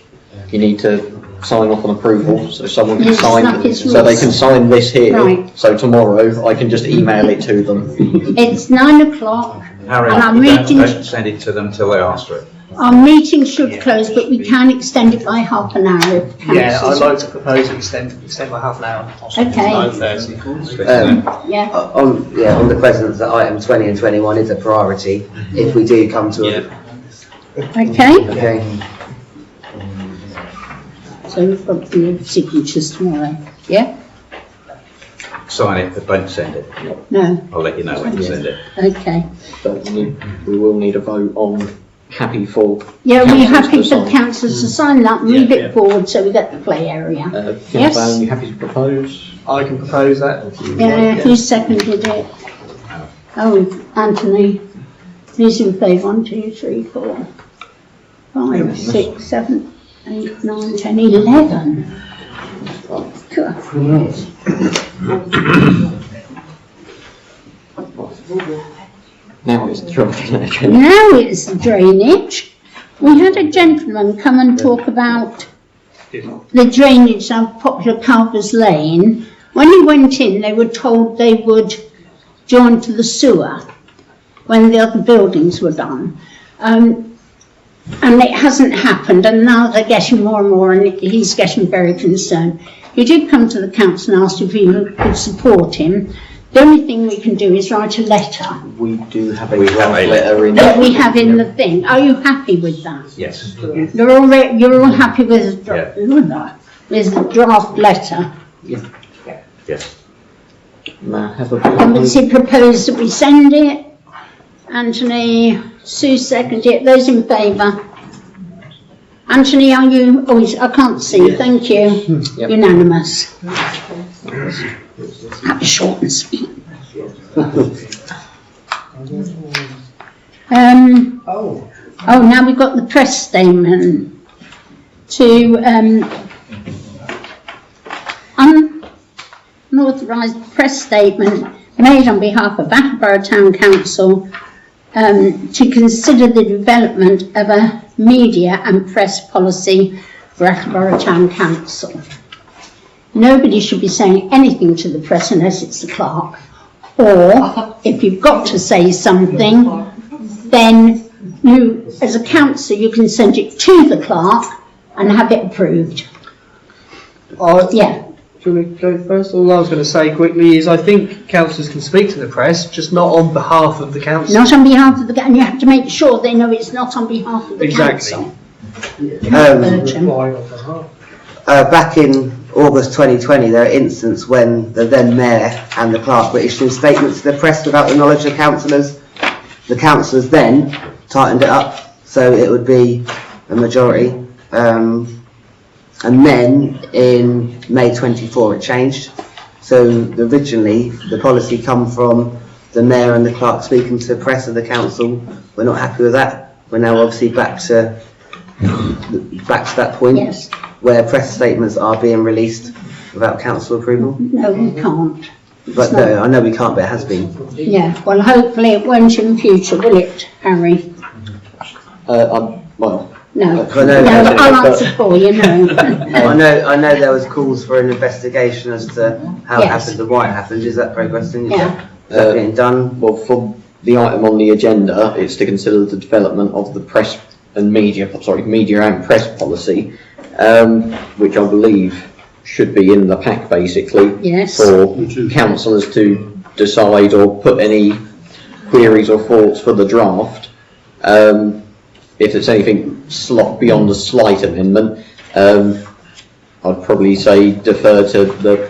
Speaker 6: you need to sign off on approval, so someone can sign, so they can sign this here.
Speaker 5: Right.
Speaker 6: So tomorrow I can just email it to them.
Speaker 5: It's 9 o'clock.
Speaker 4: Harry,
Speaker 5: and our meeting,
Speaker 4: don't send it to them till they ask for it.
Speaker 5: our meeting should close, but we can extend it by half an hour. If
Speaker 7: Yeah,
Speaker 5: council-
Speaker 7: I'd like to propose extend by half an hour.
Speaker 5: Okay.
Speaker 7: 9:30.
Speaker 5: Yeah.
Speaker 3: On the presence that item 20 and 21 is a priority if we do come to a...
Speaker 5: Okay.
Speaker 3: Okay.
Speaker 5: So we've got the signatures tomorrow. Yeah?
Speaker 4: Sign it, but don't send it.
Speaker 5: No.
Speaker 4: I'll let you know when to send it.
Speaker 5: Okay.
Speaker 6: So we will need a vote on happy for.
Speaker 5: Yeah, we're happy
Speaker 6: councillors to
Speaker 5: for
Speaker 6: sign.
Speaker 5: councillors to sign that, move it forward so we get the play area.
Speaker 6: Councillor Allen, you happy to propose?
Speaker 7: I can propose that.
Speaker 5: Yeah, who seconded it? Oh, Anthony. Who's in favour? 1, 2, 3, 4, 5, 6, 7, 8, 9, 10, 11.
Speaker 6: Now it's the drainage.
Speaker 5: Now it's the drainage. We had a gentleman come and talk about the drainage of Popular Carver's Lane. When he went in, they were told they would join to the sewer when the other buildings were done. And it hasn't happened, and now they're getting more and more, and he's getting very concerned. He did come to the council and asked if we could support him. The only thing we can do is write a letter.
Speaker 6: We do have a draft letter in.
Speaker 5: That we have in the thing. Are you happy with that?
Speaker 4: Yes.
Speaker 5: You're all happy with the draft letter?
Speaker 4: Yes.
Speaker 6: May I have a
Speaker 5: Committee proposed that we send it. Anthony, Sue seconded it. Those in favour? Anthony, are you? Oh, I can't see. Thank you.
Speaker 6: Yep.
Speaker 5: Unanimous. That was short and sweet. Now we've got the press statement to unauthorised press statement made on behalf of Attleborough Town Council to consider the development of a media and press policy for Attleborough Town Council. Nobody should be saying anything to the press unless it's the clerk. Or if you've got to say something, then you, as a councillor, you can send it to the clerk and have it approved. Yeah.
Speaker 7: Do you want me to go first? All I was going to say quickly is I think councillors can speak to the press, just not on behalf of the council.
Speaker 5: Not on behalf of the, and you have to make sure they know it's not on behalf of the council.
Speaker 3: Back in August 2020, there are instances when the then mayor and the clerk were issuing statements to the press without the knowledge of councillors. The councillors then tightened it up so it would be a majority. And then in May 24 it changed. So originally the policy come from the mayor and the clerk speaking to the press of the council. We're not happy with that. We're now obviously back to that point where press statements are being released without council approval.
Speaker 5: No, we can't.
Speaker 3: But no, I know we can't, but it has been.
Speaker 5: Yeah, well hopefully it won't in future, will it, Harry?
Speaker 6: Well.
Speaker 5: No,
Speaker 3: no,
Speaker 5: I'll answer for you, no.
Speaker 3: I know there was calls for an investigation as to how it happened and why it happened. Is that progressing? Is that being done?
Speaker 6: Well, from the item on the agenda, it's to consider the development of the press and media and press policy, which I believe should be in the pack basically,
Speaker 5: Yes.
Speaker 6: for councillors to decide or put any queries or thoughts for the draft. If it's anything beyond a slight amendment, I'd probably say defer to the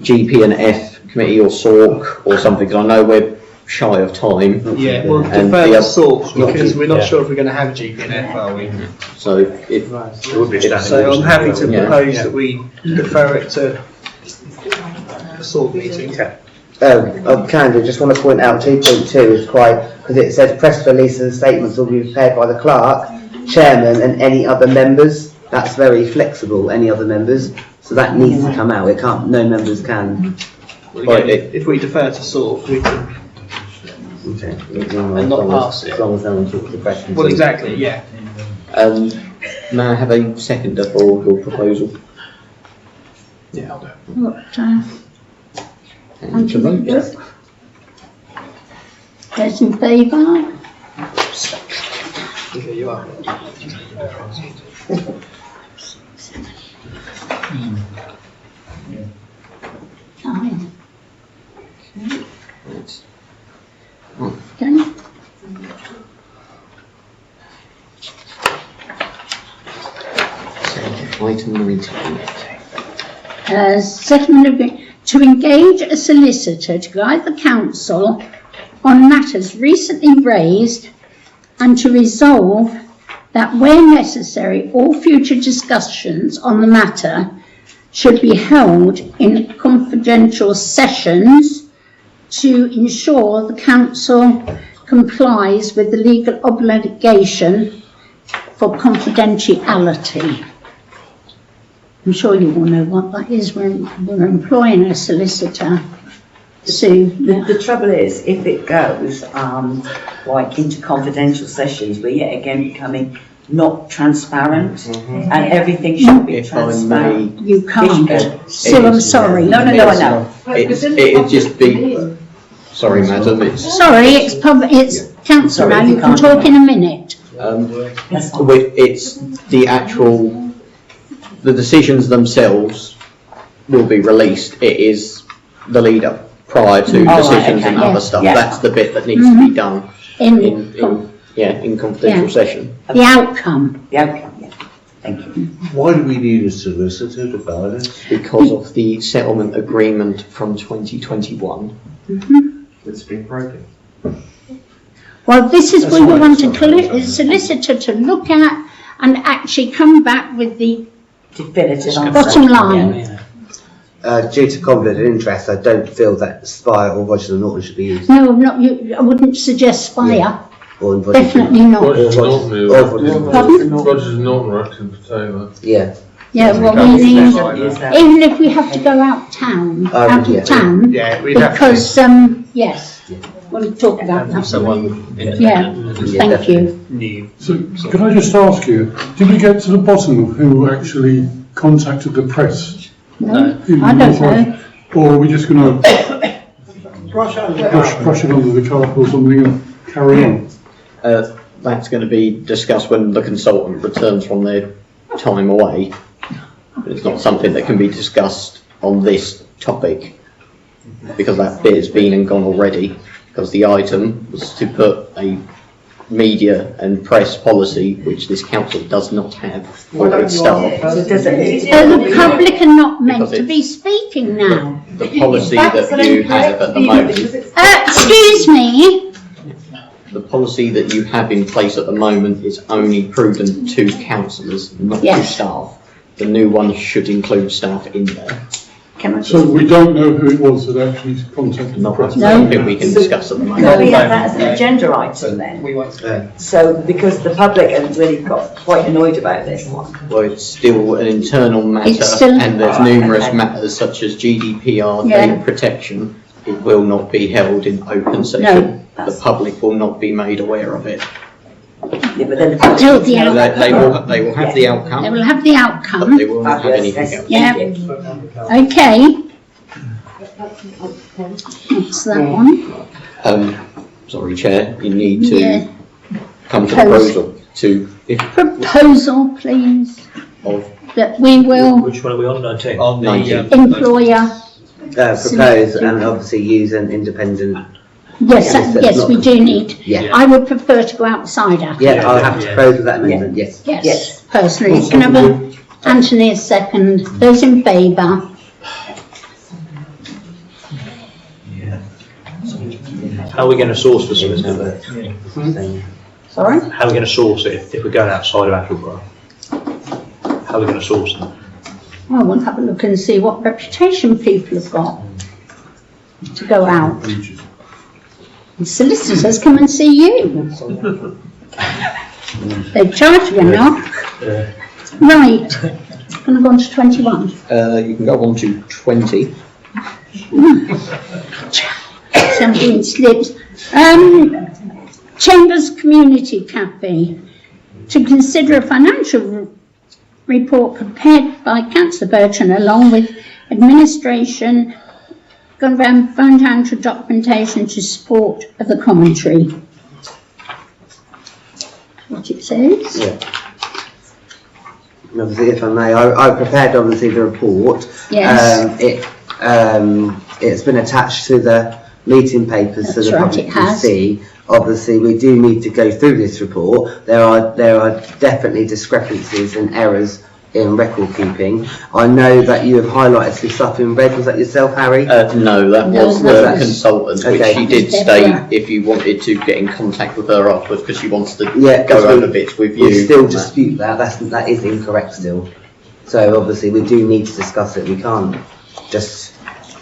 Speaker 6: GP and F committee or SORC or something, because I know we're shy of time.
Speaker 7: Yeah, we'll
Speaker 6: And
Speaker 7: defer
Speaker 6: the
Speaker 7: to
Speaker 6: oth-
Speaker 7: SORC because we're not
Speaker 10: Yeah.
Speaker 7: sure if we're going to have a GPNF, are we?
Speaker 6: So if
Speaker 10: It would be a standing
Speaker 7: So I'm
Speaker 10: order.
Speaker 7: happy to
Speaker 6: Yeah.
Speaker 7: propose that we defer it to the SORC meeting.
Speaker 3: Candy, just want to point out 2.2 is quite, because it says press releases and statements will be prepared by the clerk, chairman and any other members. That's very flexible, any other members. So that needs to come out. It can't, no members can.
Speaker 7: Well, again, if we defer to SORC, we can. And not pass it.
Speaker 3: As long as no one talks the questions.
Speaker 7: Well, exactly, yeah.
Speaker 6: may I have a seconder for your proposal?
Speaker 10: Yeah, I'll do it.
Speaker 5: What,
Speaker 6: And to vote.
Speaker 5: those in favour?
Speaker 7: Here you are.
Speaker 5: Nine. Okay.
Speaker 6: Item 19.
Speaker 5: Second, to engage a solicitor to guide the council on matters recently raised and to resolve that where necessary all future discussions on the matter should be held in confidential sessions to ensure the council complies with the legal obligation for confidentiality. I'm sure you all know what that is. We're employing a solicitor. Sue.
Speaker 1: The trouble is, if it goes like into confidential sessions, we're yet again becoming not transparent, and everything should be transparent.
Speaker 5: You can't. Sue, I'm sorry.
Speaker 1: No, I know.
Speaker 6: It'd just be, sorry madam, it's...
Speaker 5: Sorry, it's council now, you can talk in a minute.
Speaker 6: It's the actual, the decisions themselves will be released. It is the lead up prior to decisions and other stuff. That's the bit that needs to be done in confidential session.
Speaker 5: The outcome.
Speaker 1: Yeah. Thank you.
Speaker 8: Why do we need a solicitor to guide us?
Speaker 6: Because of the settlement agreement from 2021.
Speaker 9: It's been broken.
Speaker 5: Well, this is what we want a solicitor to look at and actually come back with the
Speaker 1: definitive
Speaker 5: bottom line.
Speaker 3: Due to conflict of interest, I don't feel that Spire or Rogers and Norton should be used.
Speaker 5: No, not you. I wouldn't suggest Spire.
Speaker 3: Or
Speaker 5: Definitely not.
Speaker 2: Rogers and Norton,
Speaker 5: Pardon?
Speaker 2: Rogers and Norton are acting for Taylor.
Speaker 3: Yeah.
Speaker 5: Yeah, well, we need, even if we have to go out of town, because, yes, we'll talk about that. Yeah, thank you.
Speaker 17: So, can I just ask you, did we get to the bottom of who actually contacted the press?
Speaker 5: No, I don't know.
Speaker 17: Or are we just going to brush it under the carpet or something and carry on?
Speaker 6: That's going to be discussed when the consultant returns from their time away. It's not something that can be discussed on this topic because that bit has been and gone already, because the item was to put a media and press policy which this council does not have for its staff.
Speaker 5: The public are not meant to be speaking now.
Speaker 6: The policy that you have at the moment,
Speaker 5: Excuse me.
Speaker 6: the policy that you have in place at the moment is only prudent to councillors, not to staff. The new one should include staff in there.
Speaker 17: So we don't know who it was that actually contacted the press?
Speaker 6: Something we can discuss at the moment.
Speaker 1: Can we have that as an agenda item then? So, because the public have really got quite annoyed about this one.
Speaker 6: Well, it's still an internal matter, and there's numerous matters such as GDPR, data protection. It will not be held in open session. The public will not be made aware of it.
Speaker 1: Yeah, but then
Speaker 6: They will have the outcome.
Speaker 5: They will have the outcome.
Speaker 6: But they will not have anything else.
Speaker 5: Yeah. Okay. What's that one?
Speaker 6: Sorry, Chair, you need to
Speaker 5: Yeah.
Speaker 6: come to the proposal to,
Speaker 5: Proposal, please,
Speaker 6: of
Speaker 5: that we will
Speaker 10: Which one are we on? 19?
Speaker 7: On the,
Speaker 5: employer,
Speaker 3: Propose and obviously use an independent.
Speaker 5: yes,
Speaker 3: Yes, that's
Speaker 5: yes,
Speaker 3: not-
Speaker 5: we do need.
Speaker 3: Yeah.
Speaker 5: I would prefer to go outside after.
Speaker 3: Yeah, I'll have to propose with that amendment, yes.
Speaker 5: Yes, personally. Can I have Anthony a second? Those in favour?
Speaker 10: How are we going to source the solicitor?
Speaker 5: Sorry?
Speaker 10: How are we going to source it if we're going outside of Attleborough? How are we going to source them?
Speaker 5: Well, we'll have a look and see what reputation people have got to go out. And solicitors come and see you. They charge you now. Right. Can I go on to 21?
Speaker 6: you can go on to 20.
Speaker 5: I'm doing slips. Chambers Community Cafe. To consider a financial report prepared by Councillor Bertrand along with administration, financial documentation to support of the commentary. What it says.
Speaker 3: Yeah. Obviously, if I may, I prepared obviously the report.
Speaker 5: Yes.
Speaker 3: It's been attached to the meeting papers so
Speaker 5: That's
Speaker 3: the
Speaker 5: right,
Speaker 3: public
Speaker 5: it
Speaker 3: can
Speaker 5: has.
Speaker 3: see. Obviously, we do need to go through this report. There are definitely discrepancies and errors in record keeping. I know that you have highlighted some stuff in red. Was that yourself, Harry?
Speaker 6: No, that
Speaker 5: No,
Speaker 6: was
Speaker 5: that
Speaker 6: the
Speaker 5: was-
Speaker 6: consultant, which
Speaker 3: Okay.
Speaker 6: she did
Speaker 5: Deborah.
Speaker 6: state if you wanted to get in contact with her afterwards, because she wants to
Speaker 3: Yeah,
Speaker 6: go
Speaker 3: 'cause
Speaker 6: over bits with you.
Speaker 3: We still
Speaker 6: on that.
Speaker 3: dispute that. That is incorrect still. So obviously we do need to discuss it. We can't just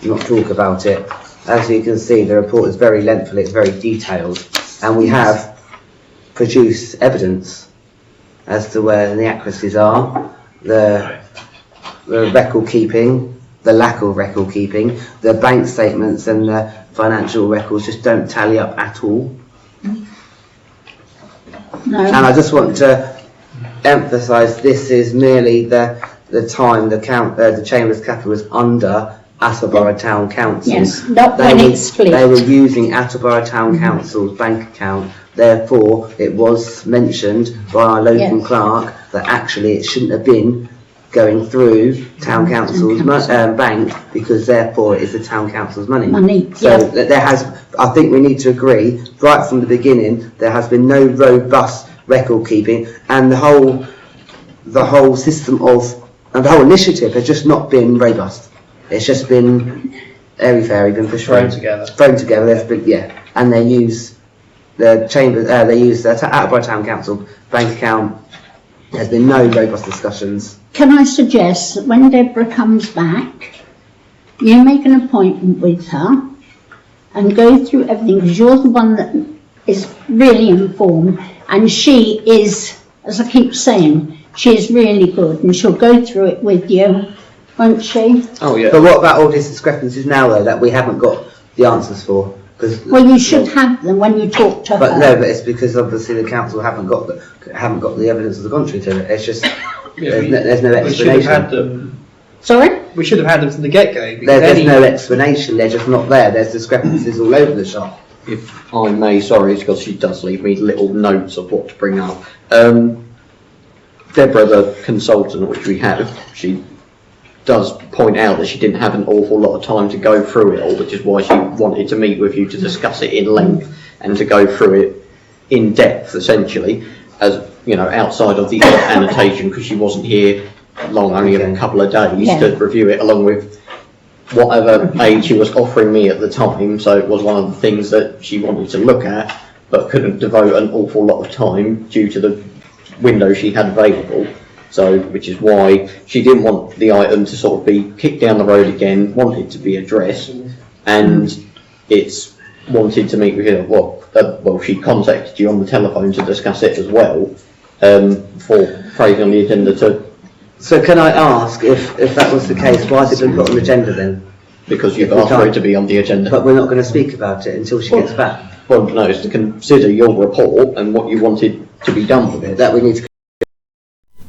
Speaker 3: not talk about it. As you can see, the report is very lengthy. It's very detailed, and we have produced evidence as to where the inaccuracies are, the record keeping, the lack of record keeping, the bank statements and the financial records just don't tally up at all.
Speaker 5: No.
Speaker 3: And I just want to emphasise this is merely the time the Chambers Cafe was under Attleborough Town Council.
Speaker 5: Yes, not when it's split.
Speaker 3: They were using Attleborough Town Council's bank account. Therefore, it was mentioned by our local clerk that actually it shouldn't have been going through Town Council's bank, because therefore it is the Town Council's money. So there has, I think we need to agree right from the beginning, there has been no robust record keeping, and the whole system and the whole initiative has just not been robust. It's just been airy-fairy, been pushed
Speaker 7: Thrown together.
Speaker 3: There's been, and they use the Chambers, they use the Attleborough Town Council bank account. There's been no robust discussions.
Speaker 5: Can I suggest that when Deborah comes back, you make an appointment with her and go through everything, because you're the one that is really informed, and she is, as I keep saying, she is really good, and she'll go through it with you, won't she?
Speaker 6: Oh yeah.
Speaker 3: But what about all these discrepancies now, though, that we haven't got the answers for?
Speaker 5: Well, you should have them when you talk to her.
Speaker 3: But no, but it's because obviously the council haven't got the evidence of the contrary to it. It's just there's no
Speaker 7: We should have had
Speaker 3: explanation.
Speaker 7: them.
Speaker 5: Sorry?
Speaker 7: We should have had them from the get-go.
Speaker 3: There's no explanation. They're just not there. There's discrepancies all over the shop.
Speaker 6: If I may, sorry, it's because she does leave me little notes of what to bring up. Deborah, the consultant which we have, she does point out that she didn't have an awful lot of time to go through it all, which is why she wanted to meet with you to discuss it in length and to go through it in depth, essentially, as you know, outside of the annotation, because she wasn't here long, only a couple of days to review it, along with whatever aid she was offering me at the time. So it was one of the things that she wanted to look at, but couldn't devote an awful lot of time due to the window she had available. So, which is why she didn't want the item to sort of be kicked down the road again, wanted to be addressed, and it's wanted to meet with you. Well, she contacted you on the telephone to discuss it as well, for phrasing on the agenda to.
Speaker 3: So can I ask, if that was the case, why has it been put on the agenda then?
Speaker 6: Because you've asked for it to be on the agenda.
Speaker 3: But we're not going to speak about it until she gets back.
Speaker 6: Well, no, it's to consider your report and what you wanted to be done with it.
Speaker 3: That we need to